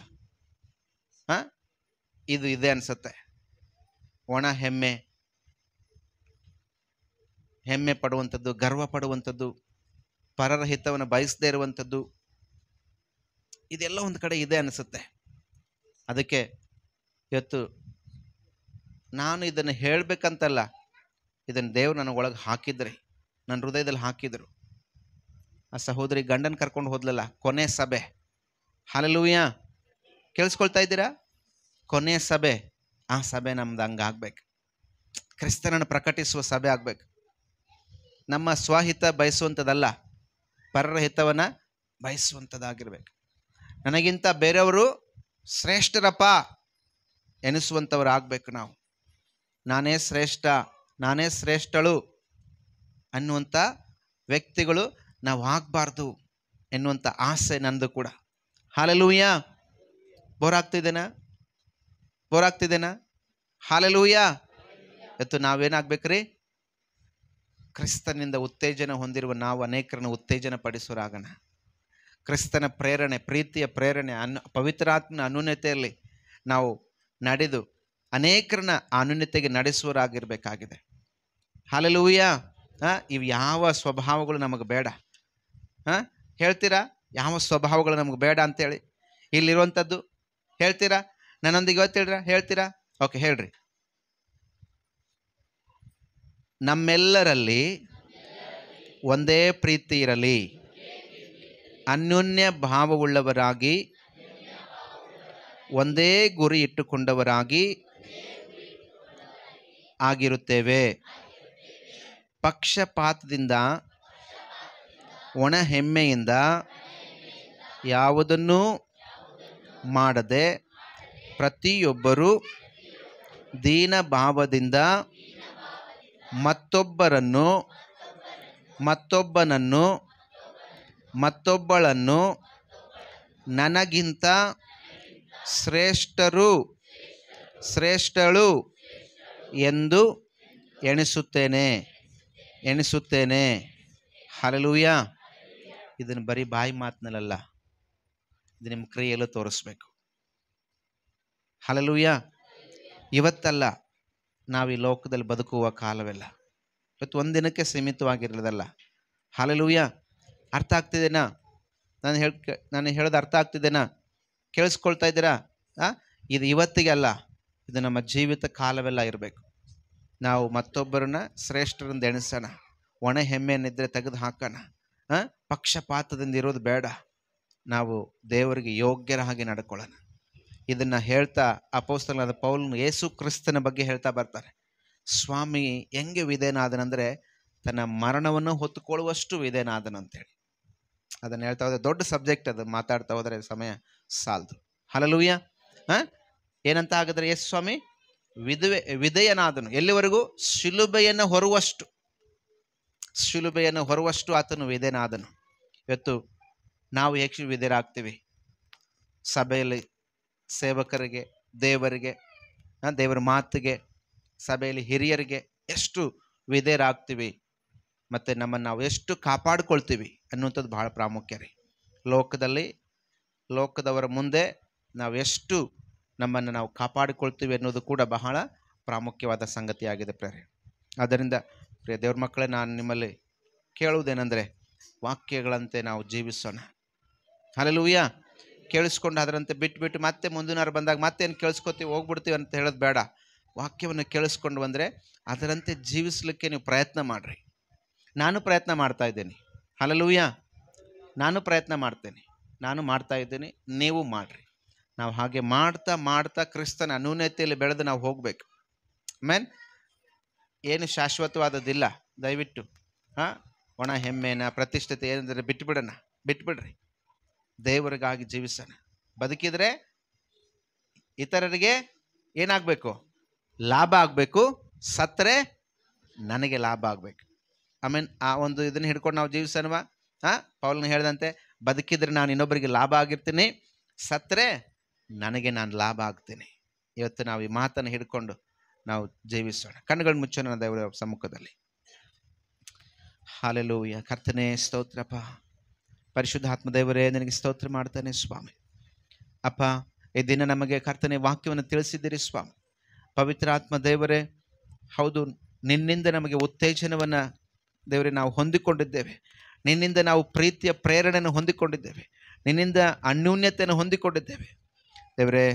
ಇದು ಇದೆ ಅನಿಸುತ್ತೆ. ಒಣ ಹೆಮ್ಮೆ ಪಡುವಂಥದ್ದು, ಗರ್ವ ಪಡುವಂಥದ್ದು, ಪರರ ಹಿತವನ್ನು ಬಯಸದೇ ಇರುವಂಥದ್ದು, ಇದೆಲ್ಲ ಒಂದು ಕಡೆ ಇದೆ ಅನಿಸುತ್ತೆ. ಅದಕ್ಕೆ ಇವತ್ತು ನಾನು ಇದನ್ನು ಹೇಳಬೇಕಂತಲ್ಲ, ಇದನ್ನು ದೇವ್ರು ನನ್ನ ಒಳಗೆ ಹಾಕಿದ್ರಿ, ನನ್ನ ಹೃದಯದಲ್ಲಿ ಹಾಕಿದರು. ಆ ಸಹೋದರಿ ಗಂಡನ ಕರ್ಕೊಂಡು ಹೋದ್ಲಲ್ಲ, ಕೊನೆ ಸಭೆ. ಹಲ್ಲೆಲೂಯಾ. ಕೇಳಿಸ್ಕೊಳ್ತಾ ಇದ್ದೀರಾ? ಕೊನೆಯ ಸಭೆ, ಆ ಸಭೆ ನಮ್ದು ಹಂಗಾಗ್ಬೇಕು. ಕ್ರಿಸ್ತನನ್ನು ಪ್ರಕಟಿಸುವ ಸಭೆ ಆಗ್ಬೇಕು. ನಮ್ಮ ಸ್ವಹಿತ ಬಯಸುವಂಥದ್ದಲ್ಲ, ಪರರ ಹಿತವನ್ನು ಬಯಸುವಂಥದ್ದಾಗಿರ್ಬೇಕು. ನನಗಿಂತ ಬೇರೆಯವರು ಶ್ರೇಷ್ಠರಪ್ಪ ಎನಿಸುವಂಥವ್ರು ಆಗಬೇಕು ನಾವು. ನಾನೇ ಶ್ರೇಷ್ಠ, ನಾನೇ ಶ್ರೇಷ್ಠಳು ಅನ್ನುವಂಥ ವ್ಯಕ್ತಿಗಳು ನಾವು ಆಗಬಾರ್ದು ಎನ್ನುವಂಥ ಆಸೆ ನಂದು ಕೂಡ. ಹಲ್ಲೆಲೂಯಾ. ಬೋರಾಗ್ತಿದ್ದೇನಾ? ಹಲ್ಲೆಲೂಯಾ. ಇವತ್ತು ನಾವೇನಾಗಬೇಕ್ರಿ? ಕ್ರಿಸ್ತನಿಂದ ಉತ್ತೇಜನ ಹೊಂದಿರುವ ನಾವು ಅನೇಕರನ್ನು ಉತ್ತೇಜನ ಪಡಿಸೋರಾಗೋಣ. ಕ್ರಿಸ್ತನ ಪ್ರೇರಣೆ, ಪ್ರೀತಿಯ ಪ್ರೇರಣೆ, ಪವಿತ್ರಾತ್ಮನ ಅನ್ಯೂನ್ಯತೆಯಲ್ಲಿ ನಾವು ನಡೆದು ಅನೇಕರನ್ನ ಅನ್ಯೂನ್ಯತೆಗೆ ನಡೆಸುವರಾಗಿರ್ಬೇಕಾಗಿದೆ. ಹಲ್ಲೆಲೂಯಾ. ಇವು ಯಾವ ಸ್ವಭಾವಗಳು ನಮಗೆ ಬೇಡ. ಹೇಳ್ತೀರಾ? ಯಾವ ಸ್ವಭಾವಗಳು ನಮಗೆ ಬೇಡ ಅಂತೇಳಿ ಇಲ್ಲಿರುವಂಥದ್ದು ಹೇಳ್ತೀರಾ? ನನ್ನೊಂದಿಗೆ ಹೇಳ್ತೀರಾ? ಓಕೆ, ಹೇಳ್ರಿ. ನಮ್ಮೆಲ್ಲರಲ್ಲಿ ಒಂದೇ ಪ್ರೀತಿ ಇರಲಿ, ಅನ್ಯೋನ್ಯ ಭಾವವುಳ್ಳವರಾಗಿ, ಒಂದೇ ಗುರಿ ಇಟ್ಟುಕೊಂಡವರಾಗಿ ಆಗಿರುತ್ತೇವೆ. ಪಕ್ಷಪಾತದಿಂದ, ಒಣ ಹೆಮ್ಮೆಯಿಂದ ಯಾವುದನ್ನೂ ಮಾಡದೆ, ಪ್ರತಿಯೊಬ್ಬರೂ ದೀನ ಭಾವದಿಂದ ಮತ್ತೊಬ್ಬಳನ್ನು ನನಗಿಂತ ಶ್ರೇಷ್ಠಳು ಎಂದು ಎಣಿಸುತ್ತೇನೆ. ಹಲ್ಲೆಲೂಯಾ. ಇದನ್ನು ಬರೀ ಬಾಯಿ ಮಾತಿನಲ್ಲ, ಇದು ನಿಮ್ಮ ಕ್ರಿಯೆಯಲ್ಲೂ ತೋರಿಸ್ಬೇಕು. ಹಲ್ಲೆಲೂಯಾ. ಇವತ್ತಲ್ಲ, ನಾವು ಈ ಲೋಕದಲ್ಲಿ ಬದುಕುವ ಕಾಲವೆಲ್ಲ ಇವತ್ತು ಒಂದಿನಕ್ಕೆ ಸೀಮಿತವಾಗಿರೋದಲ್ಲ. ಹಲ್ಲೆಲೂಯಾ. ಅರ್ಥ ಆಗ್ತಿದೆನಾ? ನಾನು ಹೇಳೋದು ಅರ್ಥ ಆಗ್ತಿದೆನಾ? ಕೇಳಿಸ್ಕೊಳ್ತಾ ಇದ್ದೀರಾ? ಇದು ಇವತ್ತಿಗೆ ಅಲ್ಲ, ಇದು ನಮ್ಮ ಜೀವಿತ ಕಾಲವೆಲ್ಲ ಇರಬೇಕು. ನಾವು ಮತ್ತೊಬ್ಬರನ್ನ ಶ್ರೇಷ್ಠರಿಂದ ಎಣಿಸೋಣ, ಒಣ ಹೆಮ್ಮೆಯನ್ನಿದ್ರೆ ತೆಗೆದು ಹಾಕೋಣ, ಪಕ್ಷಪಾತದಿಂದ ಇರೋದು ಬೇಡ. ನಾವು ದೇವರಿಗೆ ಯೋಗ್ಯರ ಹಾಗೆ ನಡ್ಕೊಳ್ಳೋಣ. ಇದನ್ನು ಹೇಳ್ತಾ ಅಪೊಸ್ತಲನಾದ ಪೌಲನು ಯೇಸು ಕ್ರಿಸ್ತನ ಬಗ್ಗೆ ಹೇಳ್ತಾ ಬರ್ತಾರೆ. ಸ್ವಾಮಿ ಹೆಂಗೆ ವಿಧೇಯನಾದನಂದರೆ ತನ್ನ ಮರಣವನ್ನು ಹೊತ್ತುಕೊಳ್ಳುವಷ್ಟು ವಿಧೇಯನಾದನಂತೇಳಿ ಅದನ್ನು ಹೇಳ್ತಾ ಹೋದರೆ ದೊಡ್ಡ ಸಬ್ಜೆಕ್ಟ್ ಅದು, ಮಾತಾಡ್ತಾ ಹೋದರೆ ಸಮಯ ಸಾಲದು. ಹಲ್ಲೆಲೂಯಾ. ಏನಂತ ಆಗಿದ್ರೆ ಯೇಸು ಸ್ವಾಮಿ ವಿಧೇಯನಾದನು ಎಲ್ಲಿವರೆಗೂ? ಶಿಲುಬೆಯನ್ನು ಹೊರುವಷ್ಟು ಆತನು ವಿಧೇಯನಾದನು. ಇವತ್ತು ನಾವು ಹೇಗೆ ವಿಧೇಯರಾಗ್ತೀವಿ? ಸಭೆಯಲ್ಲಿ ಸೇವಕರಿಗೆ, ದೇವರಿಗೆ, ದೇವರ ಮಾತಿಗೆ, ಸಭೆಯಲ್ಲಿ ಹಿರಿಯರಿಗೆ ಎಷ್ಟು ವಿಧೇಯರಾಗ್ತೀವಿ ಮತ್ತು ನಮ್ಮನ್ನು ನಾವು ಎಷ್ಟು ಕಾಪಾಡ್ಕೊಳ್ತೀವಿ ಅನ್ನುವಂಥದ್ದು ಬಹಳ ಪ್ರಾಮುಖ್ಯ ರೀ. ಲೋಕದವರ ಮುಂದೆ ನಾವು ಎಷ್ಟು ನಮ್ಮನ್ನು ನಾವು ಕಾಪಾಡಿಕೊಳ್ತೀವಿ ಅನ್ನೋದು ಕೂಡ ಬಹಳ ಪ್ರಾಮುಖ್ಯವಾದ ಸಂಗತಿಯಾಗಿದೆ ಪ್ರೇರೆ. ಆದ್ದರಿಂದ ಪ್ರಿಯ ದೇವ್ರ ಮಕ್ಕಳೇ, ನಾನು ನಿಮ್ಮಲ್ಲಿ ಕೇಳುವುದೇನೆಂದರೆ, ವಾಕ್ಯಗಳಂತೆ ನಾವು ಜೀವಿಸೋಣ. ಹಲ್ಲೆಲೂಯಾ. ಕೇಳಿಸ್ಕೊಂಡು ಅದರಂತೆ ಬಿಟ್ಟು ಮತ್ತೆ ಮುಂದಿನವ್ರು ಬಂದಾಗ ಮತ್ತೇನು ಕೇಳಿಸ್ಕೊತೀವಿ ಹೋಗ್ಬಿಡ್ತೀವಿ ಅಂತ ಹೇಳೋದು ಬೇಡ. ವಾಕ್ಯವನ್ನು ಕೇಳಿಸ್ಕೊಂಡು ಬಂದರೆ ಅದರಂತೆ ಜೀವಿಸಲಿಕ್ಕೆ ನೀವು ಪ್ರಯತ್ನ ಮಾಡಿರಿ. ನಾನು ಪ್ರಯತ್ನ ಮಾಡ್ತಾ ಇದ್ದೀನಿ. ಹಲ್ಲೆಲೂಯಾ. ನಾನು ಪ್ರಯತ್ನ ಮಾಡ್ತೇನೆ, ನಾನು ಮಾಡ್ತಾ ಇದ್ದೀನಿ, ನೀವು ಮಾಡಿರಿ. ನಾವು ಹಾಗೆ ಮಾಡ್ತಾ ಕ್ರಿಸ್ತನ ಅನ್ಯೋನ್ಯತೆಯಲ್ಲಿ ಬೆಳೆದು ನಾವು ಹೋಗಬೇಕು. ಆಮೇನ್. ಏನು ಶಾಶ್ವತವಾದದ್ದಿಲ್ಲ. ದಯವಿಟ್ಟು ಒಣ ಹೆಮ್ಮೆನ ಪ್ರತಿಷ್ಠತೆ ಏನಂದರೆ ಬಿಟ್ಬಿಡ್ರಿ. ದೇವರಿಗಾಗಿ ಜೀವಿಸೋಣ. ಬದುಕಿದರೆ ಇತರರಿಗೆ ಏನಾಗಬೇಕು? ಲಾಭ ಆಗಬೇಕು. ಸತ್ತರೆ ನನಗೆ ಲಾಭ ಆಗಬೇಕು. ಆಮೇನ್. ಆ ಒಂದು ಇದನ್ನು ಹಿಡ್ಕೊಂಡು ನಾವು ಜೀವಿಸೋಣವಾ? ಪೌಲನು ಹೇಳಿದಂತೆ, ಬದುಕಿದ್ರೆ ನಾನು ಇನ್ನೊಬ್ಬರಿಗೆ ಲಾಭ ಆಗಿರ್ತೀನಿ, ಸತ್ತರೆ ನನಗೆ ನಾನು ಲಾಭ ಆಗ್ತೀನಿ. ಇವತ್ತು ನಾವು ಈ ಮಾತನ್ನು ಹಿಡ್ಕೊಂಡು ನಾವು ಜೀವಿಸೋಣ. ಕಣ್ಣುಗಳು ಮುಚ್ಚೋಣ ದೇವರ ಸಮ್ಮುಖದಲ್ಲಿ. ಹಲ್ಲೆಲೂಯಾ. ಕರ್ತನೇ ಸ್ತೋತ್ರಪ್ಪ. ಪರಿಶುದ್ಧಾತ್ಮ ದೇವರೇ, ನನಗೆ ಸ್ತೋತ್ರ ಮಾಡ್ತಾನೆ ಸ್ವಾಮಿ. ಅಪ್ಪ, ಈ ದಿನ ನಮಗೆ ಕರ್ತನೆ ವಾಕ್ಯವನ್ನು ತಿಳಿಸಿದ್ದೀರಿ ಸ್ವಾಮಿ. ಪವಿತ್ರಾತ್ಮ ದೇವರೇ, ಹೌದು, ನಿನ್ನಿಂದ ನಮಗೆ ಉತ್ತೇಜನವನ್ನು ದೇವರೇ ನಾವು ಹೊಂದಿಕೊಂಡಿದ್ದೇವೆ. ನಿನ್ನಿಂದ ನಾವು ಪ್ರೀತಿಯ ಪ್ರೇರಣೆಯನ್ನು ಹೊಂದಿಕೊಂಡಿದ್ದೇವೆ. ನಿನ್ನಿಂದ ಅನ್ಯೂನ್ಯತೆಯನ್ನು ಹೊಂದಿಕೊಂಡಿದ್ದೇವೆ ದೇವರೇ.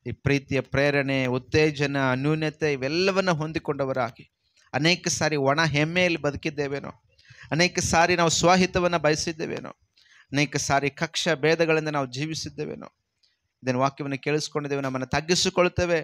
ಈ ಪ್ರೀತಿಯ ಪ್ರೇರಣೆ, ಉತ್ತೇಜನ, ಅನ್ಯೂನ್ಯತೆ ಇವೆಲ್ಲವನ್ನು ಹೊಂದಿಕೊಂಡವರಾಗಿ ಅನೇಕ ಸಾರಿ ಒಣ ಹೆಮ್ಮೆಯಲ್ಲಿ ಬದುಕಿದ್ದೇವೇನೋ, ಅನೇಕ ಸಾರಿ ನಾವು ಸ್ವಹಿತವನ್ನು ಬಯಸಿದ್ದೇವೇನೋ, ಅನೇಕ ಸಾರಿ ಕಕ್ಷ ಭೇದಗಳಿಂದ ನಾವು ಜೀವಿಸಿದ್ದೇವೇನೋ. ಇದನ್ನು ವಾಕ್ಯವನ್ನು ಕೇಳಿಸ್ಕೊಂಡಿದ್ದೇವೆ, ನಮ್ಮನ್ನು ತಗ್ಗಿಸಿಕೊಳ್ತೇವೆ.